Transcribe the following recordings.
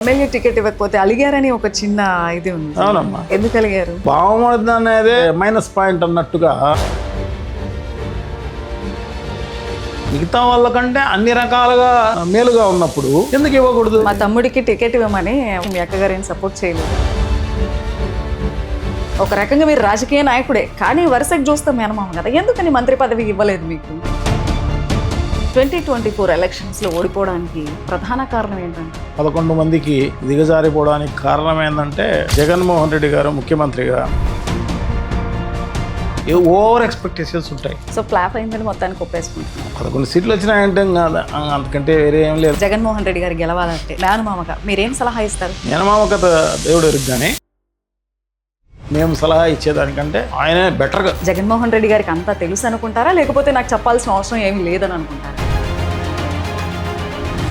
MLA ticket ఇవ్వకపోతే అలిగారని ఒక చిన్న ఇది ఉంది. అవునమ్మా, ఎందుకు అలిగారు? బాగుమడది అనేది మైనస్ పాయింట్ అన్నట్టుగా మిగతా వాళ్ళకంటే అన్ని రకాలుగా మేలుగా ఉన్నప్పుడు ఎందుకు ఇవ్వకూడదు? మా తమ్ముడికి టికెట్ ఇవ్వమని మీ అక్కగారిని సపోర్ట్ చేయలేదు. ఒక రకంగా మీరు రాజకీయ నాయకుడే, కానీ వరుసకు చూస్తాం మేనమామ కదా, ఎందుకని మంత్రి పదవి ఇవ్వలేదు మీకు? 2024 ఎలక్షన్స్లో ఓడిపోవడానికి ప్రధాన కారణం ఏంటంటే 11 మందికి దిగజారిపోవడానికి కారణం ఏంటంటే జగన్మోహన్ రెడ్డి గారు ముఖ్యమంత్రిగా ఓవర్ ఎక్స్పెక్టేషన్స్ ఉంటాయి. సో ఫ్లాప్ అయిందని మొత్తానికి ఒప్పేసుకుంటున్నారు. 11 సీట్లు వచ్చినాయంటే కాదు, అంతకంటే వేరే ఏం లేదు. జగన్మోహన్ రెడ్డి గారు గెలవాలంటే మేనమామగా మీరేం సలహా ఇస్తారు? మేనమామ కథ దేవుడు ఎరుగ్గానే మేము సలహా ఇచ్చేదానికంటే ఆయనే బెటర్గా. జగన్మోహన్ రెడ్డి గారికి అంతా తెలుసు అనుకుంటారా, లేకపోతే నాకు చెప్పాల్సిన అవసరం ఏమీ లేదని అనుకుంటారా?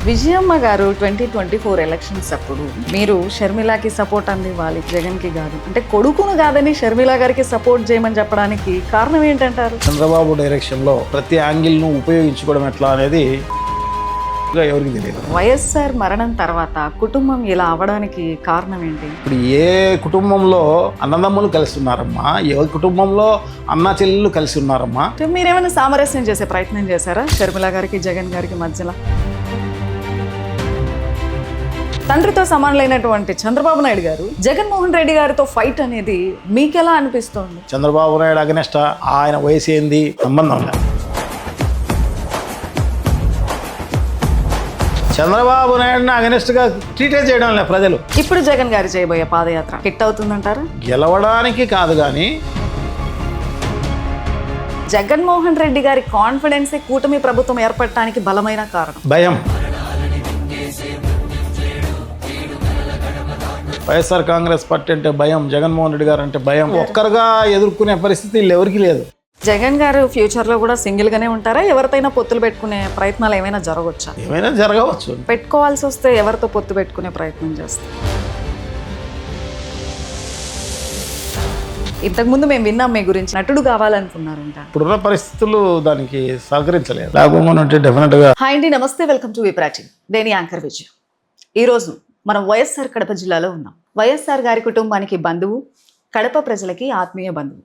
విజయమ్మ గారు 2024 ఎలక్షన్స్ అప్పుడు మీరు షర్మిలాకి సపోర్ట్ అందివ్వాలి, జగన్కి కాదు అంటే కొడుకును కాదని షర్మిలా గారికి సపోర్ట్ చేయమని చెప్పడానికి కారణం ఏంటంటారు? చంద్రబాబు డైరెక్షన్లో ప్రతి యాంగిల్ను ఉపయోగించుకోవడం ఎట్లా అనేది ఎవరికి తెలియదు. వైఎస్ఆర్ మరణం తర్వాత కుటుంబం ఇలా అవడానికి కారణం ఏంటి? ఇప్పుడు ఏ కుటుంబంలో అన్నదమ్ములు కలిసి ఉన్నారమ్మా, ఏ కుటుంబంలో అన్నా చెల్లెళ్ళు కలిసి ఉన్నారమ్మా? మీరేమైనా సామరస్యం చేసే ప్రయత్నం చేశారా షర్మిలా గారికి జగన్ గారికి మధ్యలో? తండ్రితో సమానులైనటువంటి చంద్రబాబు నాయుడు గారు జగన్మోహన్ రెడ్డి గారితో ఫైట్ అనేది మీకెలా అనిపిస్తోంది? చంద్రబాబు నాయుడు అగనెస్ట్ ఆయన వయసు ఏంది సంబంధం లేదు. చంద్రబాబు నాయుడుని అగనెస్ట్గా ట్రీటే చేయడం లేదు ప్రజలు. ఇప్పుడు జగన్ గారు చేయబోయే పాదయాత్ర హిట్ అవుతుందంటారా? గెలవడానికి కాదు కానీ జగన్మోహన్ రెడ్డి గారి కాన్ఫిడెన్సే కూటమి ప్రభుత్వం ఏర్పడటానికి బలమైన కారణం. భయం. వైఎస్ఆర్ కాంగ్రెస్ పార్టీ అంటే భయం, జగన్మోహన్ రెడ్డి గారు అంటే భయం. ఒక్కరుగా ఎదుర్కొనే పరిస్థితి వీళ్ళు ఎవరికి లేదు. జగన్ గారు ఫ్యూచర్లో కూడా సింగిల్ గానే ఉంటారా? ఎవరితోనైనా పొత్తులు పెట్టుకునే ప్రయత్నాలు ఏమైనా జరగవచ్చా? ఏమైనా జరగవచ్చు. పెట్టుకోవాల్సి వస్తే ఎవరితో పొత్తు పెట్టుకునే ప్రయత్నం చేస్తారు? ఇంతకుముందు మేము విన్నాం మీ గురించి, నటుడు కావాలనుకున్నారంట. ఇప్పుడున్న పరిస్థితులు దానికి సహకరించలేదు. లేకపోతే డెఫినెట్గా. హాయ్ అండి, నమస్తే, వెల్కమ్ టు విప్రాచి. నేను యాంకర్ విజయ్. ఈరోజు మనం వైఎస్ఆర్ కడప జిల్లాలో ఉన్నాం. వైఎస్ఆర్ గారి కుటుంబానికి బంధువు, కడప ప్రజలకి ఆత్మీయ బంధువు.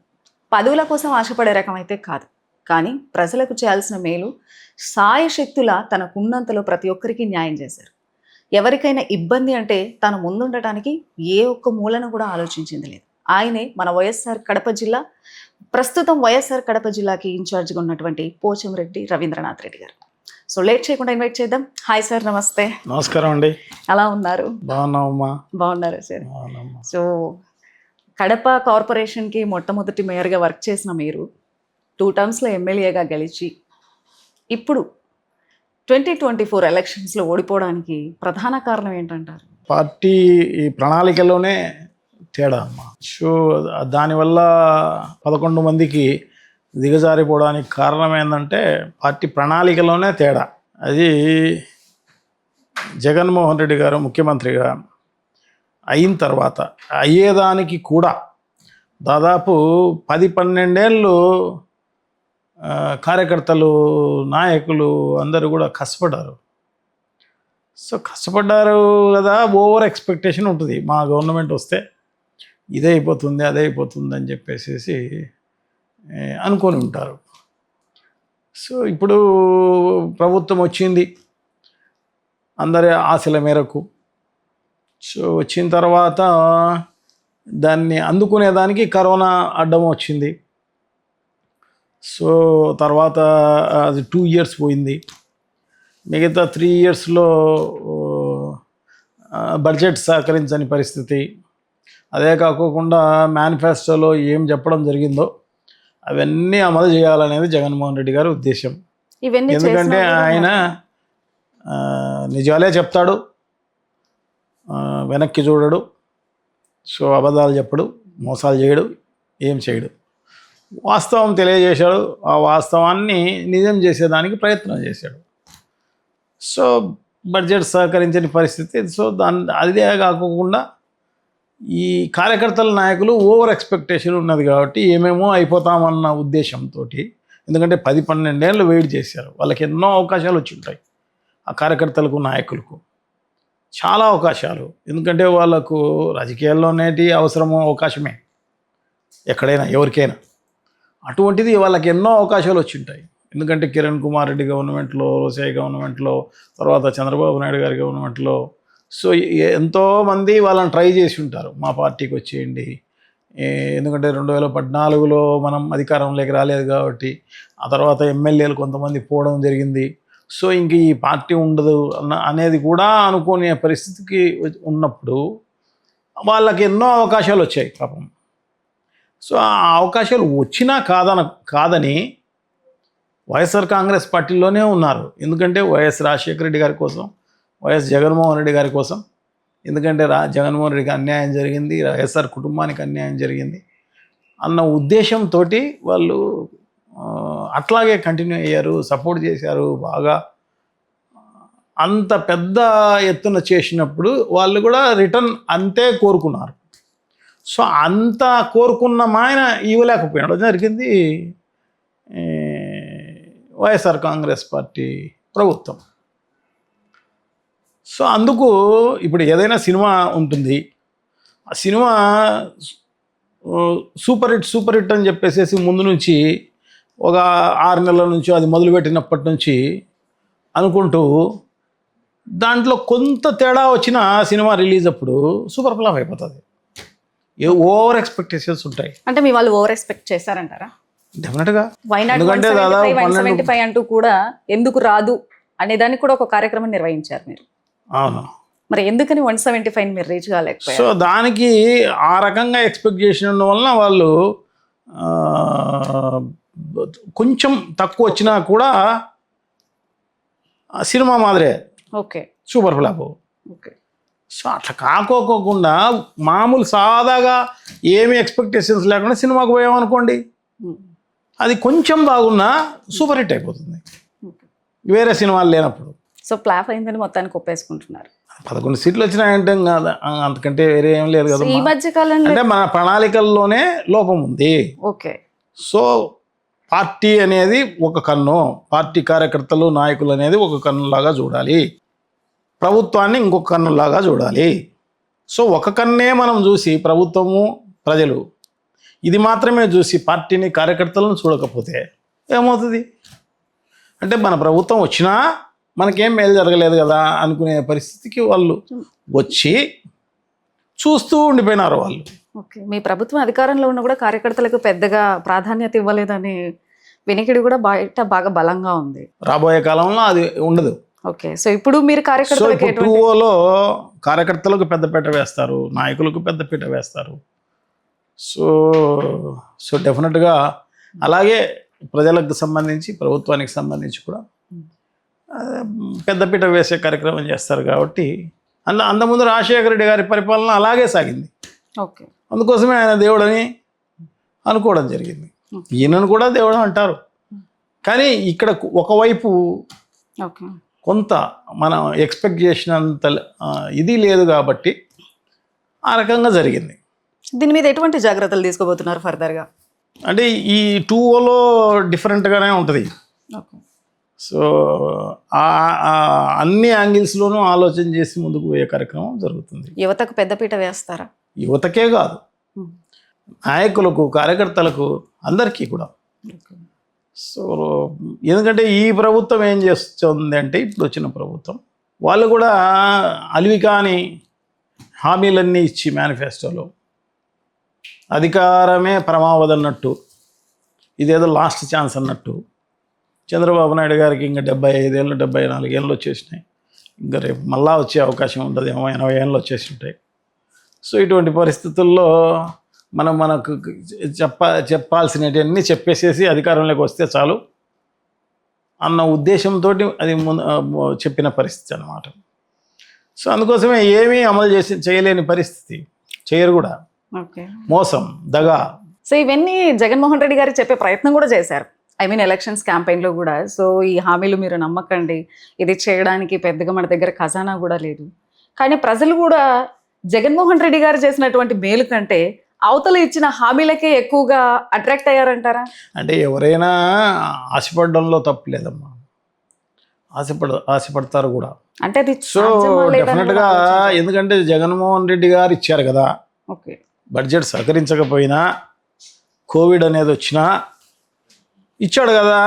పదవుల కోసం ఆశపడే రకం అయితే కాదు, కానీ ప్రజలకు చేయాల్సిన మేలు సాయశక్తులా తనకున్నంతలో ప్రతి ఒక్కరికి న్యాయం చేశారు. ఎవరికైనా ఇబ్బంది అంటే తను ముందుండటానికి ఏ ఒక్క మూలను కూడా ఆలోచించింది లేదు. ఆయనే మన వైఎస్ఆర్ కడప జిల్లా, ప్రస్తుతం వైఎస్ఆర్ కడప జిల్లాకి ఇన్ఛార్జ్గా ఉన్నటువంటి పోచంరెడ్డి రవీంద్రనాథ్ రెడ్డి గారు. సో లేట్ చేయకుండా ఇన్వైట్ చేద్దాం. హాయ్ సార్, నమస్తే. నమస్కారం అండి. ఎలా ఉన్నారు? బాగున్నామమ్మా. బాగున్నారా సార్? సో కడప కార్పొరేషన్కి మొట్టమొదటి మేయర్గా వర్క్ చేసిన మీరు 2 టర్మ్స్లో ఎమ్మెల్యేగా గెలిచి ఇప్పుడు 2024 ఎలక్షన్స్లో ఓడిపోవడానికి ప్రధాన కారణం ఏంటంటారు? పార్టీ ఈ ప్రణాళికలోనే తేడా అమ్మా. సో దానివల్ల 11 మందికి దిగజారిపోవడానికి కారణం ఏంటంటే పార్టీ ప్రణాళికలోనే తేడా. అది జగన్మోహన్ రెడ్డి గారు ముఖ్యమంత్రిగా అయిన తర్వాత అయ్యేదానికి కూడా దాదాపు 10-12 ఏళ్ళు కార్యకర్తలు, నాయకులు అందరూ కూడా కష్టపడ్డారు. సో కష్టపడ్డారు కదా, ఓవర్ ఎక్స్పెక్టేషన్ ఉంటుంది. మా గవర్నమెంట్ వస్తే ఇదే అయిపోతుంది, అదే అయిపోతుంది అని చెప్పేసి అనుకొని ఉంటారు. సో ఇప్పుడు ప్రభుత్వం వచ్చింది అందరి ఆశల మేరకు. సో వచ్చిన తర్వాత దాన్ని అందుకునేదానికి కరోనా అడ్డం వచ్చింది. సో తర్వాత అది 2 ఇయర్స్ పోయింది. మిగతా 3 ఇయర్స్లో బడ్జెట్ సహకరించని పరిస్థితి. అదే కాకుండా మేనిఫెస్టోలో ఏం చెప్పడం జరిగిందో అవన్నీ అమలు చేయాలనేది జగన్మోహన్ రెడ్డి గారి ఉద్దేశం. ఎందుకంటే ఆయన నిజాలే చెప్తాడు, వెనక్కి చూడడు. సో అబద్ధాలు చెప్పడు, మోసాలు చేయడు, ఏం చేయడు. వాస్తవం తెలియజేశాడు, ఆ వాస్తవాన్ని నిజం చేసేదానికి ప్రయత్నం చేశాడు. సో బడ్జెట్ సహకరించని పరిస్థితి. సో అదే కాకుండా ఈ కార్యకర్తల నాయకులు ఓవర్ ఎక్స్పెక్టేషన్ ఉన్నది కాబట్టి ఏమేమో అయిపోతామన్న ఉద్దేశంతో, ఎందుకంటే 10-12 ఏళ్ళు వెయిట్ చేశారు. వాళ్ళకి ఎన్నో అవకాశాలు వచ్చి ఉంటాయి ఆ కార్యకర్తలకు, నాయకులకు. చాలా అవకాశాలు. ఎందుకంటే వాళ్ళకు రాజకీయాల్లోనేటి అవసరము అవకాశమే ఎక్కడైనా ఎవరికైనా. అటువంటిది వాళ్ళకి ఎన్నో అవకాశాలు వచ్చింటాయి. ఎందుకంటే కిరణ్ కుమార్ రెడ్డి గవర్నమెంట్లో, రోసయ్య గవర్నమెంట్లో, తర్వాత చంద్రబాబు నాయుడు గారి గవర్నమెంట్లో సో ఎంతోమంది వాళ్ళని ట్రై చేసి ఉంటారు మా పార్టీకి వచ్చేయండి. ఎందుకంటే 2014లో మనం అధికారంలోకి రాలేదు కాబట్టి ఆ తర్వాత ఎమ్మెల్యేలు కొంతమంది పోవడం జరిగింది. సో ఇంక ఈ పార్టీ ఉండదు అనేది కూడా అనుకునే పరిస్థితికి ఉన్నప్పుడు వాళ్ళకి ఎన్నో అవకాశాలు వచ్చాయి పాపం. సో ఆ అవకాశాలు వచ్చినా కాదని వైఎస్ఆర్ కాంగ్రెస్ పార్టీలోనే ఉన్నారు. ఎందుకంటే వైఎస్ రాజశేఖర రెడ్డి గారి కోసం, వైఎస్ జగన్మోహన్ రెడ్డి గారి కోసం. ఎందుకంటే జగన్మోహన్ రెడ్డికి అన్యాయం జరిగింది, వైఎస్ఆర్ కుటుంబానికి అన్యాయం జరిగింది అన్న ఉద్దేశంతో వాళ్ళు అట్లాగే కంటిన్యూ అయ్యారు, సపోర్ట్ చేశారు బాగా. అంత పెద్ద ఎత్తున చేసినప్పుడు వాళ్ళు కూడా రిటర్న్ అంతే కోరుకున్నారు. సో అంత కోరుకున్న మాయన ఇవ్వలేకపోయాడు జరిగింది వైఎస్ఆర్ కాంగ్రెస్ పార్టీ ప్రభుత్వం. సో అందుకు ఇప్పుడు ఏదైనా సినిమా ఉంటుంది, ఆ సినిమా సూపర్ హిట్ అని చెప్పేసి ముందు నుంచి ఒక 6 నెలల నుంచి అది మొదలుపెట్టినప్పటి నుంచి అనుకుంటూ దాంట్లో కొంత తేడా వచ్చిన సినిమా రిలీజ్ అప్పుడు సూపర్ ఫ్లాప్ అయిపోతుంది. ఓవర్ ఎక్స్పెక్టేషన్స్ ఉంటాయి. అంటే మీ వాళ్ళు ఓవర్ ఎక్స్పెక్ట్ చేశారంటారా? డెఫినెట్గా. ఎందుకంటే దాదాపు 175 అంటూ కూడా ఎందుకు రాదు అనే దానికి కూడా ఒక కార్యక్రమం నిర్వహించారు మీరు. అవును. మరి ఎందుకని 175 మీరు రీచ్ కాలేకపోయారు? సో దానికి ఆ రకంగా ఎక్స్పెక్ట్ చేసిన వలన వాళ్ళు కొంచెం తక్కువ వచ్చినా కూడా సినిమా మాదిరే okay super flop. Okay. So అట్లా కాకోకుండా మామూలు సాదాగా ఏమి ఎక్స్పెక్టేషన్స్ లేకుండా సినిమాకి పోయామనుకోండి, అది కొంచెం బాగున్నా సూపర్ హిట్ అయిపోతుంది వేరే సినిమాలు లేనప్పుడు. సో ఫ్లాప్ అయిందని మొత్తానికి ఒప్పేసుకుంటున్నారు. 11 సీట్లు వచ్చినాయంటే అంతకంటే వేరే ఏం లేదు కదా. ఈ మధ్య కాలంలో అంటే మన ప్రణాళికల్లోనే లోపం ఉంది. ఓకే. సో పార్టీ అనేది ఒక కన్ను, పార్టీ కార్యకర్తలు నాయకులు అనేది ఒక కన్నులాగా చూడాలి, ప్రభుత్వాన్ని ఇంకొక కన్నులాగా చూడాలి. సో ఒక కన్నే మనం చూసి ప్రభుత్వము ప్రజలు ఇది మాత్రమే చూసి పార్టీని కార్యకర్తలను చూడకపోతే ఏమవుతుంది? అంటే మన ప్రభుత్వం వచ్చినా మనకేం మేలు జరగలేదు కదా అనుకునే పరిస్థితికి వాళ్ళు వచ్చి చూస్తూ ఉండిపోయినారు వాళ్ళు. ఓకే. మీ ప్రభుత్వం అధికారంలో ఉన్న కూడా కార్యకర్తలకు పెద్దగా ప్రాధాన్యత ఇవ్వలేదని వినికిడి కూడా బయట బాగా బలంగా ఉంది. రాబోయే కాలంలో అది ఉండదు. ఓకే. సో ఇప్పుడు మీరు కార్యకర్తలకు 2ఓలో కార్యకర్తలకు పెద్దపీట వేస్తారు, నాయకులకు పెద్దపీట వేస్తారు. సో డెఫినెట్గా అలాగే ప్రజలకు సంబంధించి ప్రభుత్వానికి సంబంధించి కూడా పెద్దపీట వేసే కార్యక్రమం చేస్తారు. కాబట్టి అంతకుముందు రాజశేఖర రెడ్డి గారి పరిపాలన అలాగే సాగింది. ఓకే. అందుకోసమే ఆయన దేవుడని అనుకోవడం జరిగింది. ఈయనను కూడా దేవుడు అంటారు. కానీ ఇక్కడ ఒకవైపు కొంత మనం ఎక్స్పెక్ట్ చేసినంత ఇది లేదు కాబట్టి ఆ రకంగా జరిగింది. దీని మీద ఎటువంటి జాగ్రత్తలు తీసుకోబోతున్నారు ఫర్దర్గా? అంటే ఈ 2ఓలో డిఫరెంట్గానే ఉంటుంది. సో అన్ని యాంగిల్స్లోనూ ఆలోచన చేసి ముందుకు పోయే కార్యక్రమం జరుగుతుంది. యువతకు పెద్దపీట వేస్తారా? యువతకే కాదు, నాయకులకు, కార్యకర్తలకు, అందరికీ కూడా. సో ఎందుకంటే ఈ ప్రభుత్వం ఏం చేస్తుంది అంటే, ఇప్పుడు వచ్చిన ప్రభుత్వం వాళ్ళు కూడా అలివికాని హామీలన్నీ ఇచ్చి మేనిఫెస్టోలో అధికారమే పరమావధి అన్నట్టు, ఇదేదో లాస్ట్ ఛాన్స్ అన్నట్టు, చంద్రబాబు నాయుడు గారికి ఇంకా 75 ఏళ్ళు 74 ఏళ్ళు వచ్చేసినాయి, ఇంకా రేపు మళ్ళా వచ్చే అవకాశం ఉండదేమో, 80 ఏళ్ళు వచ్చేసి ఉంటాయి. సో ఇటువంటి పరిస్థితుల్లో మనకు చెప్పాల్సినవన్నీ చెప్పేసేసి అధికారంలోకి వస్తే చాలు అన్న ఉద్దేశంతో అది చెప్పిన పరిస్థితి అన్నమాట. సో అందుకోసమే ఏమీ అమలు చేయలేని పరిస్థితి, చేయరు కూడా. మోసం, దగా. సో ఇవన్నీ జగన్మోహన్ రెడ్డి గారు చెప్పే ప్రయత్నం కూడా చేశారు, ఎలక్షన్స్ క్యాంపెయిన్లో కూడా. సో ఈ హామీలు మీరు నమ్మకండి, ఇది చేయడానికి పెద్దగా మన దగ్గర ఖజానా కూడా లేదు. కానీ ప్రజలు కూడా జగన్మోహన్ రెడ్డి గారు చేసినటువంటి మేలు కంటే అవతల ఇచ్చిన హామీలకే ఎక్కువగా అట్రాక్ట్ అయ్యారంటారా? అంటే ఎవరైనా ఆశపడడంలో తప్పు లేదమ్మా. ఆశపడతారు కూడా. అంటే అది సో డెఫినెట్గా ఎందుకంటే జగన్మోహన్ రెడ్డి గారు ఇచ్చారు కదా, ఓకే బడ్జెట్ సహకరించకపోయినా కోవిడ్ అనేది వచ్చినా ఇచ్చాడు కదా,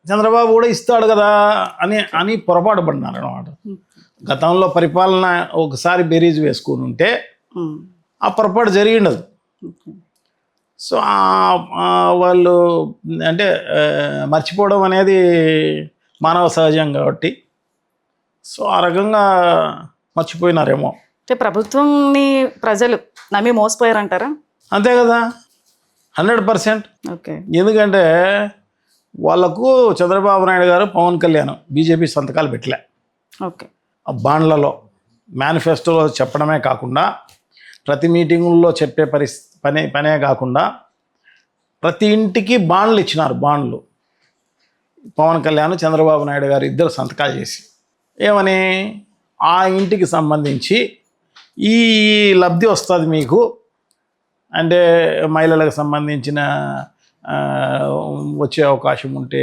చంద్రబాబు కూడా ఇస్తాడు కదా అని పొరపాటు పడినారు అనమాట. గతంలో పరిపాలన ఒకసారి బేరీజ్ వేసుకుని ఉంటే ఆ పొరపాటు జరిగి ఉండదు. సో వాళ్ళు అంటే మర్చిపోవడం అనేది మానవ సహజం కాబట్టి సో ఆ రకంగా మర్చిపోయినారేమో. అంటే ప్రభుత్వంని ప్రజలు నమ్మి మోసపోయారంటారా? అంతే కదా, 100%. ఓకే. ఎందుకంటే వాళ్ళకు చంద్రబాబు నాయుడు గారు, పవన్ కళ్యాణ్ బీజేపీ సంతకాలు పెట్టలే. ఓకే. ఆ బాండ్లలో మేనిఫెస్టోలో చెప్పడమే కాకుండా ప్రతి మీటింగుల్లో చెప్పే పనే కాకుండా ప్రతి ఇంటికి బాండ్లు ఇచ్చినారు. బాండ్లు పవన్ కళ్యాణ్, చంద్రబాబు నాయుడు గారు ఇద్దరు సంతకాలు చేసి ఏమని, ఆ ఇంటికి సంబంధించి ఈ లబ్ధి వస్తుంది మీకు, అంటే మహిళలకు సంబంధించిన వచ్చే అవకాశం ఉంటే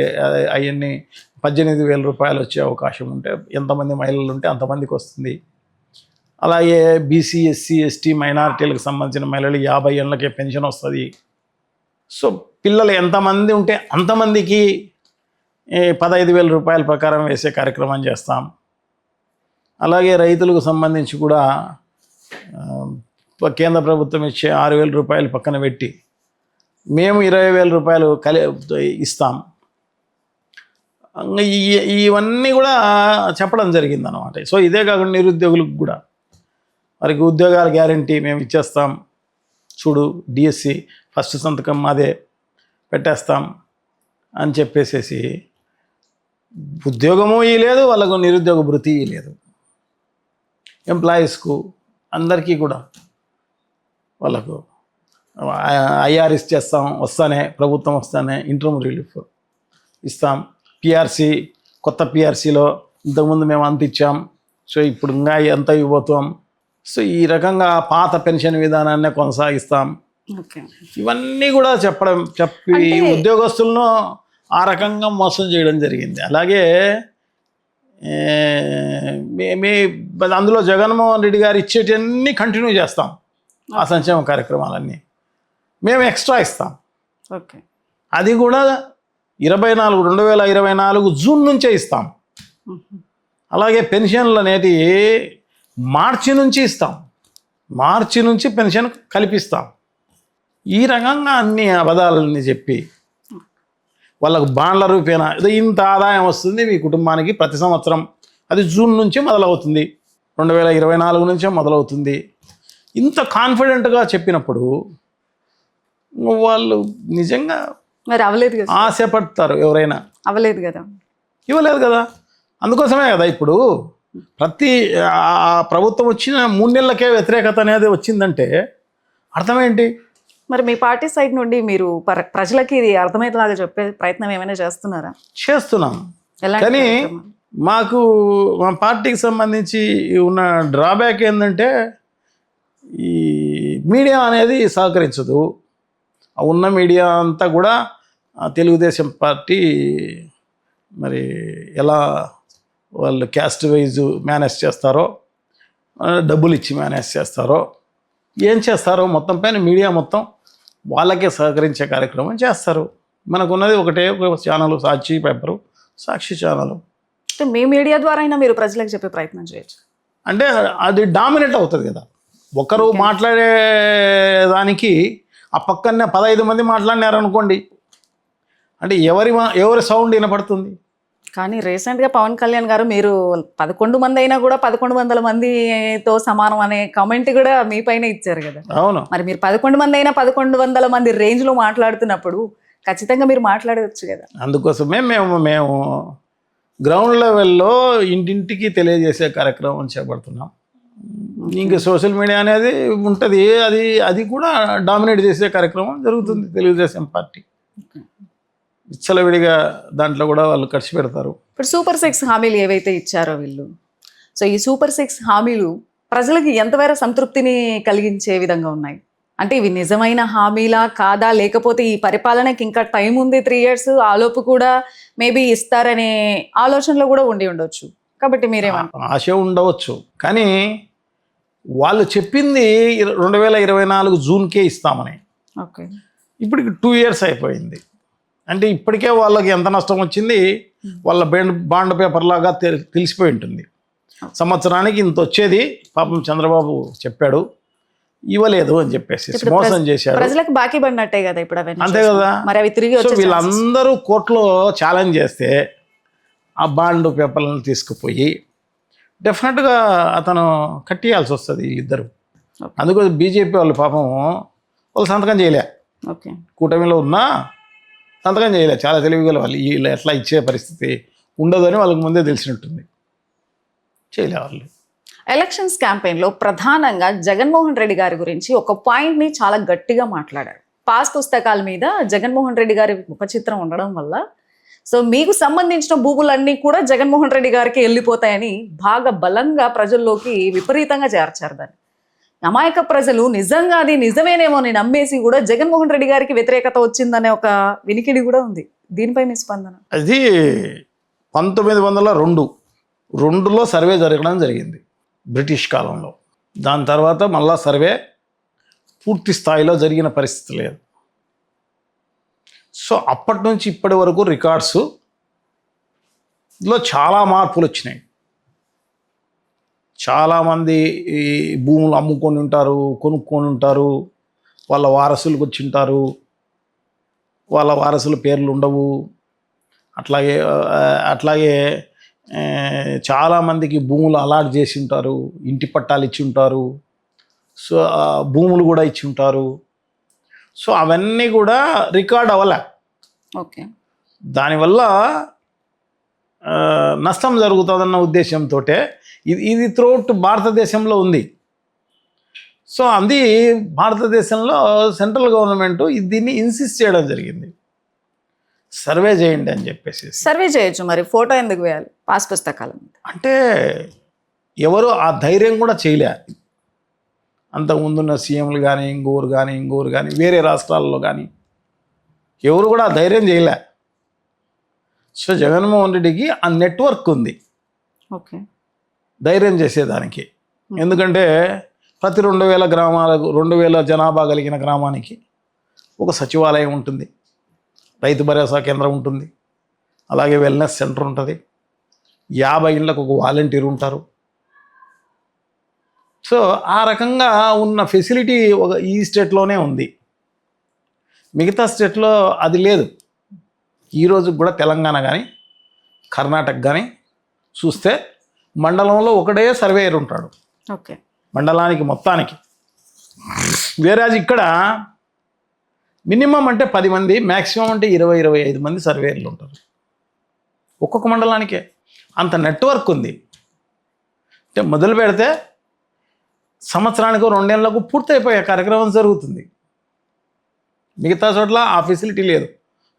అవన్నీ 18,000 రూపాయలు వచ్చే అవకాశం ఉంటే ఎంతమంది మహిళలు ఉంటే అంతమందికి వస్తుంది. అలాగే బీసీ, ఎస్సీ, ఎస్టీ, మైనారిటీలకు సంబంధించిన మహిళలు 50 ఏళ్ళకే పెన్షన్ వస్తుంది. సో పిల్లలు ఎంతమంది ఉంటే అంతమందికి 15,000 రూపాయల ప్రకారం వేసే కార్యక్రమం చేస్తాం. అలాగే రైతులకు సంబంధించి కూడా కేంద్ర ప్రభుత్వం ఇచ్చే 6,000 రూపాయలు పక్కన పెట్టి మేము 20,000 రూపాయలు ఇస్తాం. ఇవన్నీ కూడా చెప్పడం జరిగింది అన్నమాట. సో ఇదే కాకుండా నిరుద్యోగులకు కూడా వారికి ఉద్యోగాల గ్యారంటీ మేము ఇచ్చేస్తాం, చూడు డిఎస్సి ఫస్ట్ సంతకం మాదే పెట్టేస్తాం అని చెప్పేసేసి ఉద్యోగము ఇవ్వలేదు, వాళ్ళకు నిరుద్యోగ భృతి ఇవ్వలేదు. ఎంప్లాయీస్కు అందరికీ కూడా వాళ్ళకు ఐఆర్ఎస్ చేస్తాం, ప్రభుత్వం వస్తానే ఇంటర్మ్ రిలీఫ్ ఇస్తాం. పిఆర్సీ, కొత్త పిఆర్సీలో ఇంతకుముందు మేము అంత ఇచ్చాం, సో ఇప్పుడు ఇంకా ఎంత ఇవ్వబోతాం. సో ఈ రకంగా పాత పెన్షన్ విధానాన్ని కొనసాగిస్తాం. ఇవన్నీ కూడా చెప్పి ఉద్యోగస్తులను ఆ రకంగా మోసం చేయడం జరిగింది. అలాగే అందులో జగన్మోహన్ రెడ్డి గారు ఇచ్చేటన్నీ కంటిన్యూ చేస్తాం. ఆ సంక్షేమ కార్యక్రమాలన్నీ మేము ఎక్స్ట్రా ఇస్తాం. ఓకే. అది కూడా 2024 జూన్ నుంచే ఇస్తాం. అలాగే పెన్షన్లు అనేటి మార్చి నుంచి ఇస్తాం, మార్చి నుంచి పెన్షన్ కల్పిస్తాం. ఈ రకంగా అన్ని అబద్ధాలని చెప్పి వాళ్ళకు బాండ్ల రూపేణా ఇంత ఆదాయం వస్తుంది మీ కుటుంబానికి ప్రతి సంవత్సరం, అది జూన్ నుంచి మొదలవుతుంది, 2024 నుంచే మొదలవుతుంది. ఇంత కాన్ఫిడెంట్గా చెప్పినప్పుడు వాళ్ళు నిజంగా మరి అవ్వలేదు కదా, ఆశపడతారు. ఎవరైనా అవ్వలేదు కదా, ఇవ్వలేదు కదా. అందుకోసమే కదా ఇప్పుడు ప్రతి ప్రభుత్వం వచ్చిన 3 నెలలకే వ్యతిరేకత అనేది వచ్చిందంటే అర్థమేంటి? మరి మీ పార్టీ సైడ్ నుండి మీరు ప్రజలకి ఇది అర్థమయ్యేలాగా చెప్పే ప్రయత్నం ఏమైనా చేస్తున్నారా? చేస్తున్నాం, కానీ మాకు మా పార్టీకి సంబంధించి ఉన్న డ్రాబ్యాక్ ఏంటంటే ఈ మీడియా అనేది సహకరించదు. ఉన్న మీడియా అంతా కూడా తెలుగుదేశం పార్టీ మరి ఎలా వాళ్ళు క్యాస్ట్ వైజ్ మేనేజ్ చేస్తారో, డబ్బులు ఇచ్చి మేనేజ్ చేస్తారో, ఏం చేస్తారో మొత్తం పైన మీడియా మొత్తం వాళ్ళకే సహకరించే కార్యక్రమం చేస్తారు. మనకున్నది ఒకటే ఒక ఛానల్, సాక్షి పేపరు, సాక్షి ఛానల్. అంటే మీ మీడియా ద్వారా అయినా మీరు ప్రజలకు చెప్పే ప్రయత్నం చేయొచ్చు. అంటే అది డామినేట్ అవుతుంది కదా. ఒకరు మాట్లాడేదానికి ఆ పక్కనే 15 మంది మాట్లాడినారనుకోండి, అంటే ఎవరి సౌండ్ వినపడుతుంది. కానీ రీసెంట్గా పవన్ కళ్యాణ్ గారు మీరు 11 మంది అయినా కూడా 1100 మందితో సమానం అనే కామెంట్ కూడా మీ పైన ఇచ్చారు కదా. అవును. మరి మీరు 11 మంది అయినా 1100 మంది రేంజ్లో మాట్లాడుతున్నప్పుడు ఖచ్చితంగా మీరు మాట్లాడవచ్చు కదా. అందుకోసమే మేము గ్రౌండ్ లెవెల్లో ఇంటింటికి తెలియజేసే కార్యక్రమం చేపడుతున్నాం. ఇంకా సోషల్ మీడియా అనేది ఉంటుంది, అది కూడా డామినేట్ చేసే కార్యక్రమం జరుగుతుంది. తెలుగుదేశం పార్టీ విచ్చలవిడిగా దాంట్లో కూడా వాళ్ళు ఖర్చు పెడతారు. ఇప్పుడు సూపర్ 6 హామీలు ఏవైతే ఇచ్చారో వీళ్ళు, సో ఈ సూపర్ 6 హామీలు ప్రజలకి ఎంతవరకు సంతృప్తిని కలిగించే విధంగా ఉన్నాయి అంటే ఇవి నిజమైన హామీలా కాదా, లేకపోతే ఈ పరిపాలనకి ఇంకా టైం ఉంది 3 years, ఆలోపు కూడా మేబీ ఇస్తారనే ఆలోచనలో కూడా ఉండి ఉండొచ్చు. కాబట్టి మీరేమంటారు? ఆశ ఉండవచ్చు, కానీ వాళ్ళు చెప్పింది 2024 జూన్కే ఇస్తామని. ఓకే. ఇప్పటికి 2 years అయిపోయింది. అంటే ఇప్పటికే వాళ్ళకి ఎంత నష్టం వచ్చింది వాళ్ళ బాండ్ పేపర్ లాగా తెలిసిపోయి ఉంటుంది. సంవత్సరానికి ఇంత వచ్చేది పాపం చంద్రబాబు చెప్పాడు, ఇవ్వలేదు అని చెప్పేసి మోసం చేశాడు. ప్రజలకు బాకీ పడినట్టే కదా ఇప్పుడు అవన్నీ. అంతే కదా. మరి అవి తిరిగి సో వీళ్ళందరూ కోర్టులో ఛాలెంజ్ చేస్తే ఆ బాండ్ పేపర్లను తీసుకుపోయి డెఫినెట్గా అతను కట్టియాల్సి వస్తుంది ఇద్దరు. అందుకు బీజేపీ వాళ్ళు పాపం వాళ్ళు సంతకం చేయలే. ఓకే. కూటమిలో ఉన్నా సంతకం చేయలే. చాలా తెలివిగల వాళ్ళు, వీళ్ళు ఎట్లా ఇచ్చే పరిస్థితి ఉండదు అని వాళ్ళకి ముందే తెలిసినట్టుంది, చేయలే వాళ్ళు. ఎలక్షన్స్ క్యాంపెయిన్లో ప్రధానంగా జగన్మోహన్ రెడ్డి గారి గురించి ఒక పాయింట్ని చాలా గట్టిగా మాట్లాడారు. పాస్ పుస్తకాల మీద జగన్మోహన్ రెడ్డి గారి ముఖ చిత్రం ఉండడం వల్ల సో మీకు సంబంధించిన భూములన్నీ కూడా జగన్మోహన్ రెడ్డి గారికి వెళ్ళిపోతాయని బాగా బలంగా ప్రజల్లోకి విపరీతంగా చేర్చారు. దాన్ని అమాయక ప్రజలు నిజంగా అది నిజమేనేమో అని నమ్మేసి కూడా జగన్మోహన్ రెడ్డి గారికి వ్యతిరేకత వచ్చిందనే ఒక వినికిడి కూడా ఉంది. దీనిపై మీ స్పందన? అది 1902లో సర్వే జరగడం జరిగింది బ్రిటిష్ కాలంలో. దాని తర్వాత మళ్ళా సర్వే పూర్తి స్థాయిలో జరిగిన పరిస్థితి లేదు. సో అప్పటి నుంచి ఇప్పటి వరకు రికార్డ్స్లో చాలా మార్పులు వచ్చినాయి. చాలామంది ఈ భూములు అమ్ముకొని ఉంటారు, కొనుక్కొని ఉంటారు, వాళ్ళ వారసులకు వచ్చి ఉంటారు, వాళ్ళ వారసుల పేర్లు ఉండవు. అట్లాగే చాలామందికి భూములు అలాట్ చేసి ఉంటారు, ఇంటి పట్టాలు ఇచ్చి ఉంటారు, సో భూములు కూడా ఇచ్చి ఉంటారు. సో అవన్నీ కూడా రికార్డ్ అవ్వలే. ఓకే. దానివల్ల నష్టం జరుగుతుందన్న ఉద్దేశంతో ఇది త్రూఅవుట్ భారతదేశంలో ఉంది. సో అది భారతదేశంలో సెంట్రల్ గవర్నమెంట్ దీన్ని ఇన్సిస్ట్ చేయడం జరిగింది, సర్వే చేయండి అని చెప్పేసి. సర్వే చేయొచ్చు, మరి ఫోటో ఎందుకు వేయాలి పాస్ పుస్తకాల మీద? అంటే ఎవరు ఆ ధైర్యం కూడా చేయలే. అంతకుముందున్న సీఎంలు కానీ ఇంకోరు కానీ వేరే రాష్ట్రాల్లో కానీ ఎవరు కూడా ఆ ధైర్యం చేయలే. సో జగన్మోహన్ రెడ్డికి ఆ నెట్వర్క్ ఉంది ఓకే ధైర్యం చేసేదానికి. ఎందుకంటే ప్రతి 2000 గ్రామాలకు 2000 జనాభా కలిగిన గ్రామానికి ఒక సచివాలయం ఉంటుంది, రైతు భరోసా కేంద్రం ఉంటుంది, అలాగే వెల్నెస్ సెంటర్ ఉంటుంది, 50 ఇళ్ళకు ఒక వాలంటీర్ ఉంటారు. సో ఆ రకంగా ఉన్న ఫెసిలిటీ ఈ స్టేట్లోనే ఉంది, మిగతా స్టేట్లో అది లేదు. ఈరోజు కూడా తెలంగాణ కానీ కర్ణాటక కానీ చూస్తే మండలంలో ఒకటే సర్వేయర్ ఉంటాడు, ఓకే, మండలానికి మొత్తానికి. వేరే ఇక్కడ మినిమం అంటే 10 మంది, మ్యాక్సిమం అంటే 20-25 మంది సర్వేయర్లు ఉంటారు ఒక్కొక్క మండలానికే. అంత నెట్వర్క్ ఉంది. అంటే మొదలు పెడితే సంవత్సరానికి 2 ఏళ్లకు పూర్తయిపోయే కార్యక్రమం జరుగుతుంది. మిగతా చోట్ల ఆ ఫెసిలిటీ లేదు.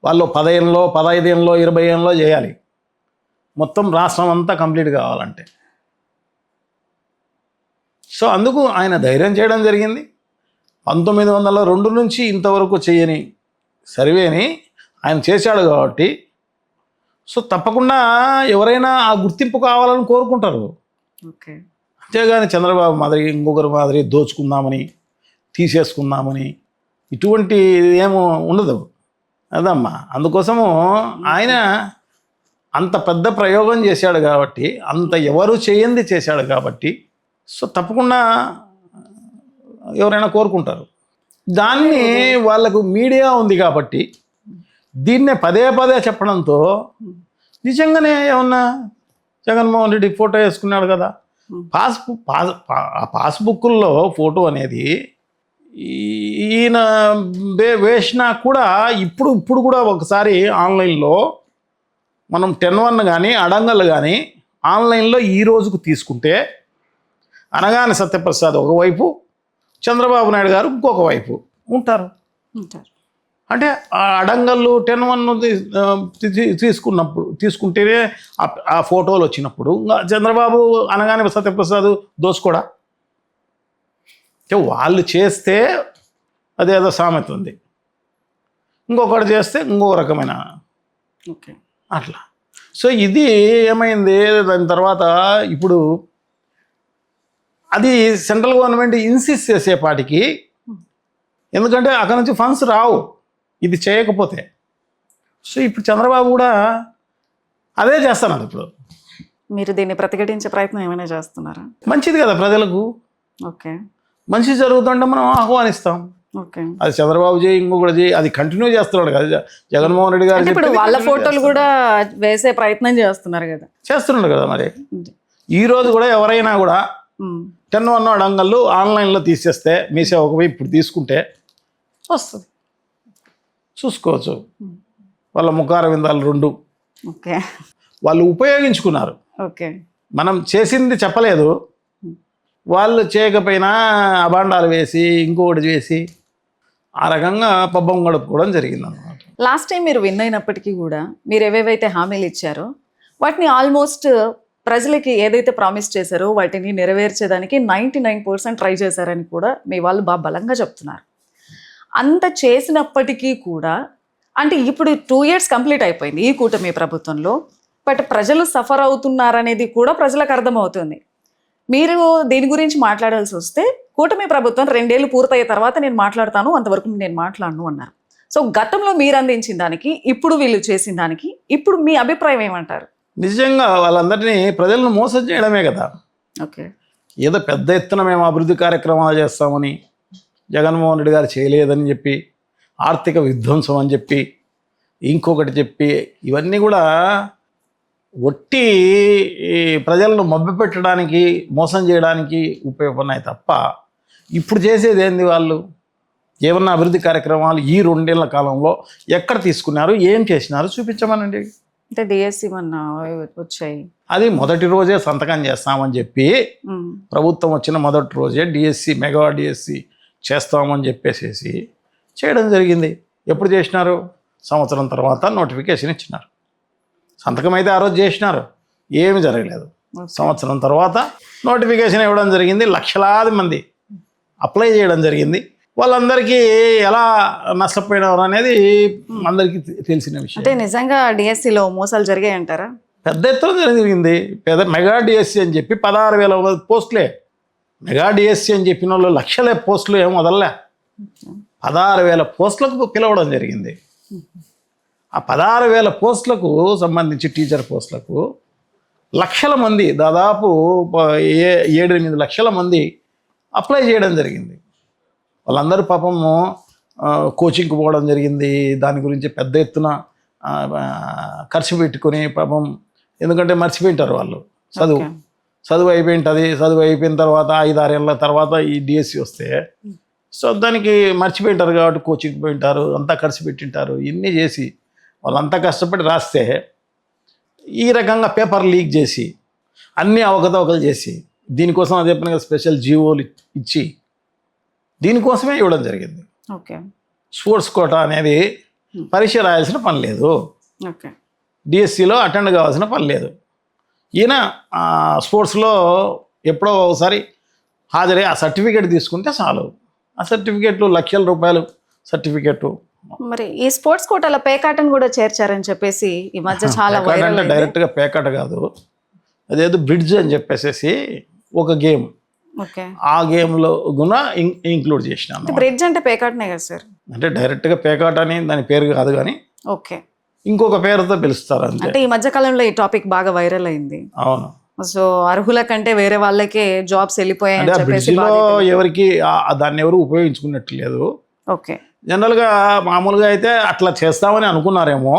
వాళ్ళు 10 ఏళ్ళలో 15 ఏళ్ళలో 20 ఏళ్ళలో చేయాలి, మొత్తం రాష్ట్రం అంతా కంప్లీట్ కావాలంటే. సో అందుకు ఆయన ధైర్యం చేయడం జరిగింది. 1902 నుంచి ఇంతవరకు చేయని సర్వేని ఆయన చేశాడు కాబట్టి సో తప్పకుండా ఎవరైనా ఆ గుర్తింపు కావాలని కోరుకుంటారు. ఓకే. అంతేగాని చంద్రబాబు మాదిరి ఇంకొకరి మాదిరి దోచుకుందామని తీసేసుకుందామని ఇటువంటి ఏమో ఉండదు అదమ్మా. అందుకోసము ఆయన అంత పెద్ద ప్రయోగం చేశాడు కాబట్టి, అంత ఎవరు చేయంది చేశాడు కాబట్టి సో తప్పకుండా ఎవరైనా కోరుకుంటారు. దాన్ని వాళ్ళకు మీడియా ఉంది కాబట్టి దీన్నే పదే చెప్పడంతో నిజంగానే ఏమన్నా జగన్మోహన్ రెడ్డి ఫోటో వేసుకున్నాడు కదా, పాస్బుక్ల్లో ఫోటో అనేది ఈయన వేసినా కూడా ఇప్పుడు కూడా ఒకసారి ఆన్లైన్లో మనం 10-1 కానీ అడంగల్ కానీ ఆన్లైన్లో ఈ రోజుకు తీసుకుంటే అనగానే సత్యప్రసాద్ ఒకవైపు, చంద్రబాబు నాయుడు గారు ఇంకొక వైపు ఉంటారు. అంటే ఆ అడంగల్లు 10-1 తీసుకుంటేనే ఆ ఫోటోలు వచ్చినప్పుడు చంద్రబాబు అనగానే సత్యప్రసాద్ దోసుకోడా? అంటే వాళ్ళు చేస్తే అదేదో సామెత ఉంది, ఇంకొకటి చేస్తే ఇంకో రకమైన ఓకే. అట్లా. సో ఇది ఏమైంది దాని తర్వాత ఇప్పుడు అది సెంట్రల్ గవర్నమెంట్ ఇన్సిస్ట్ చేసేపాటికి, ఎందుకంటే అక్కడ నుంచి ఫండ్స్ రావు ఇది చేయకపోతే. సో ఇప్పుడు చంద్రబాబు కూడా అదే చేస్తున్నారు. ఇప్పుడు మీరు దీన్ని ప్రతిఘటించే ప్రయత్నం ఏమైనా చేస్తున్నారా? మంచిది కదా ప్రజలకు, ఓకే. మంచి జరుగుతుంటే మనం ఆహ్వానిస్తాం. ఓకే. అది చంద్రబాబు చేయి ఇంకొకటి చేయి అది కంటిన్యూ చేస్తున్నాడు కదా జగన్మోహన్ రెడ్డి గారు. ఇప్పుడు వాళ్ళ ఫోటోలు కూడా వేసే ప్రయత్నం చేస్తున్నారు కదా. చేస్తున్నాడు కదా. మరి ఈ రోజు కూడా ఎవరైనా కూడా 10-1 అడంగళ్ళు ఆన్లైన్లో తీసేస్తే మీ సేవకు ఇప్పుడు తీసుకుంటే వస్తుంది, చూసుకోవచ్చు. వాళ్ళ ముఖార విందాలు 2 ఓకే. వాళ్ళు ఉపయోగించుకున్నారు. ఓకే. మనం చేసింది చెప్పలేదు, వాళ్ళు చేయకపోయినా అభాండాలు వేసి ఇంకొకటి చేసి ఆ రకంగా పబ్బం గడుపుకోవడం జరిగింది అన్నమాట. లాస్ట్ టైం మీరు విన్ అయినప్పటికీ కూడా మీరు ఏవేవైతే హామీలు ఇచ్చారో వాటిని ఆల్మోస్ట్ ప్రజలకి ఏదైతే ప్రామిస్ చేశారో వాటిని నెరవేర్చేదానికి 99% ట్రై చేశారని కూడా మీ వాళ్ళు బాగా బలంగా చెప్తున్నారు. అంత చేసినప్పటికీ కూడా అంటే ఇప్పుడు 2 years కంప్లీట్ అయిపోయింది ఈ కూటమి ప్రభుత్వంలో, బట్ ప్రజలు సఫర్ అవుతున్నారనేది కూడా ప్రజలకు అర్థమవుతుంది. మీరు దీని గురించి మాట్లాడాల్సి వస్తే కూటమి ప్రభుత్వం 2 ఏళ్ళు పూర్తయ్యే తర్వాత నేను మాట్లాడతాను, అంతవరకు నేను మాట్లాడను అన్నారు. సో గతంలో మీరు అందించిన దానికి ఇప్పుడు వీళ్ళు చేసిన దానికి ఇప్పుడు మీ అభిప్రాయం ఏమంటారు? నిజంగా వాళ్ళందరినీ ప్రజలను మోసం చేయడమే కదా. ఓకే. ఏదో పెద్ద ఎత్తున మేము అభివృద్ధి కార్యక్రమాలు చేస్తామని జగన్మోహన్ రెడ్డి గారు చేయలేదని చెప్పి, ఆర్థిక విధ్వంసం అని చెప్పి, ఇంకొకటి చెప్పి, ఇవన్నీ కూడా ఒట్టి ప్రజలను మభ్యపెట్టడానికి మోసం చేయడానికి ఉపయోగపడినాయి తప్ప ఇప్పుడు చేసేది ఏంది? వాళ్ళు ఏమన్నా అభివృద్ధి కార్యక్రమాలు ఈ 2 ఏళ్ల కాలంలో ఎక్కడ తీసుకున్నారు, ఏం చేసినారు చూపించమనండి. అంటే డిఎస్సి మొన్న వచ్చాయి, అది మొదటి రోజే సంతకం చేస్తామని చెప్పి ప్రభుత్వం వచ్చిన మొదటి రోజే డిఎస్సి మెగా డిఎస్సి చేస్తామని చెప్పేసేసి చేయడం జరిగింది. ఎప్పుడు చేసినారు? సంవత్సరం తర్వాత నోటిఫికేషన్ ఇచ్చినారు. సంతకం అయితే ఆ రోజు చేసినారు, ఏమి జరగలేదు. సంవత్సరం తర్వాత నోటిఫికేషన్ ఇవ్వడం జరిగింది, లక్షలాది మంది అప్లై చేయడం జరిగింది. వాళ్ళందరికీ ఎలా నష్టపోయినారు అనేది అందరికీ తెలిసిన విషయం. అంటే నిజంగా డిఎస్సిలో మోసాలు జరిగాయి అంటారా? పెద్ద ఎత్తున జరిగింది. మెగా డిఎస్సి అని చెప్పి 16,000 పోస్టులే. మెగా డిఎస్సి అని చెప్పిన వాళ్ళు లక్షలే పోస్టులు ఏం వదలలే, 16,000 పోస్టులకు పిలవడం జరిగింది. ఆ 16,000 పోస్టులకు సంబంధించి టీచర్ పోస్టులకు లక్షల మంది, దాదాపు 7-8 లక్షల మంది అప్లై చేయడం జరిగింది. వాళ్ళందరూ పాపము కోచింగ్కి పోవడం జరిగింది. దాని గురించి పెద్ద ఎత్తున ఖర్చు పెట్టుకొని పాపం, ఎందుకంటే మర్చిపోయింటారు వాళ్ళు చదువు అయిపోయింటుంది. చదువు అయిపోయిన తర్వాత 5-6 ఏళ్ళ తర్వాత ఈ డిఎస్సి వస్తే సో దానికి మర్చిపోయింటారు కాబట్టి కోచింగ్కి పోయింటారు, అంతా ఖర్చు పెట్టింటారు. ఇన్ని చేసి వాళ్ళంతా కష్టపడి రాస్తే ఈ రకంగా పేపర్ లీక్ చేసి అన్ని అవకతవకలు చేసి దీనికోసం అదే పనిగా స్పెషల్ జీవోలు ఇచ్చి దీనికోసమే ఇవ్వడం జరిగింది. ఓకే. స్పోర్ట్స్ కోటా అనేది పరీక్ష రాయాల్సిన పని లేదు, ఓకే. డిఎస్సిలో అటెండ్ కావాల్సిన పని లేదు. ఈయన స్పోర్ట్స్లో ఎప్పుడో ఒకసారి హాజరై ఆ సర్టిఫికేట్ తీసుకుంటే చాలు. ఆ సర్టిఫికేట్లు లక్షల రూపాయలు సర్టిఫికేటు. మరి ఈ స్పోర్ట్స్ కోటాల పేకాటను కూడా చేర్చారని చెప్పేసి ఈ మధ్య చాలా వైరల్. డైరెక్ట్గా పేకాట కాదు, అదేదో బ్రిడ్జ్ అని చెప్పేసి ఒక గేమ్, ఆ గేమ్లో కూడా ఇంక్లూడ్ చేసినాను. బ్రిడ్జ్ అంటే పేకాటనే కదా సార్? అంటే డైరెక్ట్గా పేకాట అని దాని పేరు కాదు కానీ ఓకే ఇంకొక పేరుతో పిలుస్తారు అంతే. అంటే ఈ మధ్య కాలంలో ఈ టాపిక్ బాగా వైరల్ అయింది. అవును. సో అర్హుల కంటే వేరే వాళ్ళకే జాబ్స్ వెళ్ళిపోయాయని చెప్పేసి ఎవరికి దాన్ని ఎవరు ఉపయోగించుకున్నట్టు లేదు. ఓకే. జనరల్గా మామూలుగా అయితే అట్లా చేస్తామని అనుకున్నారేమో,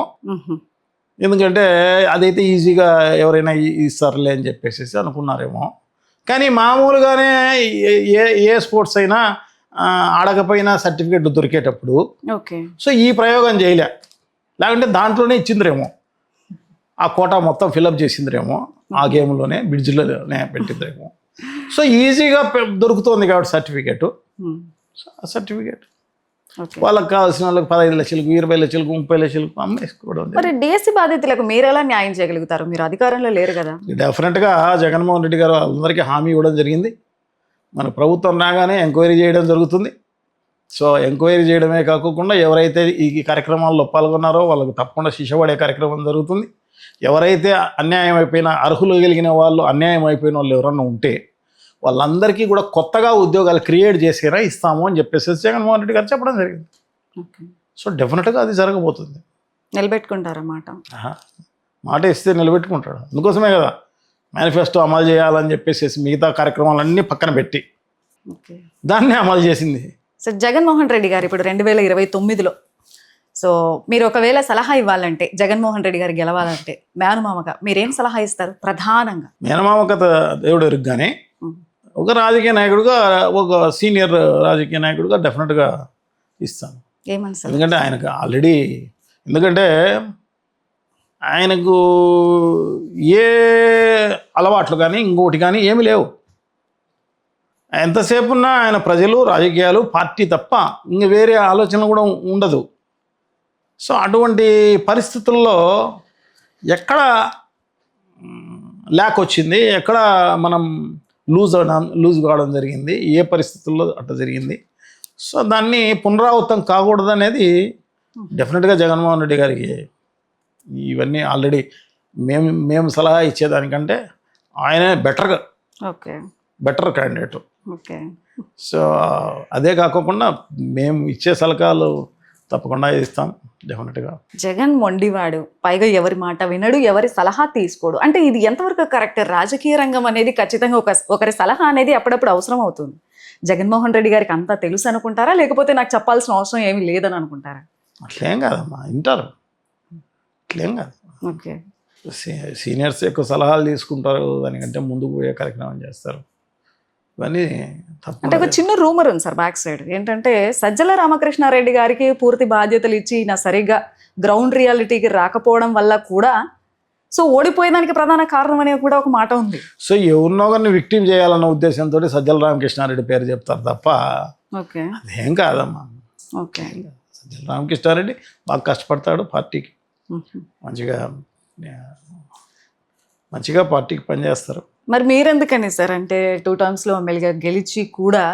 ఎందుకంటే అదైతే ఈజీగా ఎవరైనా ఇస్తారులే అని చెప్పేసి అనుకున్నారేమో. కానీ మామూలుగానే ఏ స్పోర్ట్స్ అయినా ఆడకపోయినా సర్టిఫికేట్ దొరికేటప్పుడు ఓకే. సో ఈ ప్రయోగం చేయలే, లేకుంటే దాంట్లోనే ఇచ్చిందిరేమో, ఆ కోటా మొత్తం ఫిలప్ చేసిందిరేమో, ఆ గేమ్లోనే బ్రిడ్జ్లోనే పెట్టిందిరేమో. సో ఈజీగా దొరుకుతుంది కాబట్టి సర్టిఫికేటు, సర్టిఫికేట్ వాళ్ళకి కావాల్సిన వాళ్ళకి 15 లక్షలకు 20 లక్షలకు 30 లక్షలకు అమ్మేసుకోవడం. మరి డిఎస్సి బాధితులకు మీరు ఎలా న్యాయం చేయగలుగుతారు? మీరు అధికారంలో లేరు కదా. డెఫినెట్గా జగన్మోహన్ రెడ్డి గారు అందరికీ హామీ ఇవ్వడం జరిగింది. మన ప్రభుత్వం రాగానే ఎంక్వైరీ చేయడం జరుగుతుంది. సో ఎంక్వైరీ చేయడమే కాకుండా ఎవరైతే ఈ కార్యక్రమాల్లో పాల్గొన్నారో వాళ్ళకు తప్పకుండా శిక్ష పడే కార్యక్రమం జరుగుతుంది. ఎవరైతే అన్యాయం అయిపోయిన అర్హులు కలిగిన వాళ్ళు అన్యాయం అయిపోయిన వాళ్ళు ఎవరన్నా ఉంటే వాళ్ళందరికీ కూడా కొత్తగా ఉద్యోగాలు క్రియేట్ చేసేరా ఇస్తాము అని చెప్పేసి జగన్మోహన్ రెడ్డి గారు చెప్పడం జరిగింది. ఓకే. సో డెఫినెట్గా అది జరగబోతుంది. నిలబెట్టుకుంటారన్నమాట. మాట ఇస్తే నిలబెట్టుకుంటాడు. అందుకోసమే కదా మేనిఫెస్టో అమలు చేయాలని చెప్పేసి మిగతా కార్యక్రమాలన్నీ పక్కన పెట్టి ఓకే. దాన్నే అమలు చేసింది. సో జగన్మోహన్ రెడ్డి గారు ఇప్పుడు 2029లో సో మీరు ఒకవేళ సలహా ఇవ్వాలంటే జగన్మోహన్ రెడ్డి గారు గెలవాలంటే మేనమామగా మీరేం సలహా ఇస్తారు ప్రధానంగా? మేనమామ కథ దేవుడు ఎరుగ్గానే ఒక రాజకీయ నాయకుడిగా, ఒక సీనియర్ రాజకీయ నాయకుడిగా డెఫినెట్గా ఇస్తాను. ఏమని సార్? ఎందుకంటే ఆయనకు ఆల్రెడీ, ఎందుకంటే ఆయనకు ఏ అలవాట్లు కానీ ఇంకోటి కానీ ఏమి లేవు. ఎంతసేపు ఉన్నా ఆయన ప్రజలు, రాజకీయాలు, పార్టీ తప్ప ఇంక వేరే ఆలోచన కూడా ఉండదు. సో అటువంటి పరిస్థితుల్లో ఎక్కడ ల్యాక్ వచ్చింది, ఎక్కడ మనం లూజ్ కావడం జరిగింది, ఏ పరిస్థితుల్లో అట్లా జరిగింది. సో దాన్ని పునరావృతం కాకూడదు అనేది డెఫినెట్గా జగన్మోహన్ రెడ్డి గారికి ఇవన్నీ ఆల్రెడీ మేము సలహా ఇచ్చేదానికంటే ఆయనే బెటర్ క్యాండిడేట్. ఓకే. సో అదే కాకుండా మేము ఇచ్చే సలహాలు తప్పకుండా ఇస్తాం డెఫినెట్గా. జగన్ మొండివాడు, పైగా ఎవరి మాట వినడు, ఎవరి సలహా తీసుకోడు అంటే ఇది ఎంతవరకు కరెక్ట్? రాజకీయ రంగం అనేది ఖచ్చితంగా ఒకరి సలహా అనేది అప్పుడప్పుడు అవసరం అవుతుంది. జగన్మోహన్ రెడ్డి గారికి అంతా తెలుసు అనుకుంటారా, లేకపోతే నాకు చెప్పాల్సిన అవసరం ఏమీ లేదని అనుకుంటారా? అట్లేం కాదమ్మా, వింటారు. అట్లేం కాదు. ఓకే. సీనియర్స్ ఎక్కువ సలహాలు తీసుకుంటారు, దానికంటే ముందుకు పోయే కార్యక్రమం చేస్తారు. ఇవన్నీ అంటే ఒక చిన్న రూమర్ ఉంది సార్ బ్యాక్ సైడ్ ఏంటంటే సజ్జల రామకృష్ణారెడ్డి గారికి పూర్తి బాధ్యతలు ఇచ్చి నా సరిగ్గా గ్రౌండ్ రియాలిటీకి రాకపోవడం వల్ల కూడా సో ఓడిపోయేదానికి ప్రధాన కారణం అనేది కూడా ఒక మాట ఉంది. సో ఎవరినో కానీ విక్టిమ్ చేయాలన్న ఉద్దేశంతో సజ్జల రామకృష్ణారెడ్డి పేరు చెప్తారు తప్ప ఓకే అదేం కాదమ్మా. ఓకే. సజ్జల రామకృష్ణారెడ్డి బాగా కష్టపడతాడు, పార్టీకి మంచిగా పార్టీకి పనిచేస్తారు. మరి మీరెందుకని సార్ అంటే 2 టర్మ్స్లో ఎమ్మెల్యేగా గెలిచి కూడా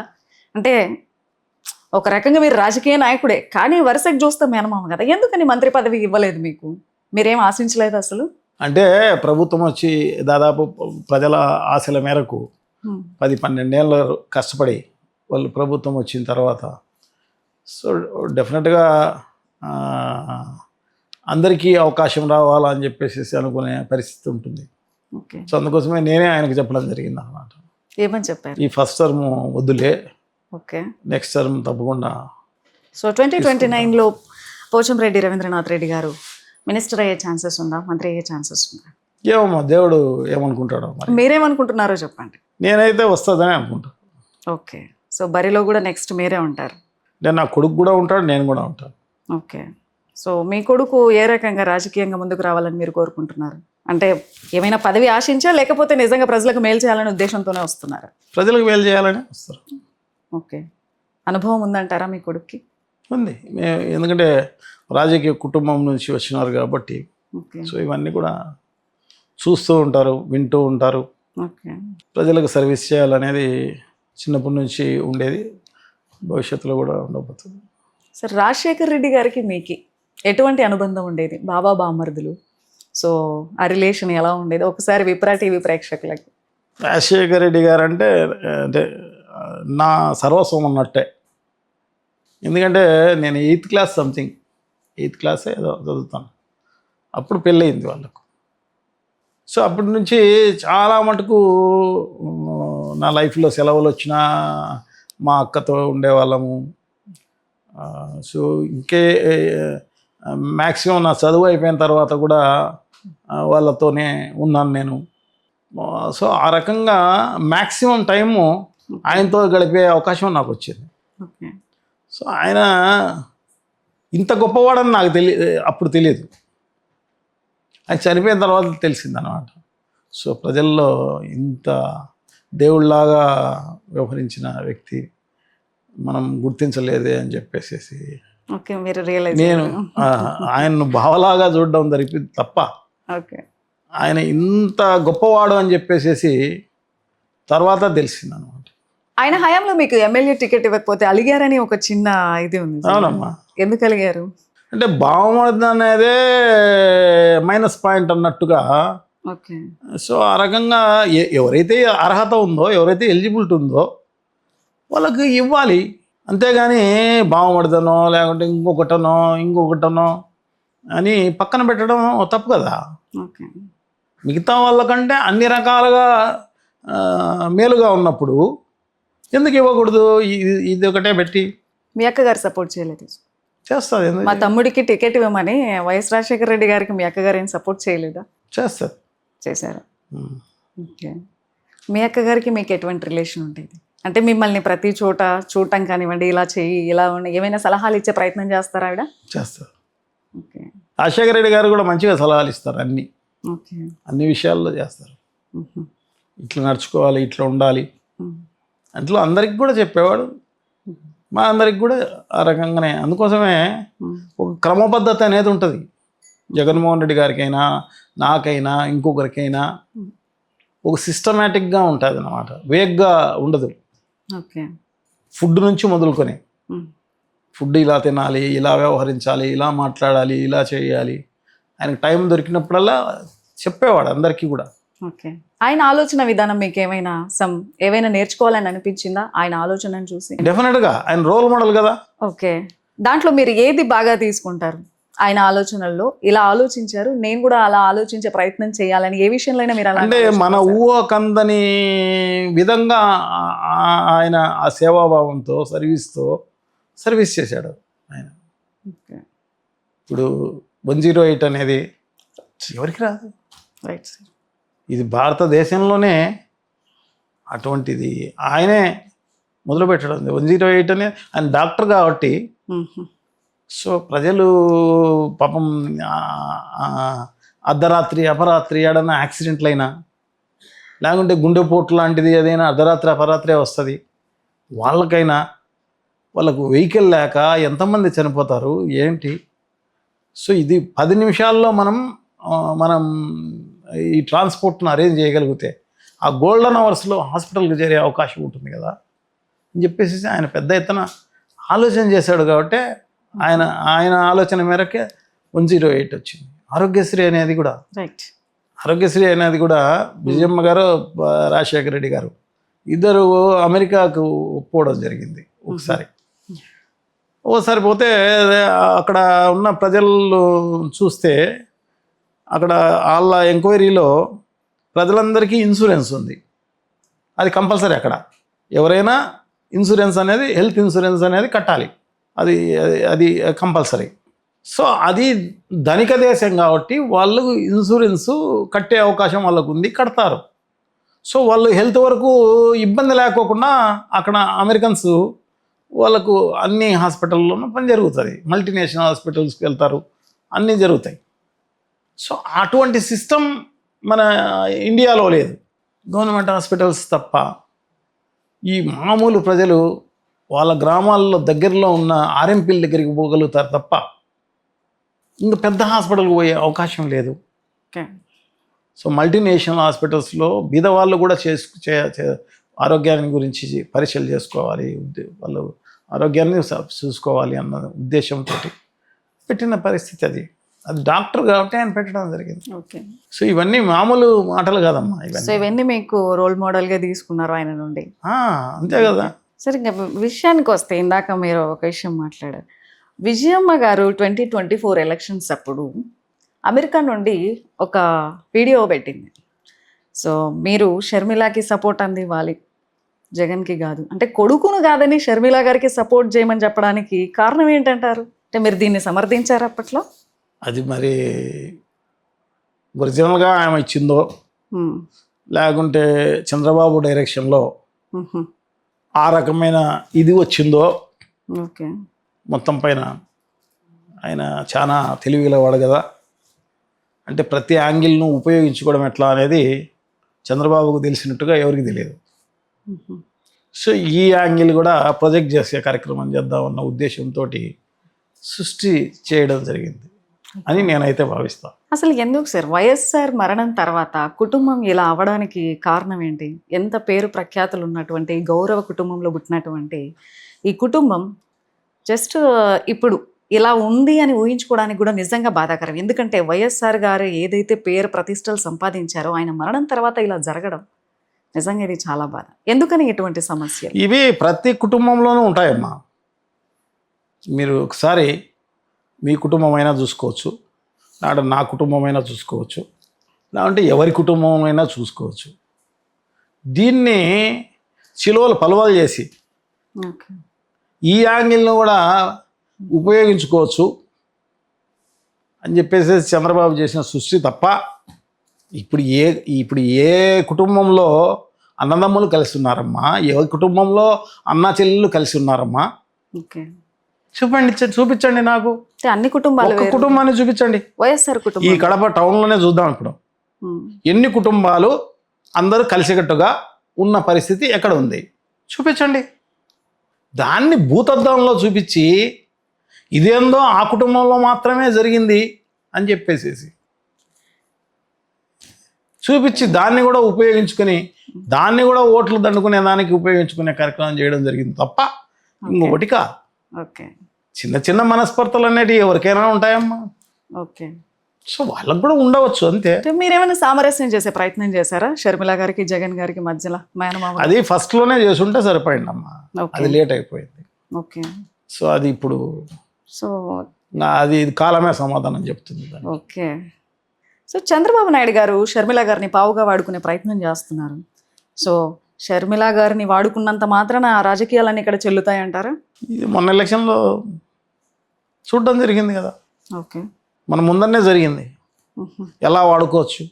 అంటే ఒక రకంగా మీరు రాజకీయ నాయకుడే కానీ వరుసకు చూస్తే మేనమామ కదా, ఎందుకని మంత్రి పదవి ఇవ్వలేదు మీకు? మీరేం ఆశించలేదు అసలు? అంటే ప్రభుత్వం వచ్చి దాదాపు ప్రజల ఆశల మేరకు 10-12 ఏళ్ళు కష్టపడి వాళ్ళు ప్రభుత్వం వచ్చిన తర్వాత సో డెఫినెట్గా అందరికీ అవకాశం రావాలని చెప్పేసి అనుకునే పరిస్థితి ఉంటుంది. సో అందుకోసమే నేనే ఆయనకు చెప్పడం జరిగింది అన్నమాట. ఏమని చెప్పారు? ఈ ఫస్ట్ టర్మ్ వద్దులే, ఓకే, నెక్స్ట్ టర్మ్ తప్పకుండా. సో 2029లో పోచంరెడ్డి రవీంద్రనాథ్ రెడ్డి గారు మినిస్టర్ అయ్యే ఛాన్సెస్ ఉందా, మంత్రి అయ్యే ఛాన్సెస్ ఉందా? ఏమమ్మా దేవుడు ఏమనుకుంటాడో, మీరేమనుకుంటున్నారో చెప్పండి. నేనైతే వస్తుందని అనుకుంటాను. ఓకే. సో బరిలో కూడా నెక్స్ట్ మీరే ఉంటారు? నేను నా కొడుకు కూడా ఉంటాడు, నేను కూడా ఉంటాను. ఓకే. సో మీ కొడుకు ఏ రకంగా రాజకీయంగా ముందుకు రావాలని మీరు కోరుకుంటున్నారు? అంటే ఏమైనా పదవి ఆశించా లేకపోతే నిజంగా ప్రజలకు మేలు చేయాలనే ఉద్దేశంతోనే వస్తున్నారా? ప్రజలకు మేలు చేయాలని వస్తారు. ఓకే. అనుభవం ఉందంటారా మీ కొడుక్కి? ఉంది, ఎందుకంటే రాజకీయ కుటుంబం నుంచి వచ్చినారు కాబట్టి. ఓకే. సో ఇవన్నీ కూడా చూస్తూ ఉంటారు, వింటూ ఉంటారు. ఓకే. ప్రజలకు సర్వీస్ చేయాలనేది చిన్నప్పటి నుంచి ఉండేది, భవిష్యత్తులో కూడా ఉండబోతుంది. సార్ రాజశేఖర్ రెడ్డి గారికి మీకు ఎటువంటి అనుబంధం ఉండేది? బాబా బామర్దులు, సో ఆ రిలేషన్ ఎలా ఉండేది ఒకసారి విప్రా టీవీ ప్రేక్షకులకి? రాజశేఖర్ రెడ్డి గారు అంటే నా సర్వస్వం అన్నట్టే. ఎందుకంటే నేను 8th class something 8th class ఏదో చదువుతాను, అప్పుడు పెళ్ళయింది వాళ్ళకు. సో అప్పటి నుంచి చాలా మటుకు నా లైఫ్లో సెలవులు వచ్చినా మా అక్కతో ఉండేవాళ్ళము. సో ఇంకే మ్యాక్సిమం నా చదువు అయిపోయిన తర్వాత కూడా వాళ్ళతోనే ఉన్నాను నేను. సో ఆ రకంగా మ్యాక్సిమం టైము ఆయనతో గడిపే అవకాశం నాకు వచ్చింది. సో ఆయన ఇంత గొప్పవాడని నాకు అప్పుడు తెలియదు, ఆయన చనిపోయిన తర్వాత తెలిసిందనమాట. సో ప్రజల్లో ఇంత దేవుళ్ళలాగా వ్యవహరించిన వ్యక్తి మనం గుర్తించలేదే అని చెప్పేసి నేను ఆయన్ను భావలాగా చూడడం జరిగింది తప్ప ఆయన ఇంత గొప్పవాడు అని చెప్పేసి తర్వాత తెలిసింది అనమాట. ఆయన హయాంలో మీకు ఎమ్మెల్యే టికెట్ ఇవ్వకపోతే అలిగారని ఒక చిన్న ఇది ఉంది. అవునమ్మా. ఎందుకు అలిగారు? అంటే బావమరిది అనేదే మైనస్ పాయింట్ అన్నట్టుగా. ఓకే. సో ఆ రకంగా ఎవరైతే అర్హత ఉందో, ఎవరైతే ఎలిజిబిలిటీ ఉందో వాళ్ళకి ఇవ్వాలి. అంతేగాని బావమరిదనో లేకుంటే ఇంకొకటనో అని పక్కన పెట్టడం తప్పు కదా. ఓకే. మిగతా వాళ్ళకంటే అన్ని రకాలుగా మేలుగా ఉన్నప్పుడు ఎందుకు ఇవ్వకూడదు? ఇది ఒకటే పెట్టి మీ అక్కగారు సపోర్ట్ చేయలేదు? చేస్తుంది. ఎందుకు మా తమ్ముడికి టికెట్ ఇవ్వమని వైఎస్ రాజశేఖర రెడ్డి గారికి మీ అక్కగారు ఏం సపోర్ట్ చేయలేదా? చేస్తుంది. చేశారు. ఓకే. మీ అక్కగారికి మీకు ఎటువంటి రిలేషన్ ఉండేది? అంటే మిమ్మల్ని ప్రతి చోట చూడటం కానివ్వండి, ఇలా చెయ్యి, ఇలా ఉండి ఏమైనా సలహాలు ఇచ్చే ప్రయత్నం చేస్తారా ఆవిడ? చేస్తారు. ఓకే. రాజశేఖర రెడ్డి గారు కూడా మంచిగా సలహాలు ఇస్తారు. ఓకే. అన్ని విషయాల్లో చేస్తారు. ఇట్లా నడుచుకోవాలి, ఇట్లా ఉండాలి అట్లా అందరికి కూడా చెప్పేవాడు. మా అందరికి కూడా ఆ రకంగానే. అందుకోసమే ఒక క్రమ పద్ధతి అనేది ఉంటుంది. జగన్మోహన్ రెడ్డి గారికైనా, నాకైనా, ఇంకొకరికైనా ఒక సిస్టమేటిక్గా ఉంటుంది అన్నమాట. వేగ్గా ఉండదు. ఓకే. ఫుడ్ నుంచి మొదలుకొని ఫుడ్ ఇలా తినాలి, ఇలా వ్యవహరించాలి, ఇలా మాట్లాడాలి, ఇలా చేయాలి. ఆయనకు టైం దొరికినప్పుడల్లా చెప్పేవాడు అందరికీ కూడా. ఓకే. ఆయన ఆలోచన విధానం మీకు ఏవైనా నేర్చుకోవాలని అనిపించిందా ఆయన ఆలోచనను చూసి? డెఫినెట్గా ఆయన రోల్ మోడల్ కదా. ఓకే. దాంట్లో మీరు ఏది బాగా తీసుకుంటారు? ఆయన ఆలోచనల్లో ఇలా ఆలోచించారు, నేను కూడా అలా ఆలోచించే ప్రయత్నం చేయాలని ఏ విషయంలో అయినా మీరు అలా అంటే మన ఊహ కందని విధంగా ఆయన ఆ సేవాభావంతో సర్వీస్ చేశాడు ఆయన. ఇప్పుడు 108 అనేది ఎవరికి రాదు. Right sir. ఇది భారతదేశంలోనే అటువంటిది ఆయనే మొదలుపెట్టడం. 108 అనే ఆయన డాక్టర్ కాబట్టి. సో ప్రజలు పాపం అర్ధరాత్రి అపరాత్రి ఏడన్నా యాక్సిడెంట్లు అయినా లేకుంటే గుండెపోటు లాంటిది ఏదైనా అర్ధరాత్రి అపరాత్రే వస్తుంది. వాళ్ళకు వెహికల్ లేక ఎంతమంది చనిపోతారు ఏంటి. సో ఇది 10 నిమిషాల్లో మనం ఈ ట్రాన్స్పోర్ట్ను అరేంజ్ చేయగలిగితే ఆ గోల్డెన్ అవర్స్లో హాస్పిటల్కి చేరే అవకాశం ఉంటుంది కదా అని చెప్పేసి ఆయన పెద్ద ఎత్తున ఆలోచన చేశాడు. కాబట్టి ఆయన ఆలోచన మేరకే 108 వచ్చింది. ఆరోగ్యశ్రీ అనేది కూడా విజయమ్మ గారు, రాజశేఖర రెడ్డి గారు ఇద్దరు అమెరికాకు పోవడం జరిగింది. ఓసారి పోతే అక్కడ ఉన్న ప్రజలు చూస్తే అక్కడ వాళ్ళ ఎంక్వైరీలో ప్రజలందరికీ ఇన్సూరెన్స్ ఉంది. అది కంపల్సరీ. అక్కడ ఎవరైనా ఇన్సూరెన్స్ అనేది, హెల్త్ ఇన్సూరెన్స్ అనేది కట్టాలి. అది కంపల్సరీ. సో అది ధనిక దేశం కాబట్టి వాళ్ళకు ఇన్సూరెన్సు కట్టే అవకాశం వాళ్ళకు ఉంది, కడతారు. సో వాళ్ళు హెల్త్ వరకు ఇబ్బంది లేకోకుండా అక్కడ అమెరికన్స్ వాళ్ళకు అన్ని హాస్పిటల్లోనూ పని జరుగుతుంది. మల్టీనేషనల్ హాస్పిటల్స్కి వెళ్తారు, అన్నీ జరుగుతాయి. సో అటువంటి సిస్టమ్ మన ఇండియాలో లేదు. గవర్నమెంట్ హాస్పిటల్స్ తప్ప ఈ మామూలు ప్రజలు వాళ్ళ గ్రామాల్లో దగ్గరలో ఉన్న ఆర్ఎంపీల దగ్గరికి పోగలుగుతారు తప్ప ఇంకా పెద్ద హాస్పిటల్కి పోయే అవకాశం లేదు. సో మల్టీనేషనల్ హాస్పిటల్స్లో బీదవాళ్ళు కూడా ఆరోగ్యాన్ని గురించి పరీక్షలు చేసుకోవాలి, వాళ్ళు ఆరోగ్యాన్ని చూసుకోవాలి అన్న ఉద్దేశంతో పెట్టిన పరిస్థితి అది డాక్టర్ కాబట్టి ఆయన పెట్టడం జరిగింది. ఓకే. సో ఇవన్నీ మామూలు మాటలు కాదమ్మా. ఇవన్నీ మీకు రోల్ మోడల్గా తీసుకున్నారు ఆయన నుండి. అంతే కదా. సరే, ఇంకా విషయానికి వస్తే ఇందాక మీరు ఒక విషయం మాట్లాడారు. విజయమ్మ గారు 2024 ఎలక్షన్స్ అప్పుడు అమెరికా నుండి ఒక వీడియో పెట్టింది. సో మీరు షర్మిలాకి సపోర్ట్ అందివ్వాలి, జగన్కి కాదు అంటే కొడుకును కాదని షర్మిల గారికి సపోర్ట్ చేయమని చెప్పడానికి కారణం ఏంటంటారు? అంటే మీరు దీన్ని సమర్థించారు అప్పట్లో? అది మరి ఒరిజినల్గా ఆమె ఇచ్చిందో లేకుంటే చంద్రబాబు డైరెక్షన్లో ఆ రకమైన ఇది వచ్చిందో. ఓకే. మొత్తం పైన ఆయన చాలా తెలివిగలవాడు కదా. అంటే ప్రతి యాంగిల్ను ఉపయోగించుకోవడం ఎట్లా అనేది చంద్రబాబుకు తెలిసినట్టుగా ఎవరికి తెలియదు. సో ఈ యాంగిల్ కూడా ప్రొజెక్ట్ చేసే కార్యక్రమం చేద్దామన్న ఉద్దేశంతో సృష్టి చేయడం జరిగింది. అని నేనైతే భావిస్తాను. అసలు ఎందుకు సార్ వైఎస్ఆర్ మరణం తర్వాత కుటుంబం ఇలా అవ్వడానికి కారణం ఏంటి? ఎంత పేరు ప్రఖ్యాతులు ఉన్నటువంటి గౌరవ కుటుంబంలో పుట్టినటువంటి ఈ కుటుంబం జస్ట్ ఇప్పుడు ఇలా ఉంది అని ఊహించుకోవడానికి కూడా నిజంగా బాధాకరం. ఎందుకంటే వైఎస్ఆర్ గారు ఏదైతే పేరు ప్రతిష్టలు సంపాదించారో ఆయన మరణం తర్వాత ఇలా జరగడం నిజంగా ఇది చాలా బాధ. ఎందుకని ఇటువంటి సమస్యలు? ఇవి ప్రతి కుటుంబంలోనూ ఉంటాయమ్మా. మీరు ఒకసారి మీ కుటుంబం అయినా చూసుకోవచ్చు, లేదంటే నా కుటుంబం అయినా చూసుకోవచ్చు, లేదంటే ఎవరి కుటుంబం అయినా చూసుకోవచ్చు. దీన్ని చిలువలు పలువలు చేసి ఓకే. ఈ యాంగిల్ను కూడా ఉపయోగించుకోవచ్చు అని చెప్పేసి చంద్రబాబు చేసిన సృష్టి తప్ప ఇప్పుడు ఏ కుటుంబంలో అన్నదమ్ములు కలిసి ఉన్నారమ్మా, ఏ కుటుంబంలో అన్నా చెల్లెళ్ళు కలిసి ఉన్నారమ్మా? ఓకే. చూపించండి నాకు. అన్ని కుటుంబాలు ఒక కుటుంబాన్ని చూపించండి. వైఎస్ఆర్ ఈ కుటుంబం కడప టౌన్లోనే చూద్దాం. ఇప్పుడు ఎన్ని కుటుంబాలు అందరూ కలిసికట్టుగా ఉన్న పరిస్థితి ఎక్కడ ఉంది చూపించండి. దాన్ని భూతద్దంలో చూపించి ఇదేందో ఆ కుటుంబంలో మాత్రమే జరిగింది అని చెప్పేసేసి చూపించి దాన్ని కూడా ఉపయోగించుకొని దాన్ని కూడా ఓట్లు దండుకునే దానికి ఉపయోగించుకునే కార్యక్రమం చేయడం జరిగింది తప్ప ఇంకొకటి కాదు. ఓకే. చిన్న చిన్న మనస్పర్ధలు అనేటివి ఎవరికైనా ఉంటాయమ్మా. ఓకే. సో వాళ్ళకు కూడా ఉండవచ్చు అంతే. మీరేమైనా సామరస్యం చేసే ప్రయత్నం చేశారా షర్మిల గారికి జగన్ గారికి మధ్యలో? అది ఫస్ట్ లోనే చేసుంటే సరిపోయిందమ్మా, అది లేట్ అయిపోయింది. ఓకే. సో అది ఇప్పుడు సో అది కాలమే సమాధానం చెప్తుంది. ఓకే. సో చంద్రబాబు నాయుడు గారు షర్మిల గారిని పావుగా వాడుకునే ప్రయత్నం చేస్తున్నారు. సో షర్మిల గారిని వాడుకున్నంత మాత్రాన ఆ రాజకీయాలన్నీ ఇక్కడ చెల్లుతాయంటారా? ఇది మొన్న ఎలక్షన్లో చూడడం జరిగింది కదా. ఓకే. మన ముందరనే జరిగింది. ఎలా వాడుకోవచ్చు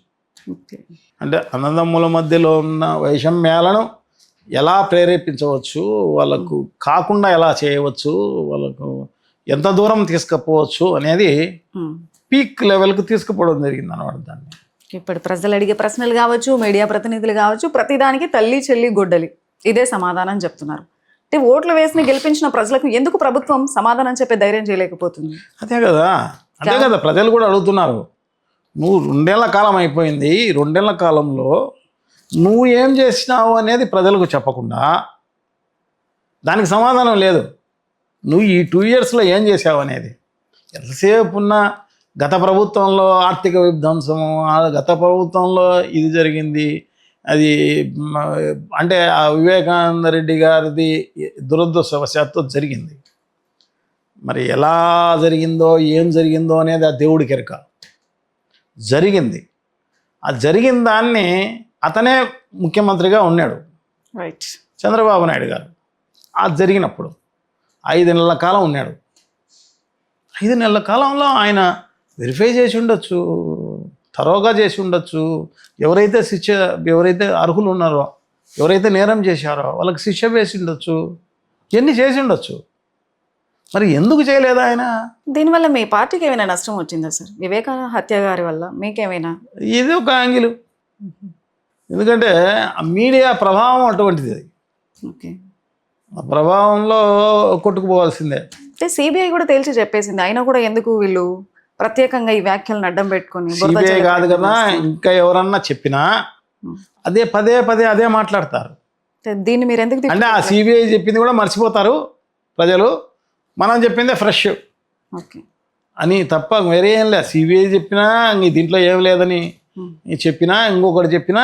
అంటే అన్నదమ్ముల మధ్యలో ఉన్న వైషమ్యాలను ఎలా ప్రేరేపించవచ్చు, వాళ్ళకు కాకుండా ఎలా చేయవచ్చు, వాళ్ళకు ఎంత దూరం తీసుకుపోవచ్చు అనేది పీక్ లెవెల్కి తీసుకుపోవడం జరిగింది అన్నమాట. దాన్ని ఇప్పుడు ప్రజలు అడిగే ప్రశ్నలు కావచ్చు, మీడియా ప్రతినిధులు కావచ్చు, ప్రతిదానికి తల్లి చెల్లి గొడ్డలి ఇదే సమాధానం చెప్తున్నారు. అంటే ఓట్లు వేసి గెలిపించిన ప్రజలకు ఎందుకు ప్రభుత్వం సమాధానం చెప్పే ధైర్యం చేయలేకపోతుంది? అదే కదా ప్రజలు కూడా అడుగుతున్నారు. నువ్వు 2 ఏళ్ల కాలం అయిపోయింది, 2 ఏళ్ల కాలంలో నువ్వు ఏం చేసినావు అనేది ప్రజలకు చెప్పకుండా దానికి సమాధానం లేదు. నువ్వు ఈ 2 yearsలో ఏం చేసావు అనేది ఎంతసేపు ఉన్నా గత ప్రభుత్వంలో ఆర్థిక విధ్వంసము, గత ప్రభుత్వంలో ఇది జరిగింది, అది అంటే ఆ వివేకానంద రెడ్డి గారిది దురదృష్టవశాత్తు జరిగింది. మరి ఎలా జరిగిందో ఏం జరిగిందో అనేది ఆ దేవుడికి ఎరక. జరిగింది. ఆ జరిగిన దాన్ని అతనే ముఖ్యమంత్రిగా ఉన్నాడు, రైట్, చంద్రబాబు నాయుడు గారు. అది జరిగినప్పుడు 5 నెలల కాలం ఉన్నాడు. 5 నెలల కాలంలో ఆయన వెరిఫై చేసి ఉండొచ్చు, తరోగా చేసి ఉండొచ్చు. ఎవరైతే అర్హులు ఉన్నారో, ఎవరైతే నేరం చేశారో వాళ్ళకి శిక్ష వేసి ఉండొచ్చు, ఇవన్నీ చేసి ఉండొచ్చు. మరి ఎందుకు చేయలేదా ఆయన? దీనివల్ల మీ పార్టీకి ఏమైనా నష్టం వచ్చిందా సార్? వివేకానంద హత్య గారి వల్ల మీకేమైనా? ఇది ఒక యాంగిల్. ఎందుకంటే ఆ మీడియా ప్రభావం అటువంటిది. ఓకే. ఆ ప్రభావంలో కొట్టుకుపోవాల్సిందే. అంటే సిబిఐ కూడా తేల్చి చెప్పేసింది, అయినా కూడా ఎందుకు వీళ్ళు ప్రత్యేకంగా ఈ వ్యాఖ్యలను అడ్డం పెట్టుకుని? సిబిఐ కాదు కదా, ఇంకా ఎవరన్నా చెప్పినా అదే పదే అదే మాట్లాడతారు. దీన్ని మీరు ఎందుకు అంటే ఆ సిబిఐ చెప్పింది కూడా మర్చిపోతారు ప్రజలు, మనం చెప్పిందే ఫ్రెష్ ఓకే అని తప్ప వేరే ఏం లేదు. సిబిఐ చెప్పినా దీంట్లో ఏం లేదని చెప్పినా, ఇంకొకటి చెప్పినా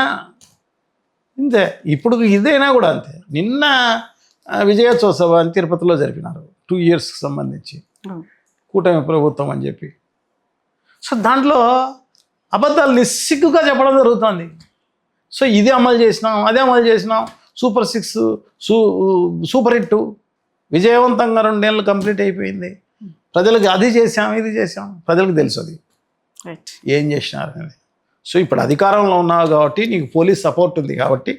ఇంతే. ఇప్పుడు ఇదైనా కూడా అంతే. నిన్న విజయోత్సవాన్ని తిరుపతిలో జరిపినారు 2 yearsకి సంబంధించి, కూటమి ప్రభుత్వం అని చెప్పి. సో దాంట్లో అబద్ధాలు నిస్సిగ్గుగా చెప్పడం జరుగుతుంది. సో ఇది అమలు చేసినాం, అదే అమలు చేసినాం, సూపర్ 6 సూపర్ హిట్ విజయవంతంగా 2 ఏళ్ళు కంప్లీట్ అయిపోయింది. ప్రజలకు అది చేసాం ఇది చేసాం, ప్రజలకు తెలుసు అది ఏం చేసినారు అనేది. సో ఇప్పుడు అధికారంలో ఉన్నావు కాబట్టి, నీకు పోలీస్ సపోర్ట్ ఉంది కాబట్టి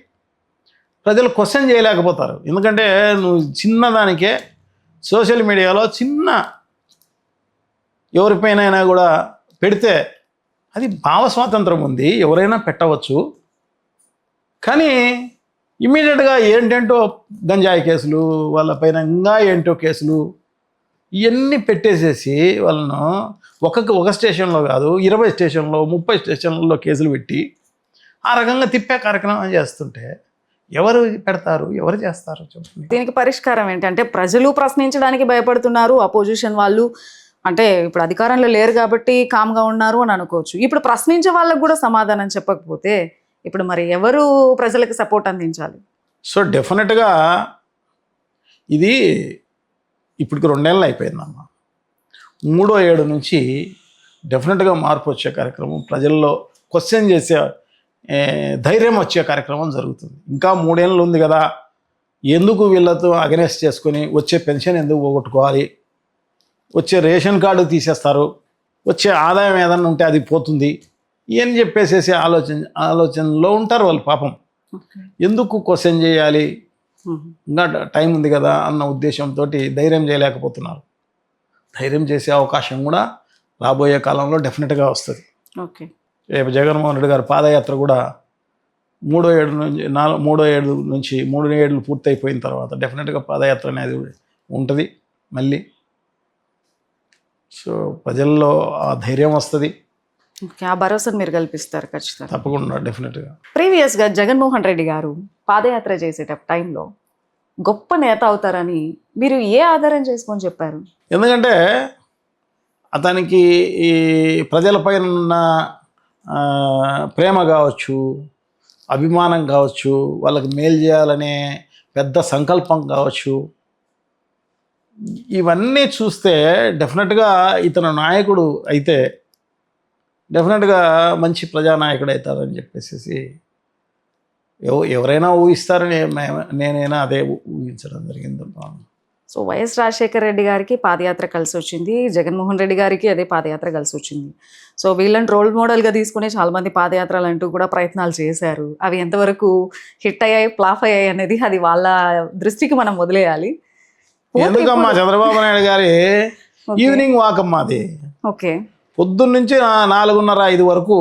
ప్రజలు క్వశ్చన్ చేయలేకపోతారు. ఎందుకంటే నువ్వు చిన్నదానికే సోషల్ మీడియాలో చిన్న ఎవరిపైనైనా కూడా పెడితే అది భావ స్వాతంత్రం ఉంది, ఎవరైనా పెట్టవచ్చు. కానీ ఇమ్మీడియట్గా ఏంటంటో గంజాయి కేసులు, వాళ్ళపైన ఇంకా ఏంటో కేసులు ఇవన్నీ పెట్టేసేసి వాళ్ళను ఒక స్టేషన్లో కాదు 20 స్టేషన్లో 30 స్టేషన్లలో కేసులు పెట్టి ఆ రకంగా తిప్పే కార్యక్రమం చేస్తుంటే ఎవరు పెడతారు, ఎవరు చేస్తారు చెప్పండి. దీనికి పరిష్కారం ఏంటి అంటే ప్రజలు ప్రశ్నించడానికి భయపడుతున్నారు, అపోజిషన్ వాళ్ళు అంటే ఇప్పుడు అధికారంలో లేరు కాబట్టి కామ్గా ఉన్నారు అని అనుకోవచ్చు. ఇప్పుడు ప్రశ్నించే వాళ్ళకు కూడా సమాధానం చెప్పకపోతే ఇప్పుడు మరి ఎవరు ప్రజలకు సపోర్ట్ అందించాలి? సో డెఫినెట్గా ఇది ఇప్పటికి 2 నెలలు అయిపోయిందమ్మా. 3వ ఏడు నుంచి డెఫినెట్గా మార్పు వచ్చే కార్యక్రమం, ప్రజల్లో క్వశ్చన్ చేసే ధైర్యం వచ్చే కార్యక్రమం జరుగుతుంది. ఇంకా 3 ఏళ్ళు ఉంది కదా, ఎందుకు వీళ్ళతో అగెనెస్ట్ చేసుకొని వచ్చే పెన్షన్ ఎందుకు పోగొట్టుకోవాలి, వచ్చే రేషన్ కార్డు తీసేస్తారు, వచ్చే ఆదాయం ఏదన్నా ఉంటే అది పోతుంది అని చెప్పేసేసి ఆలోచనలో ఉంటారు వాళ్ళు. పాపం ఎందుకు క్వశ్చన్ చేయాలి, ఇంకా టైం ఉంది కదా అన్న ఉద్దేశంతో ధైర్యం చేయలేకపోతున్నారు. ధైర్యం చేసే అవకాశం కూడా రాబోయే కాలంలో డెఫినెట్గా వస్తుంది. ఓకే, రేపు జగన్మోహన్ రెడ్డి గారి పాదయాత్ర కూడా 3వ ఏడు నుంచి 3 ఏళ్ళు పూర్తయిపోయిన తర్వాత డెఫినెట్గా పాదయాత్ర అనేది ఉంటుంది మళ్ళీ. సో ప్రజల్లో ఆ ధైర్యం వస్తుంది. ఓకే, ఆ భరోసాను మీరు కల్పిస్తారు ఖచ్చితంగా? తప్పకుండా, డెఫినెట్గా. ప్రీవియస్గా జగన్మోహన్ రెడ్డి గారు పాదయాత్ర చేసేటప్పుడు టైంలో గొప్ప నేత అవుతారని మీరు ఏ ఆధారం చేసుకొని చెప్పారు? ఎందుకంటే అతనికి ఈ ప్రజలపైన ఉన్న ప్రేమ కావచ్చు, అభిమానం కావచ్చు, వాళ్ళకి మేలు చేయాలనే పెద్ద సంకల్పం కావచ్చు, ఇవన్నీ చూస్తే డెఫినెట్గా ఇతను నాయకుడు అయితే డెఫినెట్గా మంచి ప్రజానాయకుడు అవుతారని చెప్పేసి ఎవరైనా ఊహిస్తారని నేనైనా అదే ఊహించడం జరిగింది. సో వైఎస్ రాజశేఖర రెడ్డి గారికి పాదయాత్ర కలిసి వచ్చింది, జగన్మోహన్ రెడ్డి గారికి అదే పాదయాత్ర కలిసి వచ్చింది. సో వీళ్ళని రోల్ మోడల్గా తీసుకుని చాలామంది పాదయాత్రలు అంటూ కూడా ప్రయత్నాలు చేశారు. అవి ఎంతవరకు హిట్ అయ్యాయి, ఫ్లాప్ అయ్యాయి అనేది అది వాళ్ళ దృష్టికి మనం వదిలేయాలి. ఎందుకమ్మా చంద్రబాబు నాయుడు గారి ఈవినింగ్ వాక్ అమ్మా అది. ఓకే, పొద్దున్న నుంచి 4:30-5 వరకు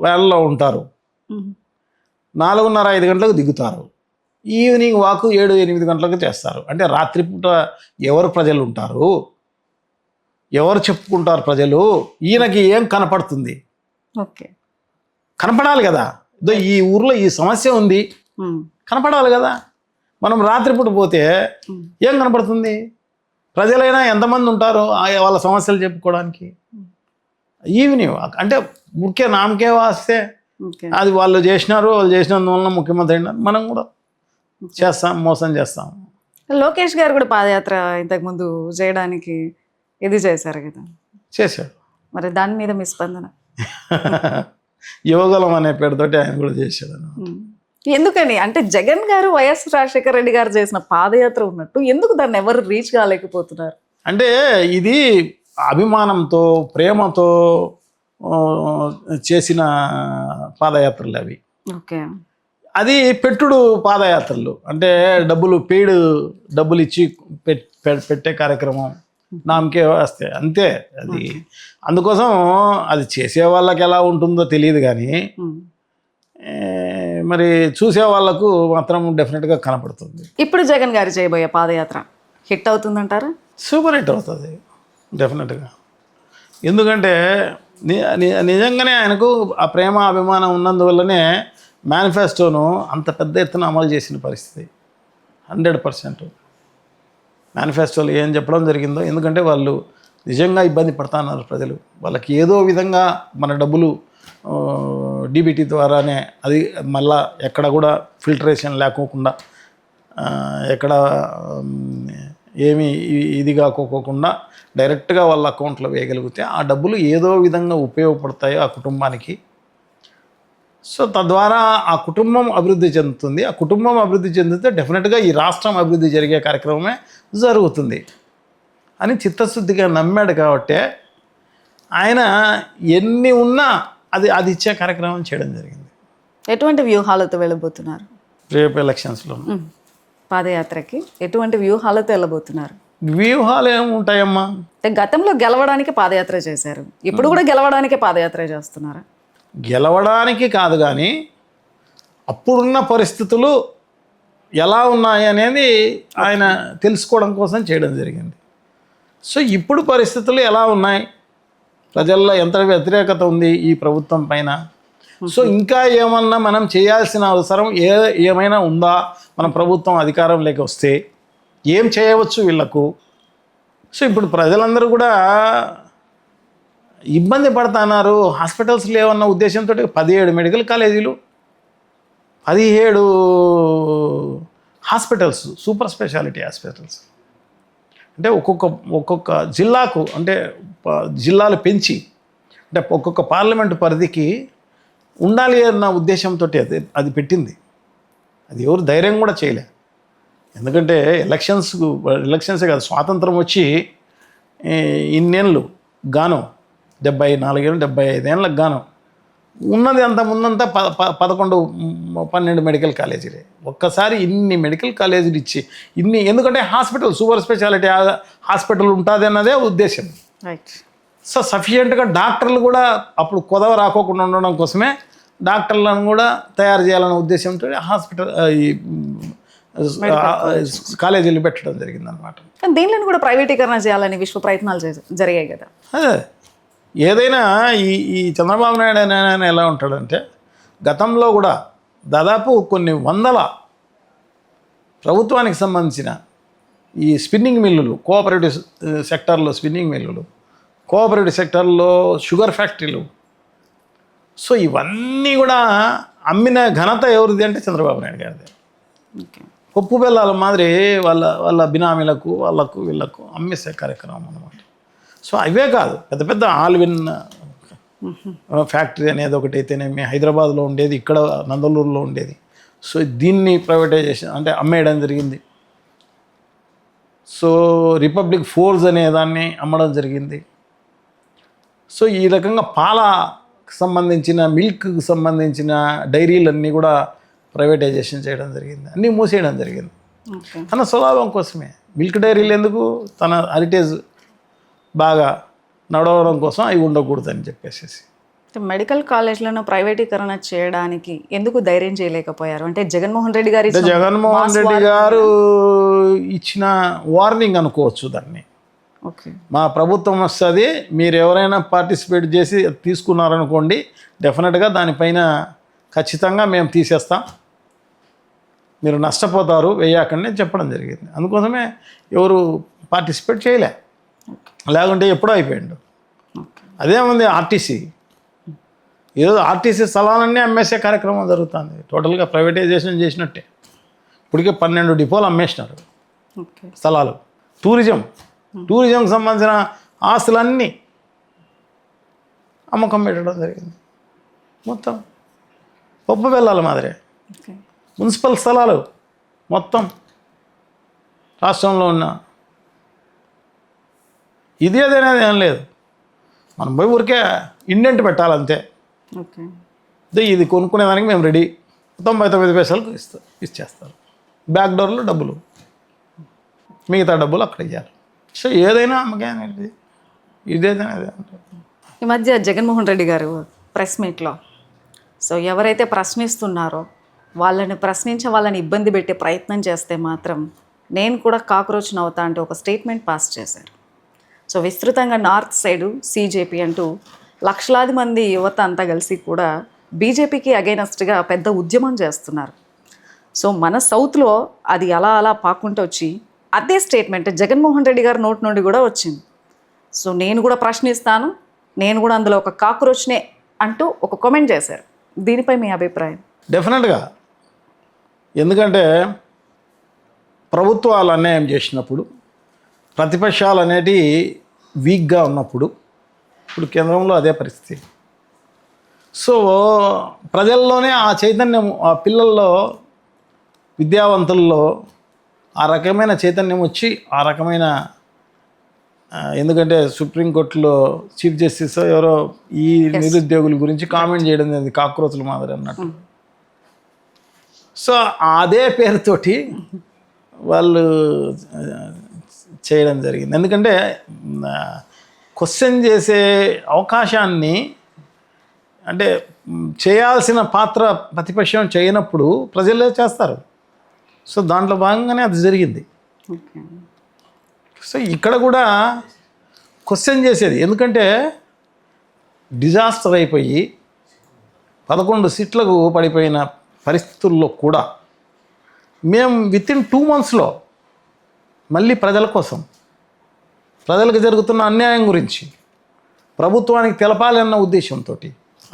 వ్యాన్లో ఉంటారు, 4:30-5 గంటలకు దిగుతారు. ఈవినింగ్ వాక్ 7-8 గంటలకు చేస్తారు. అంటే రాత్రిపూట ఎవరు ప్రజలు ఉంటారు, ఎవరు చెప్పుకుంటారు ప్రజలు, ఈయనకి ఏం కనపడుతుంది? ఓకే, కనపడాలి కదా, ఈ ఊర్లో ఈ సమస్య ఉంది కనపడాలి కదా. మనం రాత్రిపూట పోతే ఏం కనపడుతుంది? ప్రజలైనా ఎంతమంది ఉంటారు వాళ్ళ సమస్యలు చెప్పుకోవడానికి? ఈవినింగ్ వాక్ అంటే ముఖ్య నామకే వాస్తే అది వాళ్ళు చేసినందువలన ముఖ్యమంత్రి అయినారు, మనం కూడా చేస్తాం, మోసం చేస్తాం. లోకేష్ గారు కూడా పాదయాత్ర ఇంతకుముందు చేయడానికి ఇది చేశారు కదా, చేశాడు. మరి దాని మీద మీ స్పందన? యువగలం అనే పేరుతోటి ఆయన కూడా చేశాడు. ఎందుకని అంటే జగన్ గారు వైఎస్ రాజశేఖర రెడ్డి గారు చేసిన పాదయాత్ర ఉన్నట్టు ఎందుకు దాన్ని ఎవరు రీచ్ కాలేకపోతున్నారు? అంటే ఇది అభిమానంతో, ప్రేమతో చేసిన పాదయాత్రలు అవి. ఓకే, అది పెట్టుడు పాదయాత్రలు అంటే డబ్బులు ఇచ్చి పెట్టే కార్యక్రమం, నామకే వస్తే అంతే. అది అందుకోసం అది చేసే వాళ్ళకి ఎలా ఉంటుందో తెలియదు, కానీ మరి చూసే వాళ్ళకు మాత్రం డెఫినెట్గా కనపడుతుంది. ఇప్పుడు జగన్ గారు చేయబోయే పాదయాత్ర హిట్ అవుతుందంటారా? సూపర్ హిట్ అవుతుంది డెఫినెట్గా. ఎందుకంటే నిజంగానే ఆయనకు ఆ ప్రేమ అభిమానం ఉన్నందువల్లనే మేనిఫెస్టోను అంత పెద్ద ఎత్తున అమలు చేసిన పరిస్థితి 100%. మేనిఫెస్టోలో ఏం చెప్పడం జరిగిందో, ఎందుకంటే వాళ్ళు నిజంగా ఇబ్బంది పడుతున్నారు ప్రజలు. వాళ్ళకి ఏదో విధంగా మన డబ్బులు డీబీటీ ద్వారానే అది మళ్ళా ఎక్కడ కూడా ఫిల్టరేషన్ లేకోకుండా, ఎక్కడ ఏమీ ఇది కాకోకుండా డైరెక్ట్గా వాళ్ళ అకౌంట్లో వేయగలిగితే ఆ డబ్బులు ఏదో విధంగా ఉపయోగపడతాయి ఆ కుటుంబానికి. సో తద్వారా ఆ కుటుంబం అభివృద్ధి చెందుతుంది. ఆ కుటుంబం అభివృద్ధి చెందితే డెఫినెట్గా ఈ రాష్ట్రం అభివృద్ధి జరిగే కార్యక్రమమే జరుగుతుంది అని చిత్తశుద్ధిగా నమ్మాడు. కాబట్టి ఆయన ఎన్ని ఉన్నా అది ఇచ్చే కార్యక్రమం చేయడం జరిగింది. ఎటువంటి వ్యూహాలతో వెళ్ళబోతున్నారు రేపు ఎలక్షన్స్లో? పాదయాత్రకి ఎటువంటి వ్యూహాలతో వెళ్ళబోతున్నారు? వ్యూహాలు ఏముంటాయమ్మా? అంటే గతంలో గెలవడానికి పాదయాత్ర చేశారు, ఇప్పుడు కూడా గెలవడానికి పాదయాత్ర చేస్తున్నారా? గెలవడానికి కాదు, కానీ అప్పుడున్న పరిస్థితులు ఎలా ఉన్నాయి అనేది ఆయన తెలుసుకోవడం కోసం చేయడం జరిగింది. సో ఇప్పుడు పరిస్థితులు ఎలా ఉన్నాయి, ప్రజల్లో ఎంత వ్యతిరేకత ఉంది ఈ ప్రభుత్వం పైన, సో ఇంకా ఏమన్నా మనం చేయాల్సిన అవసరం ఏమైనా ఉందా, మన ప్రభుత్వం అధికారంలోకి వస్తే ఏం చేయవచ్చు వీళ్ళకు. సో ఇప్పుడు ప్రజలందరూ కూడా ఇబ్బంది పడుతున్నారు. హాస్పిటల్స్ లేవన్న ఉద్దేశంతో 17 మెడికల్ కాలేజీలు, 17 హాస్పిటల్స్, సూపర్ స్పెషాలిటీ హాస్పిటల్స్, అంటే ఒక్కొక్క జిల్లాకు, అంటే జిల్లాలు పెంచి, అంటే ఒక్కొక్క పార్లమెంటు పరిధికి ఉండాలి అన్న ఉద్దేశంతో అది పెట్టింది. అది ఎవరు ధైర్యం కూడా చేయలే. ఎందుకంటే ఎలక్షన్సే కాదు, స్వాతంత్రం వచ్చి ఇన్నేళ్ళు గాను 74 ఏళ్ళు 75 ఏళ్ళకి గాను ఉన్నది అంత ముందంతా 11-12 మెడికల్ కాలేజీలే. ఒక్కసారి ఇన్ని మెడికల్ కాలేజీలు ఇచ్చి ఎందుకంటే హాస్పిటల్, సూపర్ స్పెషాలిటీ హాస్పిటల్ ఉంటుంది అన్నదే ఉద్దేశం. రైట్. సో సఫిషియెంట్గా డాక్టర్లు కూడా అప్పుడు కొదవ రాకోకుండా ఉండడం కోసమే డాక్టర్లను కూడా తయారు చేయాలనే ఉద్దేశంతో హాస్పిటల్ ఈ కాలేజీలు పెట్టడం జరిగింది అనమాట. కానీ దీనిని కూడా ప్రైవేటీకరణ చేయాలని విశ్వ ప్రయత్నాలు జరిగాయి కదా. అదే ఏదైనా ఈ చంద్రబాబు నాయుడు ఆయన ఎలా ఉంటాడంటే, గతంలో కూడా దాదాపు కొన్ని వందల ప్రభుత్వానికి సంబంధించిన ఈ స్పిన్నింగ్ మిల్లులు, కోఆపరేటివ్ సెక్టార్లో స్పిన్నింగ్ మిల్లులు, కోఆపరేటివ్ సెక్టార్లో షుగర్ ఫ్యాక్టరీలు, సో ఇవన్నీ కూడా అమ్మిన ఘనత ఎవరిది అంటే చంద్రబాబు నాయుడు గారిది. పప్పు బెల్లాల మాదిరి వాళ్ళ బినామీలకు వాళ్ళకు వీళ్ళకు అమ్మేసే కార్యక్రమం అన్నమాట. సో అవే కాదు, పెద్ద పెద్ద ఆల్విన్ ఫ్యాక్టరీ అనేది ఒకటి అయితేనేమి హైదరాబాద్లో ఉండేది, ఇక్కడ నందలూరులో ఉండేది. సో దీన్ని ప్రైవేటైజేషన్ అంటే అమ్మేయడం జరిగింది. సో రిపబ్లిక్ ఫోర్స్ అనే దాన్ని అమ్మడం జరిగింది. సో ఈ రకంగా పాలకు సంబంధించిన, మిల్క్కి సంబంధించిన డైరీలన్నీ కూడా ప్రైవేటైజేషన్ చేయడం జరిగింది, అన్నీ మూసేయడం జరిగింది. తన స్వభావం కోసమే. మిల్క్ డైరీలు ఎందుకు, తన హెరిటేజ్ బాగా నడవడం కోసం అవి ఉండకూడదని చెప్పేసి. మెడికల్ కాలేజ్లను ప్రైవేటీకరణ చేయడానికి ఎందుకు ధైర్యం చేయలేకపోయారు అంటే జగన్మోహన్ రెడ్డి గారు ఇచ్చిన వార్నింగ్ అనుకోవచ్చు దాన్ని. ఓకే, మా ప్రభుత్వం వస్తుంది, మీరు ఎవరైనా పార్టిసిపేట్ చేసి తీసుకున్నారనుకోండి, డెఫినెట్గా దానిపైన ఖచ్చితంగా మేము తీసేస్తాం, మీరు నష్టపోతారు, వేయకండి చెప్పడం జరిగింది. అందుకోసమే ఎవరు పార్టిసిపేట్ చేయలే, లేకుంటే ఎప్పుడో అయిపోయిండు. అదేముంది, ఆర్టీసీ ఈరోజు ఆర్టీసీ స్థలాలన్నీ అమ్మేసే కార్యక్రమం జరుగుతుంది. టోటల్గా ప్రైవేటైజేషన్ చేసినట్టే. ఇప్పటికే 12 డిపోలు అమ్మేసినారు స్థలాలు. టూరిజంకి సంబంధించిన ఆస్తులన్నీ అమ్మకం పెట్టడం జరిగింది. మొత్తం పప్పు బెల్లాల మాదిరే మున్సిపల్ స్థలాలు మొత్తం రాష్ట్రంలో ఉన్న ఇది అదేనేది ఏం లేదు. మనం పోయి ఊరికే ఇండెంట్ పెట్టాలంతే. ఇది కొనుక్కునేదానికి మేము రెడీ, 99 పైసలకు ఇచ్చేస్తారు. బ్యాక్ డోర్లో డబ్బులు, మిగతా డబ్బులు అక్కడ ఇవ్వాలి. సో ఏదైనా అమ్మకేది, ఇదేదైనా అదే. ఈ మధ్య జగన్మోహన్ రెడ్డి గారు ప్రెస్ మీట్లో సో ఎవరైతే ప్రశ్నిస్తున్నారో వాళ్ళని వాళ్ళని ఇబ్బంది పెట్టే ప్రయత్నం చేస్తే మాత్రం నేను కూడా కాక్రోచ్ని అవుతా అంటూ ఒక స్టేట్మెంట్ పాస్ చేశారు. సో విస్తృతంగా నార్త్ సైడు CJP అంటూ లక్షలాది మంది యువత అంతా కలిసి కూడా బీజేపీకి అగైనెస్ట్గా పెద్ద ఉద్యమం చేస్తున్నారు. సో మన సౌత్లో అది అలా పాకుంటూ వచ్చి అదే స్టేట్మెంట్ జగన్మోహన్ రెడ్డి గారి నోటి నుండి కూడా వచ్చింది. సో నేను కూడా ప్రశ్నిస్తాను, నేను కూడా అందులో ఒక కాక్రోచ్నే అంటూ ఒక కామెంట్ చేశారు. దీనిపై మీ అభిప్రాయం? డెఫినెట్గా, ఎందుకంటే ప్రభుత్వాలు అన్యాయం చేసినప్పుడు, ప్రతిపక్షాలు అనేటివి వీక్గా ఉన్నప్పుడు, ఇప్పుడు కేంద్రంలో అదే పరిస్థితి. సో ప్రజల్లోనే ఆ చైతన్యం, ఆ పిల్లల్లో, విద్యావంతుల్లో ఆ రకమైన చైతన్యం వచ్చి, ఆ రకమైన ఎందుకంటే సుప్రీంకోర్టులో చీఫ్ జస్టిస్ ఎవరో ఈ నిరుద్యోగుల గురించి కామెంట్ చేయడం జరిగింది, కాక్రోచ్ల మాదిరి అన్నట్టు. సో అదే పేరుతోటి వాళ్ళు చేయడం జరిగింది. ఎందుకంటే క్వశ్చన్ చేసే అవకాశాన్ని, అంటే చేయాల్సిన పాత్ర ప్రతిపక్షం చేయనప్పుడు ప్రజలే చేస్తారు. సో దాంట్లో భాగంగానే అది జరిగింది. ఓకే. సో ఇక్కడ కూడా క్వశ్చన్ చేసేది, ఎందుకంటే డిజాస్టర్ అయిపోయి 11 సీట్లకు పడిపోయిన పరిస్థితుల్లో కూడా మేము వితిన్ 2 monthsలో మళ్ళీ ప్రజల కోసం, ప్రజలకు జరుగుతున్న అన్యాయం గురించి ప్రభుత్వానికి తెలపాలన్న ఉద్దేశంతో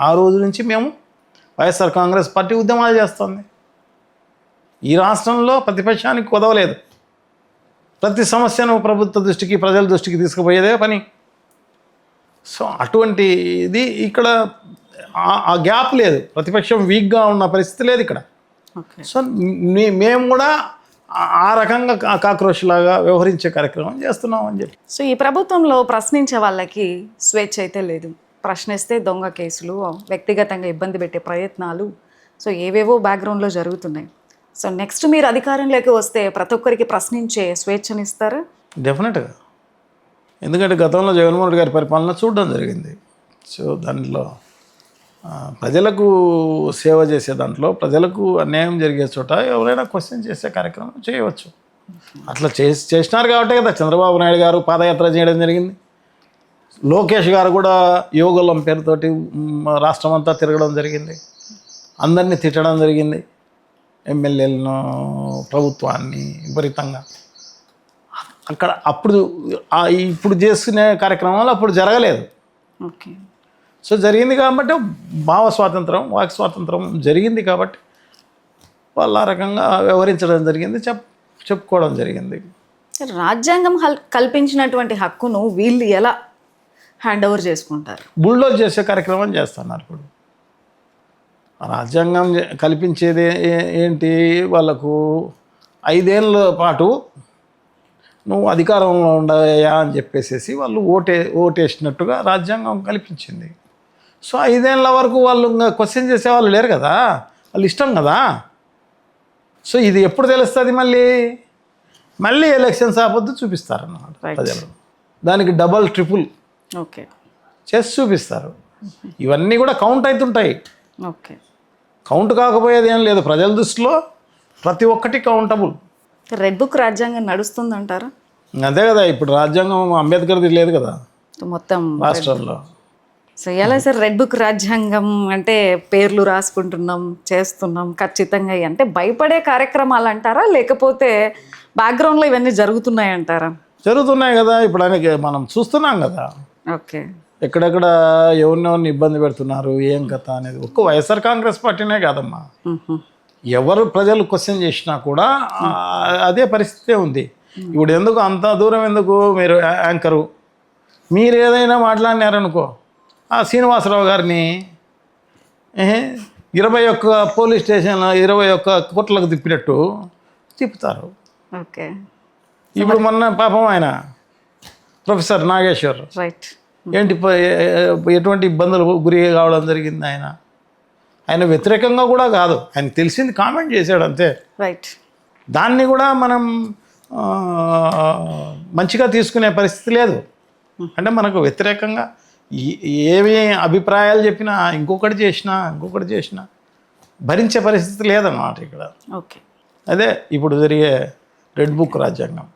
ఆ రోజు నుంచి మేము వైఎస్ఆర్ కాంగ్రెస్ పార్టీ ఉద్యమాలు చేస్తుంది. ఈ రాష్ట్రంలో ప్రతిపక్షానికి కుదవలేదు. ప్రతి సమస్యను ప్రభుత్వ దృష్టికి, ప్రజల దృష్టికి తీసుకుపోయేదే పని. సో అటువంటి ఇది ఇక్కడ ఆ గ్యాప్ లేదు, ప్రతిపక్షం వీక్గా ఉన్న పరిస్థితి లేదు ఇక్కడ. ఓకే. సో మేము కూడా ఆ రకంగా కాక్రోష్లాగా వ్యవహరించే కార్యక్రమం చేస్తున్నాం అని చెప్పి. సో ఈ ప్రభుత్వంలో ప్రశ్నించే వాళ్ళకి స్వేచ్ఛ అయితే లేదు. ప్రశ్నిస్తే దొంగ కేసులు, వ్యక్తిగతంగా ఇబ్బంది పెట్టే ప్రయత్నాలు, సో ఏవేవో బ్యాక్గ్రౌండ్లో జరుగుతున్నాయి. సో నెక్స్ట్ మీరు అధికారంలోకి వస్తే ప్రతి ఒక్కరికి ప్రశ్నించే స్వేచ్ఛనిస్తారా? డెఫినెట్గా. ఎందుకంటే గతంలో జగన్మోహన్ రెడ్డి గారి పరిపాలన చూడడం జరిగింది. సో దాంట్లో ప్రజలకు సేవ చేసే దాంట్లో, ప్రజలకు అన్యాయం జరిగే చోట ఎవరైనా క్వశ్చన్ చేసే కార్యక్రమం చేయవచ్చు. అట్లా చేసినారు కాబట్టి కదా చంద్రబాబు నాయుడు గారు పాదయాత్ర చేయడం జరిగింది. లోకేష్ గారు కూడా యోగులం పేరుతోటి రాష్ట్రం అంతా తిరగడం జరిగింది, అందరినీ తిట్టడం జరిగింది, ఎమ్మెల్యేలను, ప్రభుత్వాన్ని విపరీతంగా. అక్కడ అప్పుడు ఇప్పుడు చేసుకునే కార్యక్రమాలు అప్పుడు జరగలేదు. ఓకే. సో జరిగింది కాబట్టి భావ స్వాతంత్రం, వాక్ స్వాతంత్రం జరిగింది కాబట్టి వాళ్ళు ఆ రకంగా వ్యవహరించడం జరిగింది, చెప్పుకోవడం జరిగింది. రాజ్యాంగం కల్పించినటువంటి హక్కును వీళ్ళు ఎలా హ్యాండ్ ఓవర్ చేసుకుంటారు? బుల్డోజ్ చేసే కార్యక్రమం చేస్తున్నారు. ఇప్పుడు రాజ్యాంగం కల్పించేది ఏంటి, వాళ్ళకు 5 ఏళ్ళ పాటు నువ్వు అధికారంలో ఉండయా అని చెప్పేసి వాళ్ళు ఓటేసినట్టుగా రాజ్యాంగం కల్పించింది. సో 5 ఏళ్ళ వరకు వాళ్ళు ఇంకా క్వశ్చన్ చేసేవాళ్ళు లేరు కదా, వాళ్ళు ఇష్టం కదా. సో ఇది ఎప్పుడు తెలుస్తుంది, మళ్ళీ ఎలక్షన్స్ ఆపొద్దు చూపిస్తారన్నమాట ప్రజలు. దానికి డబల్ ట్రిపుల్ ఓకే చేసి చూపిస్తారు. ఇవన్నీ కూడా కౌంట్ అవుతుంటాయి. ఓకే. కౌంట్ కాకపోయేది ఏం లేదు, ప్రజల దృష్టిలో ప్రతి ఒక్కటి కౌంటబుల్. రెడ్ బుక్ రాజ్యాంగం నడుస్తుందంటారా? అంతే కదా, ఇప్పుడు రాజ్యాంగం అంబేద్కర్ది లేదు కదా మొత్తం రాష్ట్రంలో. సో ఎలా సార్ రెడ్ బుక్ రాజ్యాంగం అంటే పేర్లు రాసుకుంటున్నాం, చేస్తున్నాం ఖచ్చితంగా అంటే భయపడే కార్యక్రమాలు అంటారా, లేకపోతే బ్యాక్గ్రౌండ్లో ఇవన్నీ జరుగుతున్నాయి అంటారా? జరుగుతున్నాయి కదా, ఇప్పుడు ఆయనకి మనం చూస్తున్నాం కదా. ఓకే. ఎక్కడెక్కడ ఎవరినెవరిని ఇబ్బంది పెడుతున్నారు, ఏం కథ అనేది. ఒక్క వైఎస్ఆర్ కాంగ్రెస్ పార్టీనే కాదమ్మా, ఎవరు ప్రజలు క్వశ్చన్ చేసినా కూడా అదే పరిస్థితే ఉంది. ఇప్పుడు ఎందుకు అంత దూరం, ఎందుకు మీరు యాంకరు, మీరు ఏదైనా మాట్లాడినారనుకో ఆ శ్రీనివాసరావు గారిని 21 పోలీస్ స్టేషన్లో 21 కోట్లకు తిప్పినట్టు తిప్పుతారు. ఓకే. ఇప్పుడు మొన్న పాపం ఆయన ప్రొఫెసర్ నాగేశ్వర్ రైట్ ఏంటి ఎటువంటి ఇబ్బందులు గురి కావడం జరిగింది. ఆయన వ్యతిరేకంగా కూడా కాదు, ఆయన తెలిసింది కామెంట్ చేశాడు అంతే. రైట్. దాన్ని కూడా మనం మంచిగా తీసుకునే పరిస్థితి లేదు. అంటే మనకు వ్యతిరేకంగా ఏమి అభిప్రాయాలు చెప్పినా, ఇంకొకటి చేసినా భరించే పరిస్థితి లేదన్నమాట ఇక్కడ. ఓకే. అదే ఇప్పుడు జరిగే రెడ్ బుక్ రాజ్యాంగం.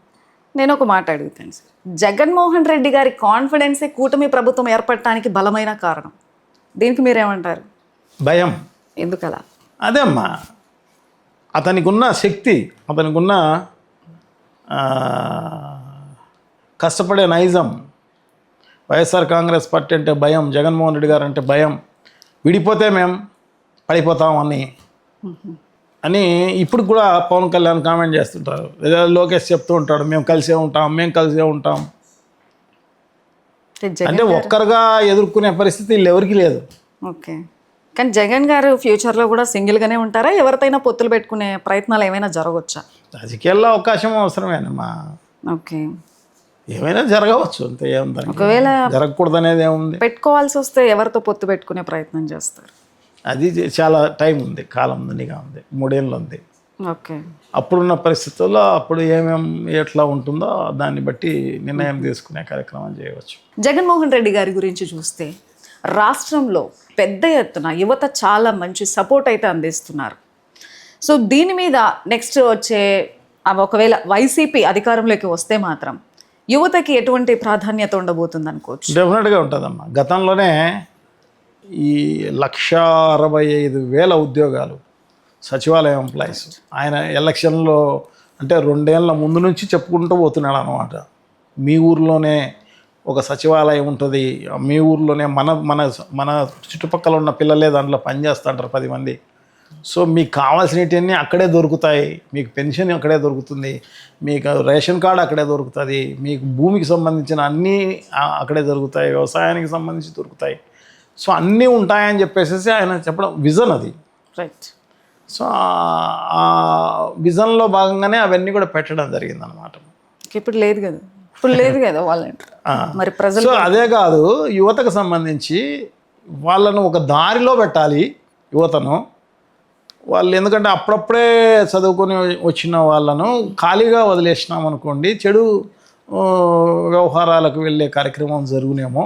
నేను ఒక మాట అడుగుతాను సార్, జగన్మోహన్ రెడ్డి గారి కాన్ఫిడెన్సే కూటమి ప్రభుత్వం ఏర్పడటానికి బలమైన కారణం, దీనికి మీరేమంటారు? భయం. ఎందుకలా? అదే అమ్మా, అతనికి ఉన్న శక్తి, అతనికి ఉన్న కష్టపడే నైజం. వైఎస్ఆర్ కాంగ్రెస్ పార్టీ అంటే భయం, జగన్మోహన్ రెడ్డి గారు అంటే భయం. విడిపోతే మేము పడిపోతాం అని ఇప్పుడు కూడా పవన్ కళ్యాణ్ కామెంట్ చేస్తుంటారు. లోకేష్ చెప్తూ ఉంటాడు, మేము కలిసే ఉంటాం. అంటే ఒక్కరుగా ఎదుర్కొనే పరిస్థితి ఎవరికి లేదు. ఓకే. కానీ జగన్ గారు ఫ్యూచర్లో కూడా సింగిల్గానే ఉంటారా, ఎవరితోనైనా పొత్తులు పెట్టుకునే ప్రయత్నాలు ఏమైనా జరగవచ్చా? రాజకీయాల్లో అవకాశం అవసరమేనమ్మా. ఓకే. ఏమైనా జరగవచ్చు, అంతే. ఏముంది, ఒకవేళ జరగకూడదు అనేది ఏముంది. పెట్టుకోవాల్సి వస్తే ఎవరితో పొత్తు పెట్టుకునే ప్రయత్నం చేస్తారు? అది చాలా టైం ఉంది, కాలం ఉందిగా ఉంది, 3 ఏళ్ళు ఉంది. ఓకే. అప్పుడున్న పరిస్థితుల్లో అప్పుడు ఎట్లా ఉంటుందో దాన్ని బట్టి నిర్ణయం తీసుకునే కార్యక్రమం చేయవచ్చు. జగన్మోహన్ రెడ్డి గారి గురించి చూస్తే రాష్ట్రంలో పెద్ద ఎత్తున యువత చాలా మంచి సపోర్ట్ అయితే అందిస్తున్నారు. సో దీని మీద నెక్స్ట్ వచ్చే ఒకవేళ వైసీపీ అధికారంలోకి వస్తే మాత్రం యువతకి ఎటువంటి ప్రాధాన్యత ఉండబోతుంది అనుకోవచ్చు? డెఫినెట్గా ఉంటుందమ్మా. గతంలోనే ఈ 1,65,000 ఉద్యోగాలు సచివాలయం ఎంప్లాయీస్ ఆయన ఎలక్షన్లో అంటే 2 ఏళ్ల ముందు నుంచి చెప్పుకుంటూ పోతున్నాడు అనమాట. మీ ఊర్లోనే ఒక సచివాలయం ఉంటుంది, మీ ఊర్లోనే మన మన మన చుట్టుపక్కల ఉన్న పిల్లలే దాంట్లో పనిచేస్తుంటారు 10 మంది. సో మీకు కావాల్సినవన్నీ అక్కడే దొరుకుతాయి, మీకు పెన్షన్ అక్కడే దొరుకుతుంది, మీకు రేషన్ కార్డు అక్కడే దొరుకుతుంది, మీకు భూమికి సంబంధించిన అన్నీ అక్కడే దొరుకుతాయి, వ్యవసాయానికి సంబంధించి దొరుకుతాయి. సో అన్నీ ఉంటాయని చెప్పేసి ఆయన చెప్పడం విజన్ అది. రైట్. సో ఆ విజన్లో భాగంగానే అవన్నీ కూడా పెట్టడం జరిగిందనమాట. ఇప్పుడు లేదు కదా, ఇప్పుడు లేదు కదా వాలంటీర్. మరి ప్రజలు సో అదే కాదు, యువతకు సంబంధించి వాళ్ళను ఒక దారిలో పెట్టాలి. యువతను వాళ్ళు ఎందుకంటే అప్పుడప్పుడే చదువుకొని వచ్చిన వాళ్ళను ఖాళీగా వదిలేసినాం అనుకోండి, చెడు వ్యవహారాలకు వెళ్ళే కార్యక్రమం జరుగునేమో.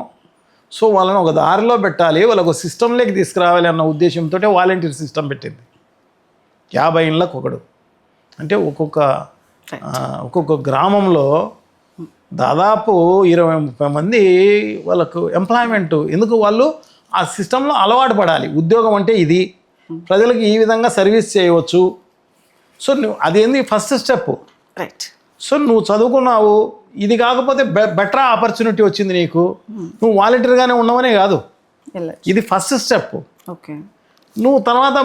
సో వాళ్ళని ఒక దారిలో పెట్టాలి, వాళ్ళకు సిస్టంలోకి తీసుకురావాలి అన్న ఉద్దేశంతో వాలంటీర్ సిస్టమ్ పెట్టింది. 50 ఇళ్ళకు ఒకడు అంటే ఒక్కొక్క గ్రామంలో దాదాపు 20-30 మంది వాళ్ళకు ఎంప్లాయ్మెంట్. ఎందుకు వాళ్ళు ఆ సిస్టంలో అలవాటు పడాలి. ఉద్యోగం అంటే ఇది, ప్రజలకు ఈ విధంగా సర్వీస్ చేయవచ్చు. సో నువ్వు అదేంది ఫస్ట్ స్టెప్. రైట్. సో నువ్వు చదువుకున్నావు, ఇది కాకపోతే బెటర్ ఆపర్చునిటీ వచ్చింది నీకు, నువ్వు వాలంటీర్గానే ఉండవనే కాదు, ఇది ఫస్ట్ స్టెప్. ఓకే. నువ్వు తర్వాత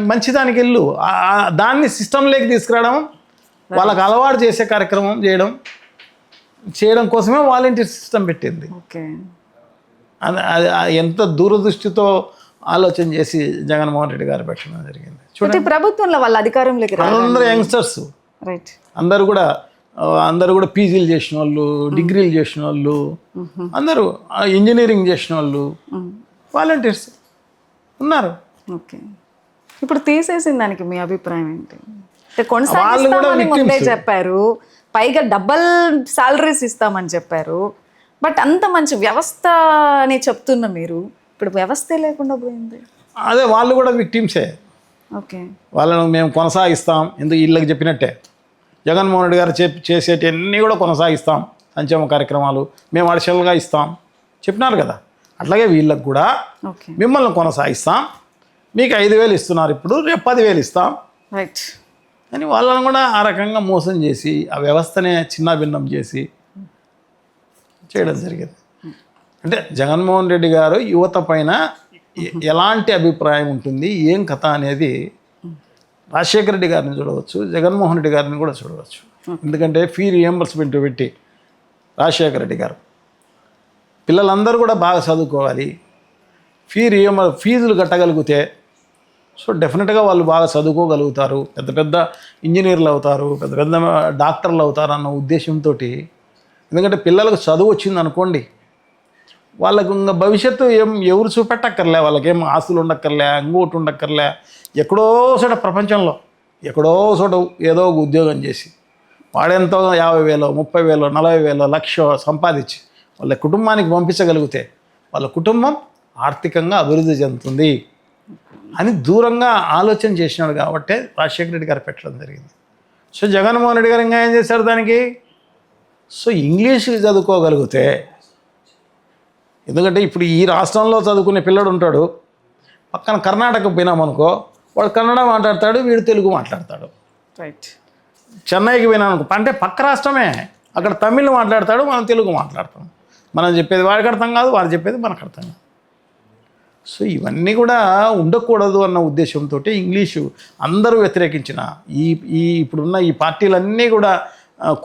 మంచిదానికి వెళ్ళు. దాన్ని సిస్టంలోకి తీసుకురావడం, వాళ్ళకి అలవాటు చేసే కార్యక్రమం చేయడం కోసమే వాలంటీర్ సిస్టమ్ పెట్టింది. ఓకే. అది ఎంత దూరదృష్టితో ఆలోచన చేసి జగన్మోహన్ రెడ్డి గారు పెట్టడం జరిగింది. చూడండి, ప్రభుత్వంలో వాళ్ళ అధికారంలోకి అందరూ యంగ్స్టర్స్, రైట్, అందరూ కూడా పీజీలు చేసిన వాళ్ళు, డిగ్రీలు చేసిన వాళ్ళు, అందరూ ఇంజనీరింగ్ చేసిన వాళ్ళు వాలంటీర్స్ ఉన్నారు. ఓకే. ఇప్పుడు తీసేసిన దానికి మీ అభిప్రాయం ఏంటి? కొనసాగిస్తామని ముందే చెప్పారు, పైగా డబల్ సాలరీస్ ఇస్తామని చెప్పారు. బట్ అంత మంచి వ్యవస్థ అని చెప్తున్న మీరు ఇప్పుడు వ్యవస్థే లేకుండా పోయింది. అదే వాళ్ళు కూడా విక్టిమ్సే. ఓకే. వాళ్ళను మేము కొనసాగిస్తాం, ఎందుకు వీళ్ళకి చెప్పినట్టే జగన్మోహన్ రెడ్డి గారు చేసేటన్నీ కూడా కొనసాగిస్తాం, సంక్షేమ కార్యక్రమాలు మేము అడిషనల్గా ఇస్తాం చెప్పినారు కదా. అట్లాగే వీళ్ళకి కూడా మిమ్మల్ని కొనసాగిస్తాం, మీకు 5,000 ఇస్తున్నారు, ఇప్పుడు రేపు 10,000 ఇస్తాం, రైట్ అని వాళ్ళని కూడా ఆ రకంగా మోసం చేసి ఆ వ్యవస్థనే చిన్నాభిన్నం చేసి చేయడం జరిగింది. అంటే జగన్మోహన్ రెడ్డి గారు యువత పైన ఎలాంటి అభిప్రాయం ఉంటుంది, ఏం కథ అనేది రాజశేఖర రెడ్డి గారిని చూడవచ్చు, జగన్మోహన్ రెడ్డి గారిని కూడా చూడవచ్చు. ఎందుకంటే ఫీ రియంబర్స్మెంట్ పెట్టి రాజశేఖర రెడ్డి గారు పిల్లలందరూ కూడా బాగా చదువుకోవాలి, ఫీజులు కట్టగలిగితే సో డెఫినెట్గా వాళ్ళు బాగా చదువుకోగలుగుతారు, పెద్ద పెద్ద ఇంజనీర్లు అవుతారు, పెద్ద పెద్ద డాక్టర్లు అవుతారు అన్న ఉద్దేశంతో. ఎందుకంటే పిల్లలకు చదువు వచ్చింది అనుకోండి, వాళ్ళకు ఇంకా భవిష్యత్తు ఎవరు చూపెట్టక్కర్లే, వాళ్ళకేం ఆస్తులు ఉండక్కర్లే, ఇంకోటి ఉండక్కర్లే, ఎక్కడో చోట ప్రపంచంలో ఎక్కడో చోట ఏదో ఒక ఉద్యోగం చేసి వాడెంతో 50,000, 30,000, 40,000, 1,00,000 సంపాదించి వాళ్ళ కుటుంబానికి పంపించగలిగితే వాళ్ళ కుటుంబం ఆర్థికంగా అభివృద్ధి చెందుతుంది అని దూరంగా ఆలోచన చేసినాడు కాబట్టి రాజశేఖర రెడ్డి గారు పెట్టడం జరిగింది. సో జగన్మోహన్ రెడ్డి గారు ఇంకా ఏం చేశారు దానికి, సో ఇంగ్లీష్ చదువుకోగలిగితే, ఎందుకంటే ఇప్పుడు ఈ రాష్ట్రంలో చదువుకునే పిల్లడు ఉంటాడు, పక్కన కర్ణాటక పోయినామనుకో వాడు కన్నడ మాట్లాడతాడు, వీడు తెలుగు మాట్లాడతాడు. రైట్. చెన్నైకి పోయినామనుకో అంటే పక్క రాష్ట్రమే, అక్కడ తమిళ్ మాట్లాడతాడు, మనం తెలుగు మాట్లాడతాం, మనం చెప్పేది వాడికి అర్థం కాదు, వాడు చెప్పేది మనకు అర్థం కాదు. సో ఇవన్నీ కూడా ఉండకూడదు అన్న ఉద్దేశంతో ఇంగ్లీషు అందరూ వ్యతిరేకించిన ఇప్పుడున్న ఈ పార్టీలన్నీ కూడా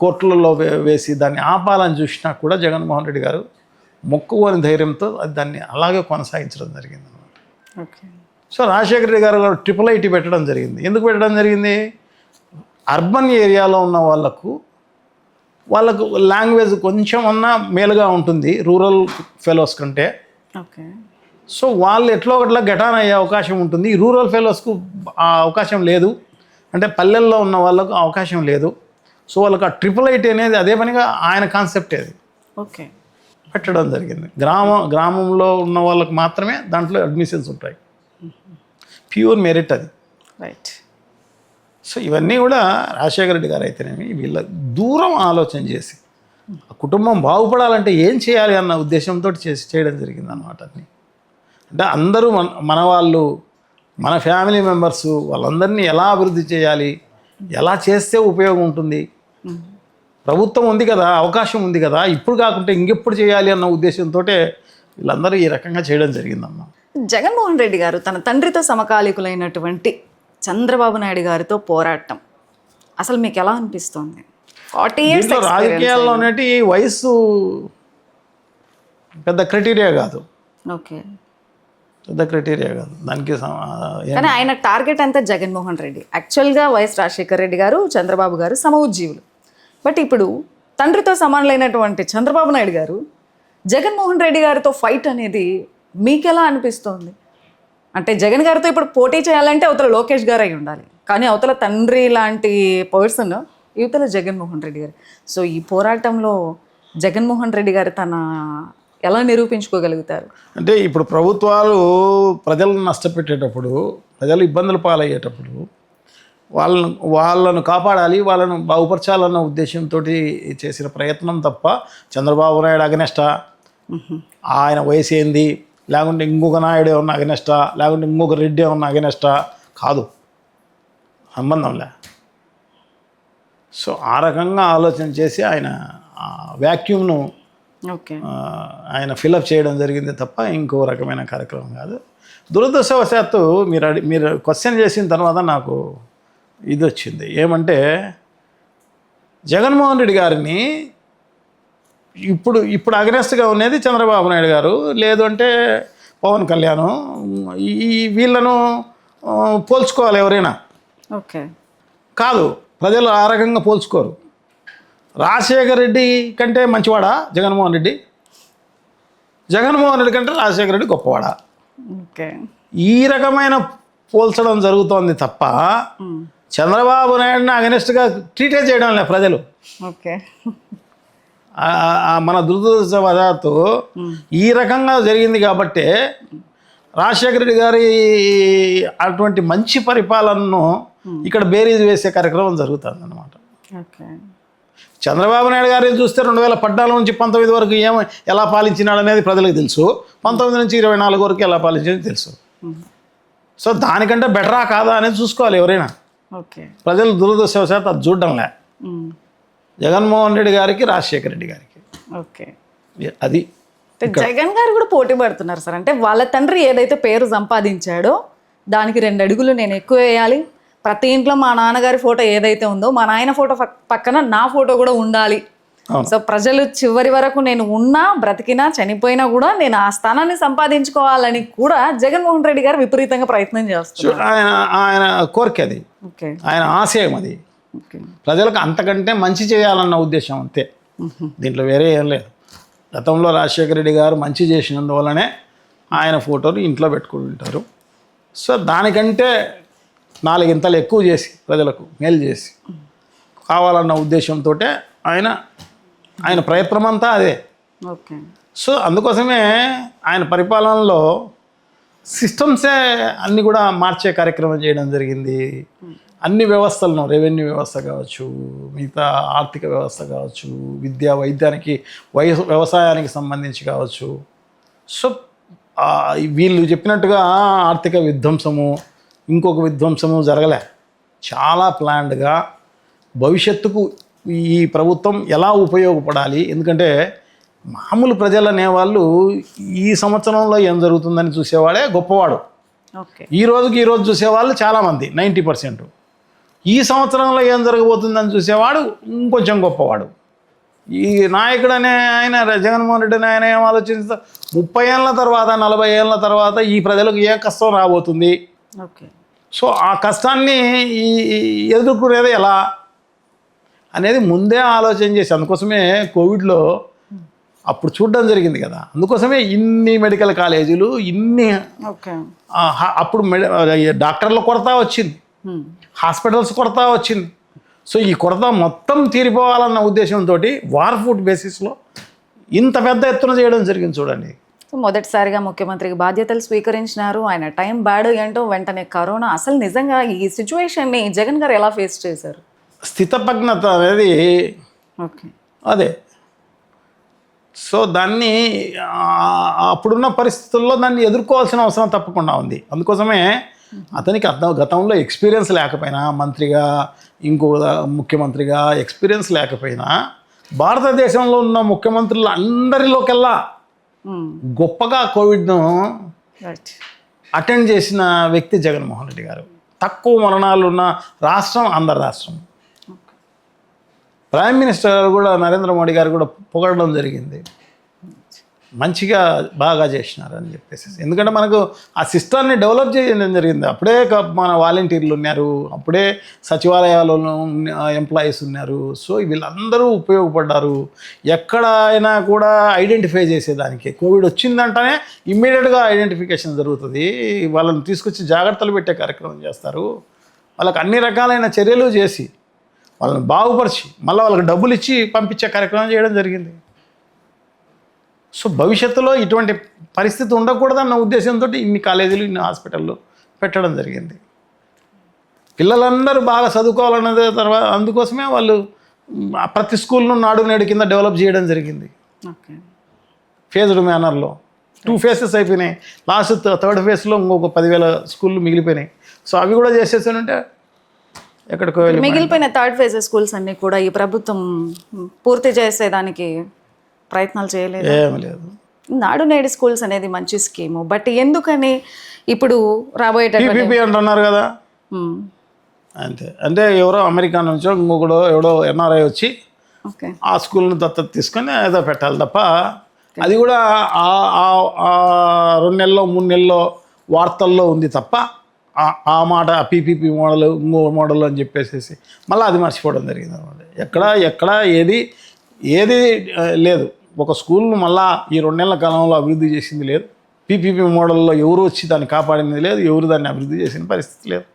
కోర్టులలో వేసి దాన్ని ఆపాలని చూసినా కూడా జగన్మోహన్ రెడ్డి గారు మొక్కుకోని ధైర్యంతో దాన్ని అలాగే కొనసాగించడం జరిగింది అన్నమాట. ఓకే. సో రాజశేఖర రెడ్డి గారు IIIT పెట్టడం జరిగింది. ఎందుకు పెట్టడం జరిగింది, అర్బన్ ఏరియాలో ఉన్న వాళ్ళకు లాంగ్వేజ్ కొంచెం అన్నా మేలుగా ఉంటుంది రూరల్ ఫెలోస్ కంటే. ఓకే. సో వాళ్ళు ఎట్లా ఒకట్లా గెటాన్ అయ్యే అవకాశం ఉంటుంది. ఈ రూరల్ ఫెలోస్కు ఆ అవకాశం లేదు, అంటే పల్లెల్లో ఉన్న వాళ్ళకు అవకాశం లేదు. సో వాళ్ళకి ఆ IIIT అనేది అదే పనిగా ఆయన కాన్సెప్ట్ అది. ఓకే. పెట్టడం జరిగింది. గ్రామంలో ఉన్న వాళ్ళకి మాత్రమే దాంట్లో అడ్మిషన్స్ ఉంటాయి, ప్యూర్ మెరిట్ అది. రైట్. సో ఇవన్నీ కూడా రాజశేఖర రెడ్డి గారు అయితేనేమి వీళ్ళ దూరం ఆలోచన చేసి ఆ కుటుంబం బాగుపడాలంటే ఏం చేయాలి అన్న ఉద్దేశంతో చేయడం జరిగింది అన్నమాట అన్ని. అంటే అందరూ మన వాళ్ళు, మన ఫ్యామిలీ మెంబర్స్ వాళ్ళందరినీ ఎలా అభివృద్ధి చేయాలి, ఎలా చేస్తే ఉపయోగం ఉంటుంది, ప్రభుత్వం ఉంది కదా, అవకాశం ఉంది కదా, ఇప్పుడు కాకుంటే ఇంకెప్పుడు చేయాలి అన్న ఉద్దేశంతో వీళ్ళందరూ ఈ రకంగా చేయడం జరిగిందమ్మా. జగన్మోహన్ రెడ్డి గారు తన తండ్రితో సమకాలీకులైనటువంటి చంద్రబాబు నాయుడు గారితో పోరాటం అసలు మీకు ఎలా అనిపిస్తుంది? 40 years దీంట్లో రాజకీయాల్లోనేటి వయసు పెద్ద క్రైటీరియా కాదు, ఓకే, పెద్ద క్రైటీరియా కాదు దానికి. కానీ ఆయన టార్గెట్ అంతా జగన్మోహన్ రెడ్డి. యాక్చువల్గా వైఎస్ రాజశేఖర రెడ్డి గారు, చంద్రబాబు గారు సమఉజ్జీవులు. బట్ ఇప్పుడు తండ్రితో సమానులైనటువంటి చంద్రబాబు నాయుడు గారు జగన్మోహన్ రెడ్డి గారితో ఫైట్ అనేది మీకు ఎలా అనిపిస్తోంది? అంటే జగన్ గారితో ఇప్పుడు పోటీ చేయాలంటే అవతల లోకేష్ గారు అయి ఉండాలి, కానీ అవతల తండ్రి లాంటి పర్సన్ యువతల జగన్మోహన్ రెడ్డి గారు. సో ఈ పోరాటంలో జగన్మోహన్ రెడ్డి గారు తన ఎలా నిరూపించుకోగలుగుతారు? అంటే ఇప్పుడు ప్రభుత్వాలు ప్రజలను నష్టపెట్టేటప్పుడు, ప్రజలు ఇబ్బందులు పాలయ్యేటప్పుడు వాళ్ళను కాపాడాలి, వాళ్ళను బాగుపరచాలన్న ఉద్దేశంతో చేసిన ప్రయత్నం తప్ప చంద్రబాబు నాయుడు అగనెస్టా, ఆయన వయసు ఏంది, లేకుంటే ఇంకొక నాయుడు ఏమన్నా అగనెస్టా, లేకుంటే ఇంకొక రెడ్డి ఏమన్నా అగనెస్టా కాదు, సంబంధంలే. సో ఆ రకంగా ఆలోచన చేసి ఆయన వ్యాక్యూమ్ను ఓకే ఆయన ఫిలప్ చేయడం జరిగింది తప్ప ఇంకో రకమైన కార్యక్రమం కాదు. దురదృష్టవశాత్తు మీరు క్వశ్చన్ చేసిన తర్వాత నాకు ఇది వచ్చింది ఏమంటే, జగన్మోహన్ రెడ్డి గారిని ఇప్పుడు అగనెస్ట్గా ఉన్నది చంద్రబాబు నాయుడు గారు, లేదు అంటే పవన్ కళ్యాణ్, ఈ వీళ్ళను పోల్చుకోవాలి ఎవరైనా. ఓకే కాదు, ప్రజలు ఆ రకంగా పోల్చుకోరు. రాజశేఖర రెడ్డి కంటే మంచివాడా జగన్మోహన్ రెడ్డి? జగన్మోహన్ రెడ్డి కంటే రాజశేఖర రెడ్డి గొప్పవాడా? ఓకే, ఈ ఈ రకమైన పోల్చడం జరుగుతోంది తప్ప చంద్రబాబు నాయుడిని అగనెస్ట్గా ట్రీటే చేయడం లేదు ప్రజలు. ఓకే, మన దురదృష్టవశాత్తు ఈ రకంగా జరిగింది కాబట్టి రాజశేఖర రెడ్డి గారి అటువంటి మంచి పరిపాలనను ఇక్కడ బేరీజ్ వేసే కార్యక్రమం జరుగుతుంది అన్నమాట. ఓకే, చంద్రబాబు నాయుడు గారిని చూస్తే 2014 నుంచి 19 వరకు ఎలా పాలించినాడు అనేది ప్రజలకు తెలుసు, 19 నుంచి 24 వరకు ఎలా పాలించినది తెలుసు. సో దానికంటే బెటరా కాదా అనేది చూసుకోవాలి ఎవరైనా. ఓకే, ప్రజలు దురదృష్టవశాత్తు అది చూడడంలే, జగన్మోహన్ రెడ్డి గారికి, రాజశేఖర రెడ్డి గారికి. ఓకే, అది జగన్ గారు కూడా పోటీ పడుతున్నారు సార్. అంటే వాళ్ళ తండ్రి ఏదైతే పేరు సంపాదించాడో దానికి 2 అడుగులు నేను ఎక్కువ వేయాలి, ప్రతి ఇంట్లో మా నాన్నగారి ఫోటో ఏదైతే ఉందో మా నాయన ఫోటో పక్కన నా ఫోటో కూడా ఉండాలి. సో ప్రజలు చివరి వరకు నేను ఉన్నా, బ్రతికినా, చనిపోయినా కూడా నేను ఆ స్థానాన్ని సంపాదించుకోవాలని కూడా జగన్మోహన్ రెడ్డి గారు విపరీతంగా ప్రయత్నం చేస్తున్నారు. ఆయన కోరిక అది, ఓకే, ఆయన ఆశయం అది. ఓకే, ప్రజలకు అంతకంటే మంచి చేయాలన్న ఉద్దేశం అంతే, దీంట్లో వేరే ఏం లేదు. గతంలో రాజశేఖర రెడ్డి గారు మంచి చేసినందువల్లనే ఆయన ఫోటోలు ఇంట్లో పెట్టుకుంటారు. సో దానికంటే 4 ఇంతలు ఎక్కువ చేసి ప్రజలకు మేలు చేసి కావాలన్న ఉద్దేశంతో ఆయన ప్రయత్నం అంతా అదే. ఓకే, సో అందుకోసమే ఆయన పరిపాలనలో సిస్టమ్సే అన్నీ కూడా మార్చే కార్యక్రమం చేయడం జరిగింది. అన్ని వ్యవస్థలను, రెవెన్యూ వ్యవస్థ కావచ్చు, మిగతా ఆర్థిక వ్యవస్థ కావచ్చు, విద్యా వైద్యానికి వ్యవసాయానికి సంబంధించి కావచ్చు. సో వీళ్ళు చెప్పినట్టుగా ఆర్థిక విధ్వంసము, ఇంకొక విధ్వంసము జరగలే. చాలా ప్లాన్డ్గా భవిష్యత్తుకు ఈ ప్రభుత్వం ఎలా ఉపయోగపడాలి, ఎందుకంటే మామూలు ప్రజలు అనేవాళ్ళు ఈ సంవత్సరంలో ఏం జరుగుతుందని చూసేవాడే గొప్పవాడు. ఓకే, ఈ రోజు చూసేవాళ్ళు చాలామంది, 90%. ఈ సంవత్సరంలో ఏం జరగబోతుందని చూసేవాడు ఇంకొంచెం గొప్పవాడు. ఈ నాయకుడు అనే ఆయన, జగన్మోహన్ రెడ్డి ఆయన ఏం ఆలోచిస్తా, 30 ఏళ్ళ తర్వాత, 40 ఏళ్ళ తర్వాత ఈ ప్రజలకు ఏ కష్టం రాబోతుంది, ఓకే, సో ఆ కష్టాన్ని ఎదుర్కొనేది ఎలా అనేది ముందే ఆలోచన చేసి, అందుకోసమే కోవిడ్లో అప్పుడు చూడడం జరిగింది కదా, అందుకోసమే ఇన్ని మెడికల్ కాలేజీలు, ఇన్ని అప్పుడు డాక్టర్ల కొరత వచ్చింది, హాస్పిటల్స్ కొరత వచ్చింది. సో ఈ కొరత మొత్తం తీరిపోవాలన్న ఉద్దేశంతో వార్ ఫుడ్ బేసిస్లో ఇంత పెద్ద ఎత్తున చేయడం జరిగింది చూడండి. సో మొదటిసారిగా ముఖ్యమంత్రికి బాధ్యతలు స్వీకరించినారు. ఆయన టైం బ్యాడ్ ఏంటో వెంటనే కరోనా. అసలు నిజంగా ఈ సిచ్యువేషన్ని జగన్ గారు ఎలా ఫేస్ చేశారు? స్థితప్రజ్ఞత అనేది ఓకే. అదే. సో దాన్ని అప్పుడున్న పరిస్థితుల్లో దాన్ని ఎదుర్కోవాల్సిన అవసరం తప్పకుండా ఉంది. అందుకోసమే అతనికి గతంలో ఎక్స్పీరియన్స్ లేకపోయినా, మంత్రిగా ఇంకో ముఖ్యమంత్రిగా ఎక్స్పీరియన్స్ లేకపోయినా, భారతదేశంలో ఉన్న ముఖ్యమంత్రులు అందరిలోకెల్లా గొప్పగా కోవిడ్ను అటెండ్ చేసిన వ్యక్తి జగన్మోహన్ రెడ్డి గారు. తక్కువ మరణాలు ఉన్న రాష్ట్రం ఆంధ్ర రాష్ట్రం. ప్రైమ్ మినిస్టర్ గారు కూడా, నరేంద్ర మోడీ గారు కూడా పొగడడం జరిగింది, మంచిగా బాగా చేసినారు అని చెప్పేసి. ఎందుకంటే మనకు ఆ సిస్టాన్ని డెవలప్ చేయడం జరిగింది. అప్పుడే మన వాలంటీర్లు ఉన్నారు, అప్పుడే సచివాలయాలలో ఎంప్లాయీస్ ఉన్నారు. సో వీళ్ళందరూ ఉపయోగపడ్డారు. ఎక్కడైనా కూడా ఐడెంటిఫై చేసేదానికి కోవిడ్ వచ్చిందంటేనే ఇమ్మీడియట్గా ఐడెంటిఫికేషన్ జరుగుతుంది. వాళ్ళని తీసుకొచ్చి జాగ్రత్తలు పెట్టే కార్యక్రమం చేస్తారు. వాళ్ళకి అన్ని రకాలైన చర్యలు చేసి వాళ్ళని బాగుపరిచి మళ్ళీ వాళ్ళకి డబ్బులు ఇచ్చి పంపించే కార్యక్రమం చేయడం జరిగింది. సో భవిష్యత్తులో ఇటువంటి పరిస్థితి ఉండకూడదన్న ఉద్దేశంతో ఇన్ని కాలేజీలు, ఇన్ని హాస్పిటళ్ళు పెట్టడం జరిగింది. పిల్లలందరూ బాగా చదువుకోవాలన్నది తర్వాత అందుకోసమే వాళ్ళు ప్రతి స్కూల్ను నాడు నేడు కింద డెవలప్ చేయడం జరిగింది. ఫేజ్డ్ మేనర్లో 2 phases అయిపోయినాయి. లాస్ట్ 3rd phase ఇంకొక 10,000 స్కూళ్ళు మిగిలిపోయినాయి. సో అవి కూడా చేసేసానంటే ఎక్కడికో మిగిలిపోయిన 3rd phase స్కూల్స్ అన్ని కూడా ఈ ప్రభుత్వం పూర్తి చేసేదానికి ప్రయత్నాలు చేయలేదు. ఏమీ లేదు. నాడు నేడు స్కూల్స్ అనేది మంచి స్కీము, బట్ ఎందుకని ఇప్పుడు రాబోయేటప్పుడు PPP అంటున్నారు కదా, అంతే. అంటే ఎవరో అమెరికా నుంచో ఇంకొకడో ఎవడో NRI వచ్చి ఆ స్కూల్ని దత్తత తీసుకొని ఏదో పెట్టాలి తప్ప, అది కూడా 2 నెలల్లో 3 నెలల్లో వార్తల్లో ఉంది తప్ప ఆ మాట PPP మోడల్ ఇంకో మోడల్ అని చెప్పేసి మళ్ళీ అది మర్చిపోవడం జరిగింది అనమాట. ఎక్కడ ఏది లేదు. ఒక స్కూల్ను మళ్ళా ఈ 2 నెలల కాలంలో అభివృద్ధి చేసింది లేదు. PPP మోడల్లో ఎవరు వచ్చి దాన్ని కాపాడింది లేదు, ఎవరు దాన్ని అభివృద్ధి చేసిన పరిస్థితి లేదు.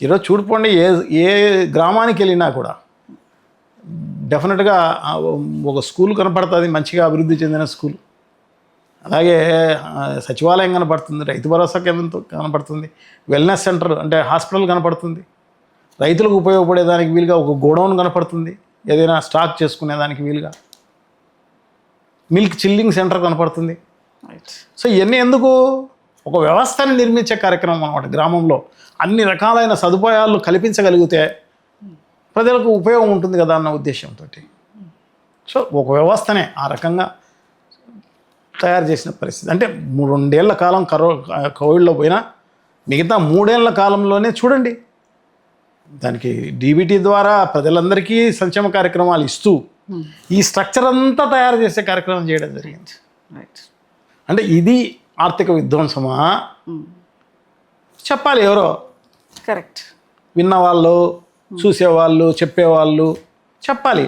ఈరోజు చూడుకోండి, ఏ గ్రామానికి వెళ్ళినా కూడా డెఫినెట్గా ఒక స్కూల్ కనపడుతుంది, మంచిగా అభివృద్ధి చెందిన స్కూల్. అలాగే సచివాలయం కనపడుతుంది, రైతు భరోసా కేంద్రం కనపడుతుంది, వెల్నెస్ సెంటర్ అంటే హాస్పిటల్ కనపడుతుంది, రైతులకు ఉపయోగపడేదానికి వీలుగా ఒక గోడౌన్ కనపడుతుంది, ఏదైనా స్టాక్ చేసుకునేదానికి వీలుగా మిల్క్ చిల్లింగ్ సెంటర్ కనపడుతుంది. సో ఇవన్నీ ఎందుకు? ఒక వ్యవస్థని నిర్మించే కార్యక్రమం అన్నమాట. గ్రామంలో అన్ని రకాలైన సదుపాయాలు కల్పించగలిగితే ప్రజలకు ఉపయోగం ఉంటుంది కదా అన్న ఉద్దేశంతో సో ఒక వ్యవస్థనే ఆ రకంగా తయారు చేసిన పరిస్థితి. అంటే 2 ఏళ్ల కాలం కోవిడ్లో పోయినా మిగతా 3 ఏళ్ల కాలంలోనే చూడండి, దానికి DBT ద్వారా ప్రజలందరికీ సంక్షేమ కార్యక్రమాలు ఇస్తూ ఈ స్ట్రక్చర్ అంతా తయారు చేసే కార్యక్రమం చేయడం జరిగింది. అంటే ఇది ఆర్థిక విధ్వంసమా? చెప్పాలి ఎవరో, కరెక్ట్, విన్నవాళ్ళు, చూసేవాళ్ళు, చెప్పేవాళ్ళు చెప్పాలి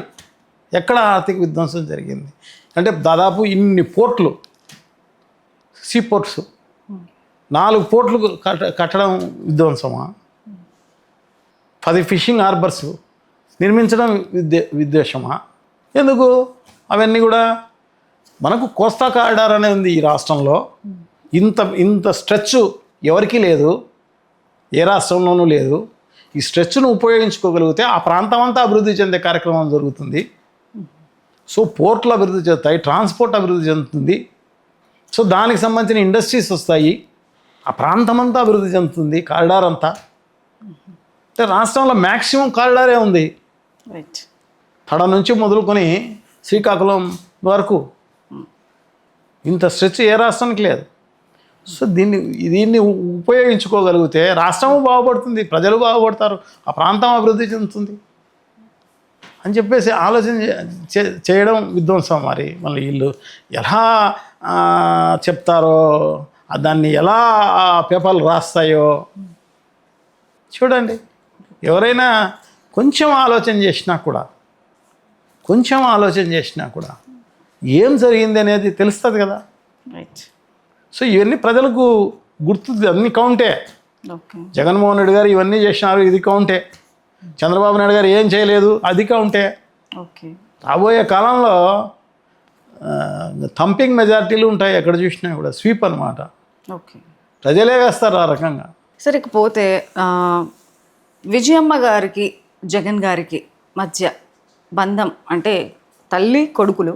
ఎక్కడ ఆర్థిక విధ్వంసం జరిగింది. అంటే దాదాపు ఇన్ని పోర్ట్లు, సీ పోర్ట్స్, 4 పోర్ట్లు కట్టడం విధ్వంసమా? 10 ఫిషింగ్ హార్బర్స్ నిర్మించడం విద్వేషమా? ఎందుకు? అవన్నీ కూడా మనకు కోస్తా కారిడార్ అనేది ఉంది ఈ రాష్ట్రంలో. ఇంత స్ట్రెచ్ ఎవరికీ లేదు, ఏ రాష్ట్రంలోనూ లేదు. ఈ స్ట్రెచ్ను ఉపయోగించుకోగలిగితే ఆ ప్రాంతం అంతా అభివృద్ధి చెందే కార్యక్రమం జరుగుతుంది. సో పోర్ట్లు అభివృద్ధి చెందుతాయి, ట్రాన్స్పోర్ట్ అభివృద్ధి చెందుతుంది. సో దానికి సంబంధించిన ఇండస్ట్రీస్ వస్తాయి, ఆ ప్రాంతం అంతా అభివృద్ధి చెందుతుంది, కారిడార్ అంతా. అంటే రాష్ట్రంలో మ్యాక్సిమం కారిడారే ఉంది, తడ నుంచి మొదలుకొని శ్రీకాకుళం వరకు. ఇంత స్ట్రెచ్ ఏ రాష్ట్రానికి లేదు. సో దీన్ని ఉపయోగించుకోగలిగితే రాష్ట్రము బాగుపడుతుంది, ప్రజలు బాగుపడతారు, ఆ ప్రాంతం అభివృద్ధి చెందుతుంది అని చెప్పేసి ఆలోచన చేయడం విధ్వంసం. మరి మళ్ళీ వీళ్ళు ఎలా చెప్తారో, దాన్ని ఎలా పేపర్లు రాస్తాయో చూడండి. ఎవరైనా కొంచెం ఆలోచన చేసినా కూడా ఏం జరిగింది అనేది తెలుస్తుంది కదా. సో ఇవన్నీ ప్రజలకు గుర్తు, అన్ని కౌంటే. జగన్మోహన్ రెడ్డి గారు ఇవన్నీ చేసినారు, ఇది కౌంటే. చంద్రబాబు నాయుడు గారు ఏం చేయలేదు, అది కౌంటే. రాబోయే కాలంలో థంపింగ్ మెజారిటీలు ఉంటాయి ఎక్కడ చూసినా కూడా. స్వీప్ అనమాట, ఓకే. ప్రజలే వేస్తారు ఆ రకంగా. సరే, ఇకపోతే విజయమ్మ గారికి జగన్ గారికి మధ్య బంధం అంటే తల్లి కొడుకులు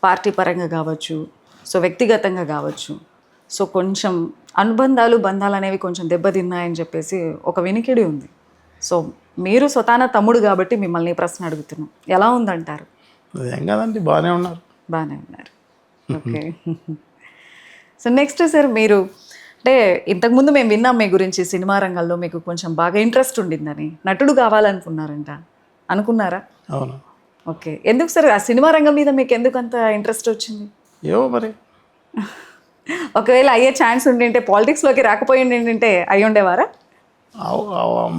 పార్టీ పరంగా కావచ్చు, సో వ్యక్తిగతంగా కావచ్చు, సో కొంచెం బంధాలు అనేవి కొంచెం దెబ్బతిన్నాయని చెప్పేసి ఒక వినికిడి ఉంది. సో మీరు స్వతాన తమ్ముడు కాబట్టి మిమ్మల్ని ఈ ప్రశ్న అడుగుతున్నాం, ఎలా ఉందంటారు? ఏం కాదండి, బాగానే ఉన్నారు. బాగానే ఉన్నారు, ఓకే. సో నెక్స్ట్ సార్, మీరు అంటే ఇంతకుముందు మేము విన్నాం మీ గురించి, సినిమా రంగంలో మీకు కొంచెం బాగా ఇంట్రెస్ట్ ఉండిందని, నటుడు కావాలనుకున్నారంట, అనుకున్నారా? అవును. ఓకే. ఎందుకు సార్ ఆ సినిమా రంగం మీద మీకు ఎందుకు అంత ఇంట్రెస్ట్ వచ్చింది? ఏవో మరి, ఒకవేళ అయ్యే ఛాన్స్ ఉండింటే, పాలిటిక్స్లోకి రాకపోయి ఉండింటే అయ్యి ఉండేవారా?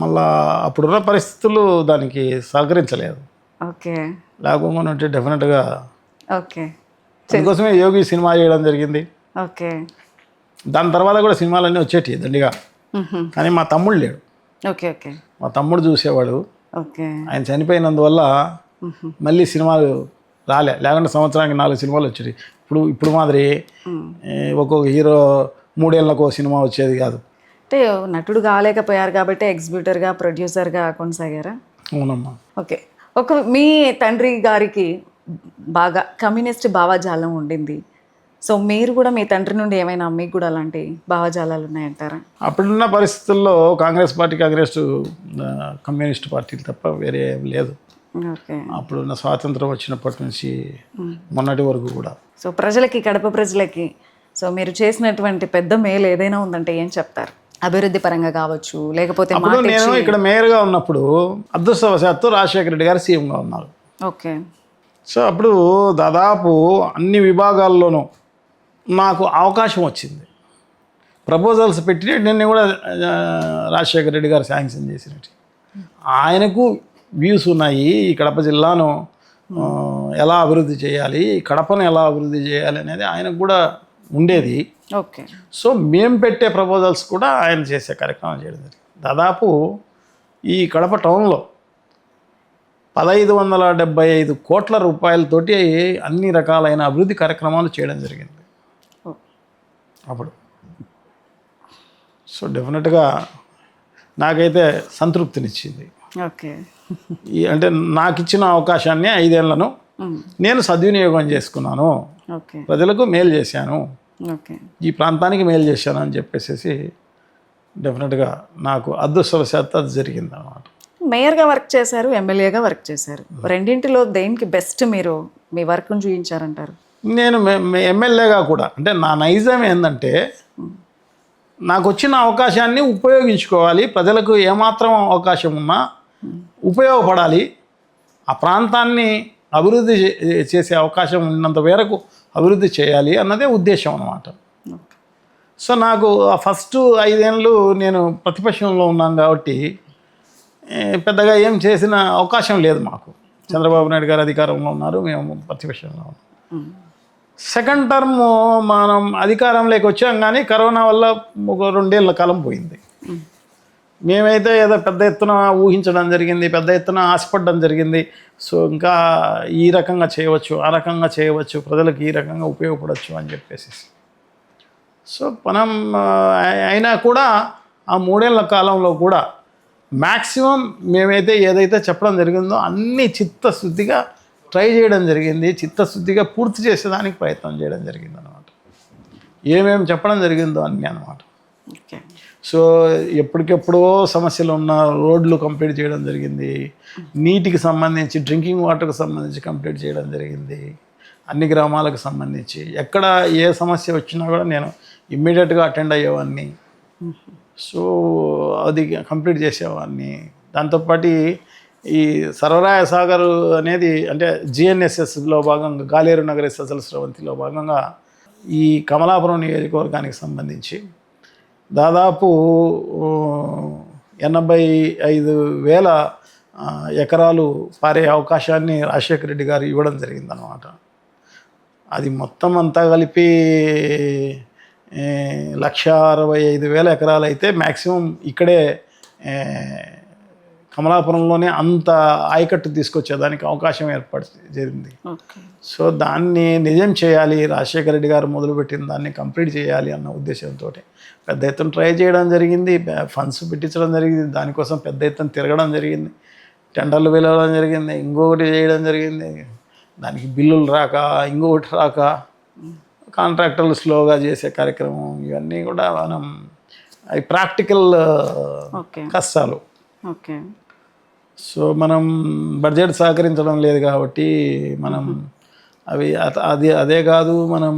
మళ్ళా అప్పుడున్న పరిస్థితులు దానికి సహకరించలేదు. ఓకే. లేకపోతే ఉంటే డెఫినెట్గా. ఓకే. అందుకోసమే యోగి సినిమా చేయడం జరిగింది. ఓకే. దాని తర్వాత కూడా సినిమాలన్నీ వచ్చేటి దండిగా. కానీ మా తమ్ముడు లేడు. ఓకే. ఓకే. మా తమ్ముడు చూసేవాడు. ఓకే. ఆయన చనిపోయినందువల్ల మళ్ళీ సినిమాలు లేకుంటే సంవత్సరానికి 4 సినిమాలు వచ్చేవి. ఇప్పుడు మాదిరి ఒక్కొక్క హీరో 3 ఏళ్ళకో సినిమా వచ్చేది కాదు. అంటే నటుడు కాలేకపోయారు కాబట్టి ఎగ్జిబ్యూటర్గా, ప్రొడ్యూసర్గా కొనసాగారా? అవునమ్మా. ఓకే. మీ తండ్రి గారికి బాగా కమ్యూనిస్ట్ భావజాలం ఉండింది. సో మీరు కూడా మీ తండ్రి నుండి ఏమైనా మీకు కూడా అలాంటి భావజాలాలు ఉన్నాయంటారా? అప్పుడున్న పరిస్థితుల్లో కాంగ్రెస్ పార్టీకి అగ్రెస్ట్ కమ్యూనిస్ట్ పార్టీలు తప్ప వేరే ఏం లేదు. ఓకే. అప్పుడున్న స్వాతంత్రం వచ్చినప్పటి నుంచి మొన్నటి వరకు కూడా. సో ప్రజలకి, కడప ప్రజలకి సో మీరు చేసినటువంటి పెద్ద మేలు ఏదైనా ఉందంటే ఏం చెప్తారు? అభివృద్ధి పరంగా కావచ్చు, లేకపోతే నేను ఇక్కడ మేయర్గా ఉన్నప్పుడు అదృష్టవశాత్తు రాజశేఖర రెడ్డి గారు సీఎంగా ఉన్నారు. ఓకే. సో అప్పుడు దాదాపు అన్ని విభాగాల్లోనూ నాకు అవకాశం వచ్చింది. ప్రపోజల్స్ పెట్టి నిన్న కూడా రాజశేఖర రెడ్డి గారు శాంక్షన్ చేసినట్టు. ఆయనకు వ్యూస్ ఉన్నాయి, ఈ కడప జిల్లాను ఎలా అభివృద్ధి చేయాలి, కడపను ఎలా అభివృద్ధి చేయాలి అనేది ఆయనకు కూడా ఉండేది. ఓకే. సో మేము పెట్టే ప్రపోజల్స్ కూడా ఆయన చేసే కార్యక్రమం చేయడం జరిగింది. దాదాపు ఈ కడప టౌన్లో 1575 కోట్ల రూపాయలతోటి అన్ని రకాలైన అభివృద్ధి కార్యక్రమాలు చేయడం జరిగింది అప్పుడు. సో డెఫినెట్గా నాకైతే సంతృప్తినిచ్చింది. ఓకే. అంటే నాకు ఇచ్చిన అవకాశాన్ని 5 ఏళ్లను నేను సద్వినియోగం చేసుకున్నాను, ప్రజలకు మేలు చేశాను, ఈ ప్రాంతానికి మేలు చేశాను అని చెప్పేసి డెఫినెట్గా నాకు అదృష్టవశాత్తు అది జరిగింది అన్నమాట. మేయర్గా వర్క్ చేశారు, ఎమ్మెల్యేగా వర్క్ చేశారు. రెండింటిలో దేనికి బెస్ట్ మీరు మీ వర్క్ను చూపించారంటారు? నేను ఎమ్మెల్యేగా కూడా, అంటే నా నైజం ఏంటంటే నాకు వచ్చిన అవకాశాన్ని ఉపయోగించుకోవాలి, ప్రజలకు ఏమాత్రం అవకాశం ఉన్నా ఉపయోగపడాలి, ఆ ప్రాంతాన్ని అభివృద్ధి చేసే అవకాశం ఉన్నంత మేరకు అభివృద్ధి చేయాలి అన్నదే ఉద్దేశం అన్నమాట. సో నాకు ఆ ఫస్ట్ 5 ఏళ్ళు నేను ప్రతిపక్షంలో ఉన్నాను కాబట్టి పెద్దగా ఏం చేసిన అవకాశం లేదు మాకు. చంద్రబాబు నాయుడు గారు అధికారంలో ఉన్నారు, మేము ప్రతిపక్షంలో ఉన్నాం. సెకండ్ టర్మ్ మనం అధికారంలోకి వచ్చాం, కానీ కరోనా వల్ల ఒక 2 ఏళ్ల కాలం పోయింది. మేమైతే ఏదో పెద్ద ఎత్తున ఊహించడం జరిగింది, పెద్ద ఎత్తున ఆశపడడం జరిగింది. సో ఇంకా ఈ రకంగా చేయవచ్చు, ఆ రకంగా చేయవచ్చు, ప్రజలకు ఈ రకంగా ఉపయోగపడవచ్చు అని చెప్పేసి. సో మనం అయినా కూడా ఆ 3 ఏళ్ల కాలంలో కూడా మ్యాక్సిమం మేమైతే ఏదైతే చెప్పడం జరిగిందో అన్నీ చిత్తశుద్ధిగా ట్రై చేయడం జరిగింది, చిత్తశుద్ధిగా పూర్తి చేసేదానికి ప్రయత్నం చేయడం జరిగింది అన్నమాట. ఏమేమి చెప్పడం జరిగిందో అన్నీ అన్నమాట. సో ఎప్పటికెప్పుడో సమస్యలు ఉన్న రోడ్లు కంప్లీట్ చేయడం జరిగింది, నీటికి సంబంధించి డ్రింకింగ్ వాటర్కి సంబంధించి కంప్లీట్ చేయడం జరిగింది, అన్ని గ్రామాలకు సంబంధించి ఎక్కడ ఏ సమస్య వచ్చినా కూడా నేను ఇమ్మీడియట్గా అటెండ్ అయ్యేవాడిని. సో అది కంప్లీట్ చేసేవాడిని. దాంతోపాటు ఈ సర్వరాయ సాగర్ అనేది అంటే జిఎన్ఎస్ఎస్లో భాగంగా గాలేరు నగర సజల స్రవంతిలో భాగంగా ఈ కమలాపురం నియోజకవర్గానికి సంబంధించి దాదాపు 85,000 ఎకరాలు పారే అవకాశాన్ని రాజశేఖర రెడ్డి గారు ఇవ్వడం జరిగిందనమాట. అది మొత్తం అంతా కలిపి 165,000 ఎకరాలు అయితే మ్యాక్సిమం ఇక్కడే కమలాపురంలోనే అంత ఆయకట్టు తీసుకొచ్చేదానికి అవకాశం ఏర్పడి జరిగింది. ఓకే. సో దాన్ని నిజం చేయాలి, రాజశేఖర రెడ్డి గారు మొదలుపెట్టిన దాన్ని కంప్లీట్ చేయాలి అన్న ఉద్దేశంతో పెద్ద ఎత్తున ట్రై చేయడం జరిగింది, ఫండ్స్ పెట్టించడం జరిగింది, దానికోసం పెద్ద ఎత్తున తిరగడం జరిగింది, టెండర్లు వెళ్ళడం జరిగింది, ఇంకొకటి చేయడం జరిగింది, దానికి బిల్లులు రాక ఇంకొకటి రాక కాంట్రాక్టర్లు స్లోగా చేసే కార్యక్రమం, ఇవన్నీ కూడా మనం అవి ప్రాక్టికల్ కష్టాలు. ఓకే. సో మనం బడ్జెట్ సహకరించడం లేదు కాబట్టి మనం అవి అదే కాదు, మనం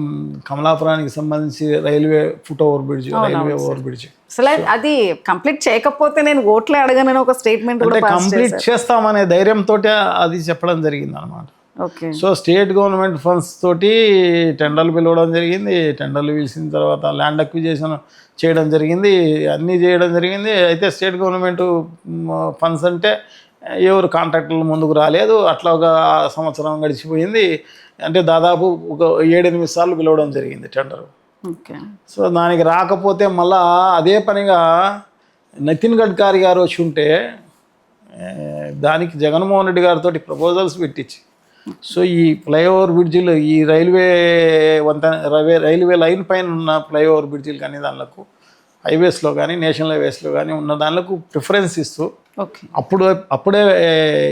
కమలాపురానికి సంబంధించి railway foot over bridge, railway over bridge అసలు అది కంప్లీట్ చేయకపోతే నేను ఓట్లే అడగనని ఒక స్టేట్మెంట్ కూడా కంప్లీట్ చేస్తామనే ధైర్యంతో అది చెప్పడం జరిగింది అనమాట. Okay. So state government funds తోటి టెండర్లు పిలవడం జరిగింది, టెండర్లు పిలిచిన తర్వాత ల్యాండ్ అక్విజిషన్ చేయడం జరిగింది, అన్నీ చేయడం జరిగింది. అయితే స్టేట్ గవర్నమెంట్ ఫండ్స్ అంటే ఎవరు కాంట్రాక్టర్లు ముందుకు రాలేదు. అట్లా ఒక సంవత్సరం గడిచిపోయింది. అంటే దాదాపు ఒక 7-8 సార్లు పిలవడం జరిగింది టెండర్. ఓకే. సో దానికి రాకపోతే మళ్ళా అదే పనిగా నితిన్ గడ్కరీ గారు వచ్చి ఉంటే దానికి జగన్మోహన్ రెడ్డి గారితో ప్రపోజల్స్ పెట్టించి, సో ఈ ఫ్లైఓవర్ బ్రిడ్జిలు, ఈ రైల్వే లైన్ పైన ఉన్న ఫ్లైఓవర్ బ్రిడ్జిలు కానీ దానిలకు హైవేస్లో కానీ నేషనల్ హైవేస్లో కానీ ఉన్న దానిలకు ప్రిఫరెన్స్ ఇస్తూ అప్పుడే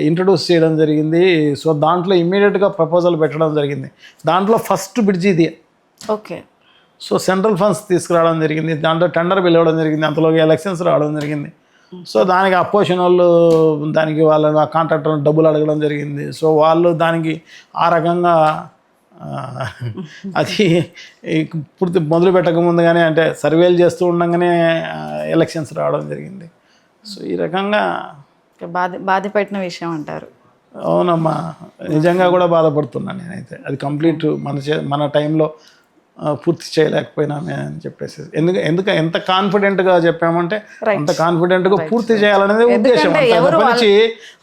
ఇంట్రడ్యూస్ చేయడం జరిగింది. సో దాంట్లో ఇమ్మీడియట్గా ప్రపోజల్ పెట్టడం జరిగింది. దాంట్లో ఫస్ట్ బ్రిడ్జి ఇది. ఓకే. సో సెంట్రల్ ఫండ్స్ తీసుకురావడం జరిగింది, దాంట్లో టెండర్ పిలవడం జరిగింది, అంతలోకి ఎలక్షన్స్ రావడం జరిగింది. సో దానికి అపోజిషన్ వాళ్ళు దానికి వాళ్ళ కాంట్రాక్టర్ డబ్బులు అడగడం జరిగింది. సో వాళ్ళు దానికి ఆ రకంగా అది పూర్తి మొదలు పెట్టకముందుగానే, అంటే సర్వేలు చేస్తూ ఉండగానే ఎలక్షన్స్ రావడం జరిగింది. సో ఈ రకంగా బాధపెట్టిన విషయం అంటారు. అవునమ్మా, నిజంగా కూడా బాధపడుతున్నాను నేనైతే. అది కంప్లీట్ మన టైంలో పూర్తి చేయలేకపోయినామే అని చెప్పేసి. ఎంత కాన్ఫిడెంట్గా చెప్పామంటే అంత కాన్ఫిడెంట్గా పూర్తి చేయాలనేది ఉద్దేశం. నుంచి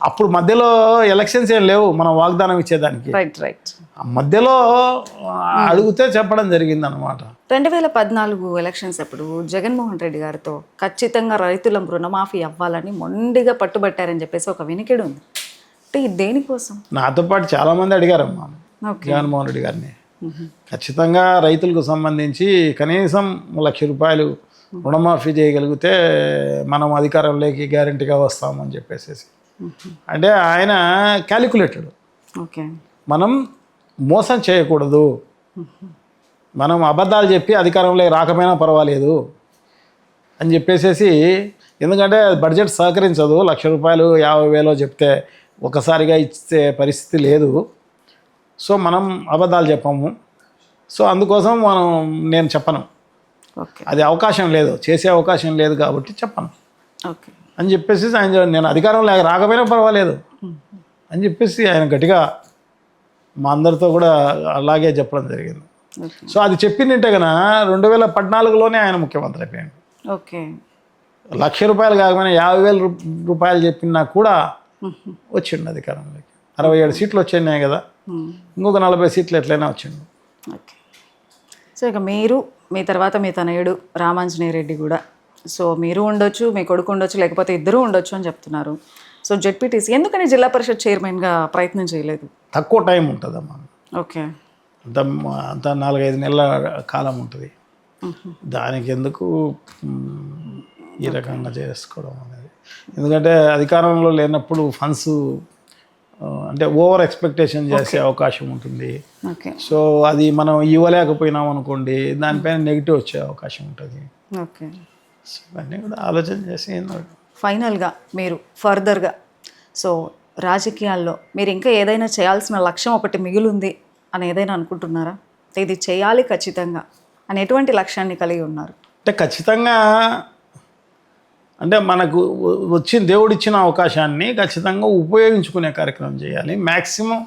అప్పుడు మధ్యలో ఎలక్షన్స్ ఏం లేవు మనం వాగ్దానం ఇచ్చేదానికి. మధ్యలో అడిగితే చెప్పడం జరిగింది అనమాట. 2014 ఎలక్షన్స్ అప్పుడు జగన్మోహన్ రెడ్డి గారితో ఖచ్చితంగా రైతుల రుణమాఫీ అవ్వాలని మొండిగా పట్టుబట్టారని చెప్పేసి ఒక వినికిడి ఉంది. అంటే దేనికోసం? నాతో పాటు చాలామంది అడిగారమ్మా జగన్మోహన్ రెడ్డి గారిని. ఖచ్చితంగా రైతులకు సంబంధించి కనీసం 1,00,000 రూపాయలు రుణమాఫీ చేయగలిగితే మనం అధికారంలోకి గ్యారంటీగా వస్తామని చెప్పేసి. అంటే ఆయన క్యాలిక్యులేటెడ్. ఓకే. మనం మోసం చేయకూడదు, మనం అబద్ధాలు చెప్పి అధికారంలో రాకపోయినా పర్వాలేదు అని చెప్పేసి. ఎందుకంటే బడ్జెట్ సహకరించదు, 1,00,000 రూపాయలు 50,000 చెప్తే ఒకసారిగా ఇచ్చే పరిస్థితి లేదు. సో మనం అబద్ధాలు చెప్పాము. సో అందుకోసం నేను చెప్పను, అది అవకాశం లేదు, చేసే అవకాశం లేదు కాబట్టి చెప్పను అని చెప్పేసి ఆయన, నేను అధికారంలో రాకపోయినా పర్వాలేదు అని చెప్పేసి ఆయన గట్టిగా మా అందరితో కూడా అలాగే చెప్పడం జరిగింది. సో అది చెప్పిందంటే కన్నా 2014లోనే ఆయన ముఖ్యమంత్రి అయిపోయాడు. ఓకే. 1,00,000 రూపాయలు కాకపోయినా 50,000 రూపాయలు చెప్పినా కూడా వచ్చిండు అధికారంలోకి. 67 సీట్లు వచ్చాయి కదా, ఇంకొక 40 సీట్లు ఎట్లయినా వచ్చిండు. ఓకే. సో ఇక మీరు, మీ తర్వాత మీ తనయుడు రామాంజనేయ రెడ్డి కూడా, సో మీరు ఉండొచ్చు, మీ కొడుకు ఉండొచ్చు, లేకపోతే ఇద్దరు ఉండొచ్చు అని చెప్తున్నారు. సో జెడ్పీటీసీ ఎందుకని జిల్లా పరిషత్ చైర్మన్గా ప్రయత్నం చేయలేదు? తక్కువ టైం ఉంటుందమ్మా. ఓకే. అంత 4-5 నెలల కాలం ఉంటుంది. దానికి ఎందుకు ఈ రకంగా చేసుకోవడం అనేది? ఎందుకంటే అధికారంలో లేనప్పుడు ఫండ్స్ అంటే ఓవర్ ఎక్స్పెక్టేషన్ చేసే అవకాశం ఉంటుంది. సో అది మనం ఇవ్వలేకపోయినాం అనుకోండి, దానిపైన నెగిటివ్ వచ్చే అవకాశం ఉంటుంది. ఓకే. సో అన్నీ కూడా ఆలోచన చేసి. ఫైనల్గా మీరు ఫర్దర్గా సో రాజకీయాల్లో మీరు ఇంకా ఏదైనా చేయాల్సిన లక్ష్యం ఒకటి మిగిలింది అని ఏదైనా అనుకుంటున్నారా? ఇది చేయాలి ఖచ్చితంగా అని ఎటువంటి లక్ష్యాన్ని కలిగి ఉన్నారు? అంటే ఖచ్చితంగా అంటే మనకు దేవుడిచ్చిన అవకాశాన్ని ఖచ్చితంగా ఉపయోగించుకునే కార్యక్రమం చేయాలి, మ్యాక్సిమం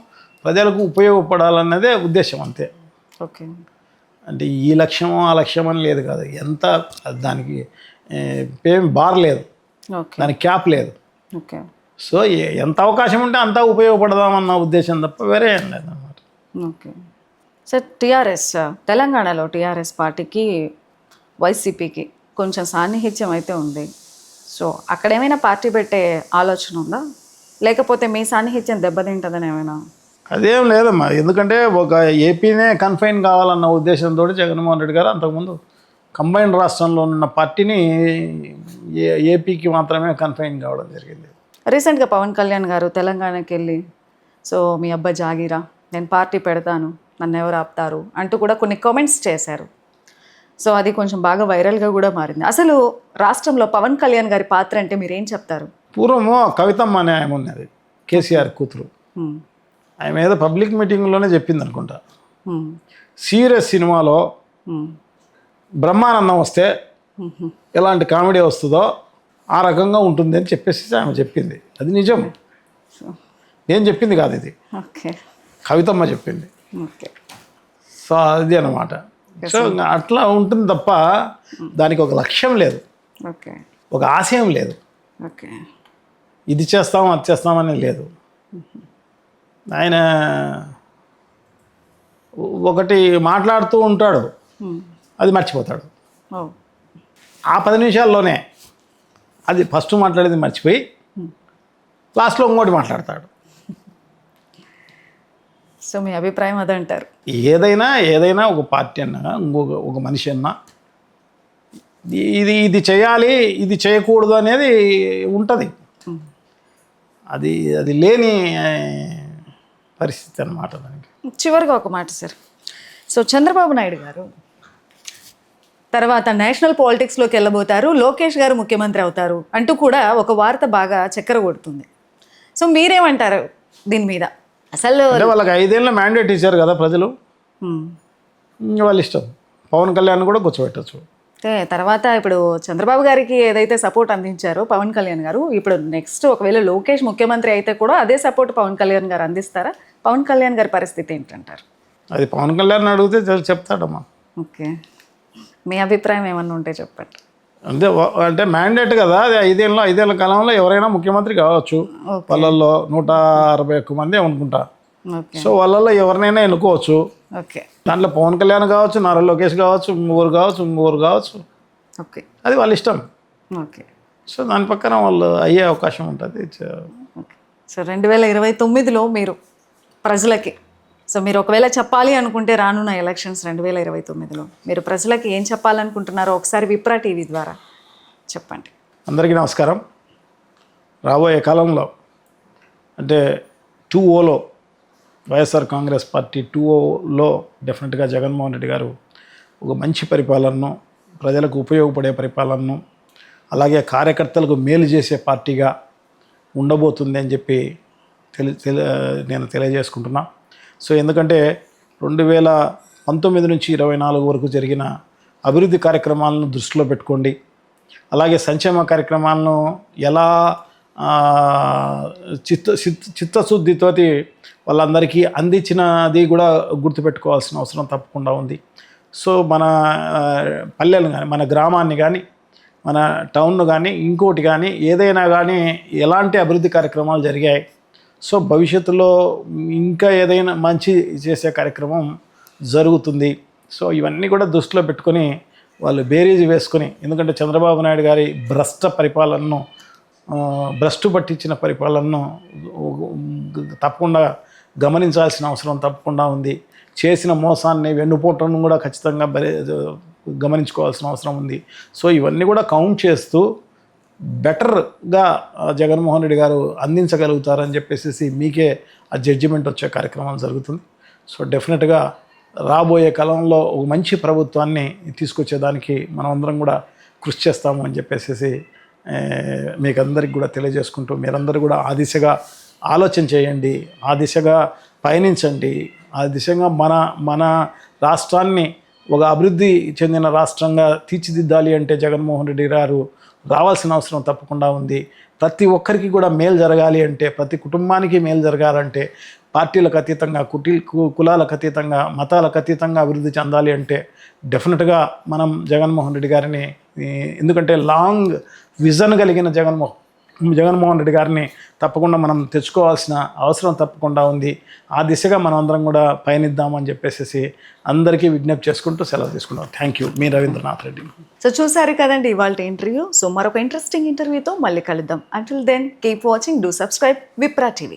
ప్రజలకు ఉపయోగపడాలన్నదే ఉద్దేశం, అంతే. ఓకే. అంటే ఈ లక్ష్యం ఆ లక్ష్యం అని లేదు కాదు, ఎంత దానికి బార్ లేదు, దానికి క్యాప్ లేదు. ఓకే. సో ఎంత అవకాశం ఉంటే అంతా ఉపయోగపడదామన్న ఉద్దేశం తప్ప వేరే ఏం లేదన్నమాట. Okay sir. టీఆర్ఎస్ తెలంగాణలో టీఆర్ఎస్ పార్టీకి వైసీపీకి కొంచెం సాన్నిహిత్యం అయితే ఉంది. సో అక్కడ ఏమైనా పార్టీ పెట్టే ఆలోచన ఉందా, లేకపోతే మీ సాన్నిహిత్యం దెబ్బతింటుందని ఏమైనా? అదేం లేదమ్మా, ఎందుకంటే ఒక ఏపీనే కన్ఫైన్ కావాలన్న ఉద్దేశంతో జగన్మోహన్ రెడ్డి గారు అంతకుముందు కంబైన్డ్ రాష్ట్రంలో ఉన్న పార్టీని ఏపీకి మాత్రమే కన్ఫైన్ కావడం జరిగింది. రీసెంట్గా పవన్ కళ్యాణ్ గారు తెలంగాణకి వెళ్ళి సో మీ అబ్బాయి జాగీరా, నేను పార్టీ పెడతాను, నన్ను ఎవరు ఆపుతారు అంటూ కూడా కొన్ని కామెంట్స్ చేశారు. సో అది కొంచెం బాగా వైరల్గా కూడా మారింది. అసలు రాష్ట్రంలో పవన్ కళ్యాణ్ గారి పాత్ర అంటే మీరు ఏం చెప్తారు? పూర్వము కవితమ్మ అనే ఆమె ఉన్నది, కేసీఆర్ కూతురు. ఆమె ఏదో పబ్లిక్ మీటింగ్లోనే చెప్పింది అనుకుంటా, సీరియస్ సినిమాలో బ్రహ్మానందం వస్తే ఎలాంటి కామెడీ వస్తుందో ఆ రకంగా ఉంటుంది అని చెప్పేసి ఆమె చెప్పింది. అది నిజం, నేను చెప్పింది కాదు, ఇది ఓకే కవితమ్మ చెప్పింది. ఓకే, సో అది అన్నమాట. సో అట్లా ఉంటుంది తప్ప దానికి ఒక లక్ష్యం లేదు, ఓకే, ఒక ఆశయం లేదు, ఓకే, ఇది చేస్తాం అది చేస్తామని లేదు. ఆయన ఒకటి మాట్లాడుతూ ఉంటాడు, అది మర్చిపోతాడు. ఆ 10 నిమిషాల్లోనే అది ఫస్ట్ మాట్లాడేది మర్చిపోయి లాస్ట్లో ఇంకోటి మాట్లాడతాడు. సో మీ అభిప్రాయం అదంటారు? ఏదైనా ఒక పార్టీ అన్నా ఒక మనిషి అన్నా ఇది చేయాలి ఇది చేయకూడదు అనేది ఉంటుంది. అది లేని పరిస్థితి అన్నమాట దానికి. చివరిగా ఒక మాట సార్, సో చంద్రబాబు నాయుడు గారు తర్వాత నేషనల్ పాలిటిక్స్లోకి వెళ్ళబోతారు, లోకేష్ గారు ముఖ్యమంత్రి అవుతారు అంటూ కూడా ఒక వార్త బాగా చక్కెర కొడుతుంది. సో మీరేమంటారు దీని మీద? అసలు అంటే వాళ్ళకి 5 ఏళ్ళ మ్యాండేట్ ఇచ్చారు కదా ప్రజలు, వాళ్ళ ఇష్టం. పవన్ కళ్యాణ్ కూడా కూర్చోబెట్టచ్చు. తర్వాత ఇప్పుడు చంద్రబాబు గారికి ఏదైతే సపోర్ట్ అందించారో పవన్ కళ్యాణ్ గారు, ఇప్పుడు నెక్స్ట్ ఒకవేళ లోకేష్ ముఖ్యమంత్రి అయితే కూడా అదే సపోర్ట్ పవన్ కళ్యాణ్ గారు అందిస్తారా? పవన్ కళ్యాణ్ గారి పరిస్థితి ఏంటంటారు? అది పవన్ కళ్యాణ్ అడిగితే చెప్తాడమ్మా. ఓకే, మీ అభిప్రాయం ఏమన్నా ఉంటే చెప్పండి. అంటే మ్యాండేట్ కదా అది, 5 ఏళ్ళ కాలంలో ఎవరైనా ముఖ్యమంత్రి కావచ్చు. వాళ్ళల్లో 161 మంది అనుకుంటా. సో వాళ్ళల్లో ఎవరినైనా ఎన్నుకోవచ్చు. ఓకే, దాంట్లో పవన్ కళ్యాణ్ కావచ్చు, నారా లోకేష్ కావచ్చు, ఇంకోరు కావచ్చు. ఓకే, అది వాళ్ళ ఇష్టం. ఓకే, సో దాని పక్కన వాళ్ళు అయ్యే అవకాశం ఉంటుంది. ఓకే. సో 2029లో మీరు ప్రజలకి, సో మీరు ఒకవేళ చెప్పాలి అనుకుంటే రానున్న ఎలక్షన్స్ 2029లో మీరు ప్రజలకి ఏం చెప్పాలనుకుంటున్నారో ఒకసారి విప్రా టీవీ ద్వారా చెప్పండి. అందరికీ నమస్కారం. రాబోయే కాలంలో అంటే 2-0లో వైఎస్ఆర్ కాంగ్రెస్ పార్టీ 2-0లో డెఫినెట్గా జగన్మోహన్ రెడ్డి గారు ఒక మంచి పరిపాలనను, ప్రజలకు ఉపయోగపడే పరిపాలనను, అలాగే కార్యకర్తలకు మేలు చేసే పార్టీగా ఉండబోతుంది అని చెప్పి నేను తెలియజేసుకుంటున్నా. సో ఎందుకంటే 2019 నుంచి 24 వరకు జరిగిన అభివృద్ధి కార్యక్రమాలను దృష్టిలో పెట్టుకోండి, అలాగే సంక్షేమ కార్యక్రమాలను ఎలా చిత్తశుద్ధితోటి వాళ్ళందరికీ అందించినది కూడా గుర్తుపెట్టుకోవాల్సిన అవసరం తప్పకుండా ఉంది. సో మన పల్లెలు కానీ, మన గ్రామాన్ని కానీ, మన టౌన్ను కానీ, ఇంకోటి కానీ ఏదైనా కానీ ఎలాంటి అభివృద్ధి కార్యక్రమాలు జరిగాయి. సో భవిష్యత్తులో ఇంకా ఏదైనా మంచి చేసే కార్యక్రమం జరుగుతుంది. సో ఇవన్నీ కూడా దృష్టిలో పెట్టుకొని వాళ్ళు బేరీజు వేసుకొని, ఎందుకంటే చంద్రబాబు నాయుడు గారి భ్రష్టు పట్టించిన పరిపాలనను తప్పకుండా గమనించాల్సిన అవసరం తప్పకుండా ఉంది. చేసిన మోసాన్ని, వెన్నుపోటను కూడా ఖచ్చితంగా గమనించుకోవాల్సిన అవసరం ఉంది. సో ఇవన్నీ కూడా కౌంట్ చేస్తూ బెటర్గా జగన్మోహన్ రెడ్డి గారు అందించగలుగుతారని చెప్పేసి మీకే ఆ జడ్జిమెంట్ వచ్చే కార్యక్రమం జరుగుతుంది. సో డెఫినెట్గా రాబోయే కాలంలో ఒక మంచి ప్రభుత్వాన్ని తీసుకొచ్చేదానికి మనం అందరం కూడా కృషి చేస్తాము అని చెప్పేసి మీకు అందరికి కూడా తెలియజేసుకుంటూ, మీరందరూ కూడా ఆ దిశగా ఆలోచన చేయండి, ఆ దిశగా పయనించండి. ఆ దిశగా మన రాష్ట్రాన్ని ఒక అభివృద్ధి చెందిన రాష్ట్రంగా తీర్చిదిద్దాలి అంటే జగన్మోహన్ రెడ్డి గారు రావాల్సిన అవసరం తప్పకుండా ఉంది. ప్రతి ఒక్కరికి కూడా మేలు జరగాలి అంటే, ప్రతి కుటుంబానికి మేలు జరగాలంటే, పార్టీలకు అతీతంగా, కులాలకు అతీతంగా, మతాలకు అతీతంగా అభివృద్ధి చెందాలి అంటే డెఫినెట్గా మనం జగన్మోహన్ రెడ్డి గారిని, ఎందుకంటే లాంగ్ విజన్ కలిగిన జగన్మోహన్ రెడ్డి గారిని తప్పకుండా మనం తెచ్చుకోవాల్సిన అవసరం తప్పకుండా ఉంది. ఆ దిశగా మనం అందరం కూడా పయనిద్దామని చెప్పేసి అందరికీ విజ్ఞప్తి చేసుకుంటూ సెలవు తీసుకున్నాం. Thank you. మీ రవీంద్రనాథ్ రెడ్డి. సో చూసారు కదండి ఇవాళ ఇంటర్వ్యూ. సో మరొక ఇంట్రెస్టింగ్ ఇంటర్వ్యూతో మళ్ళీ కలుద్దాం. Until then keep watching, do subscribe Vipra TV.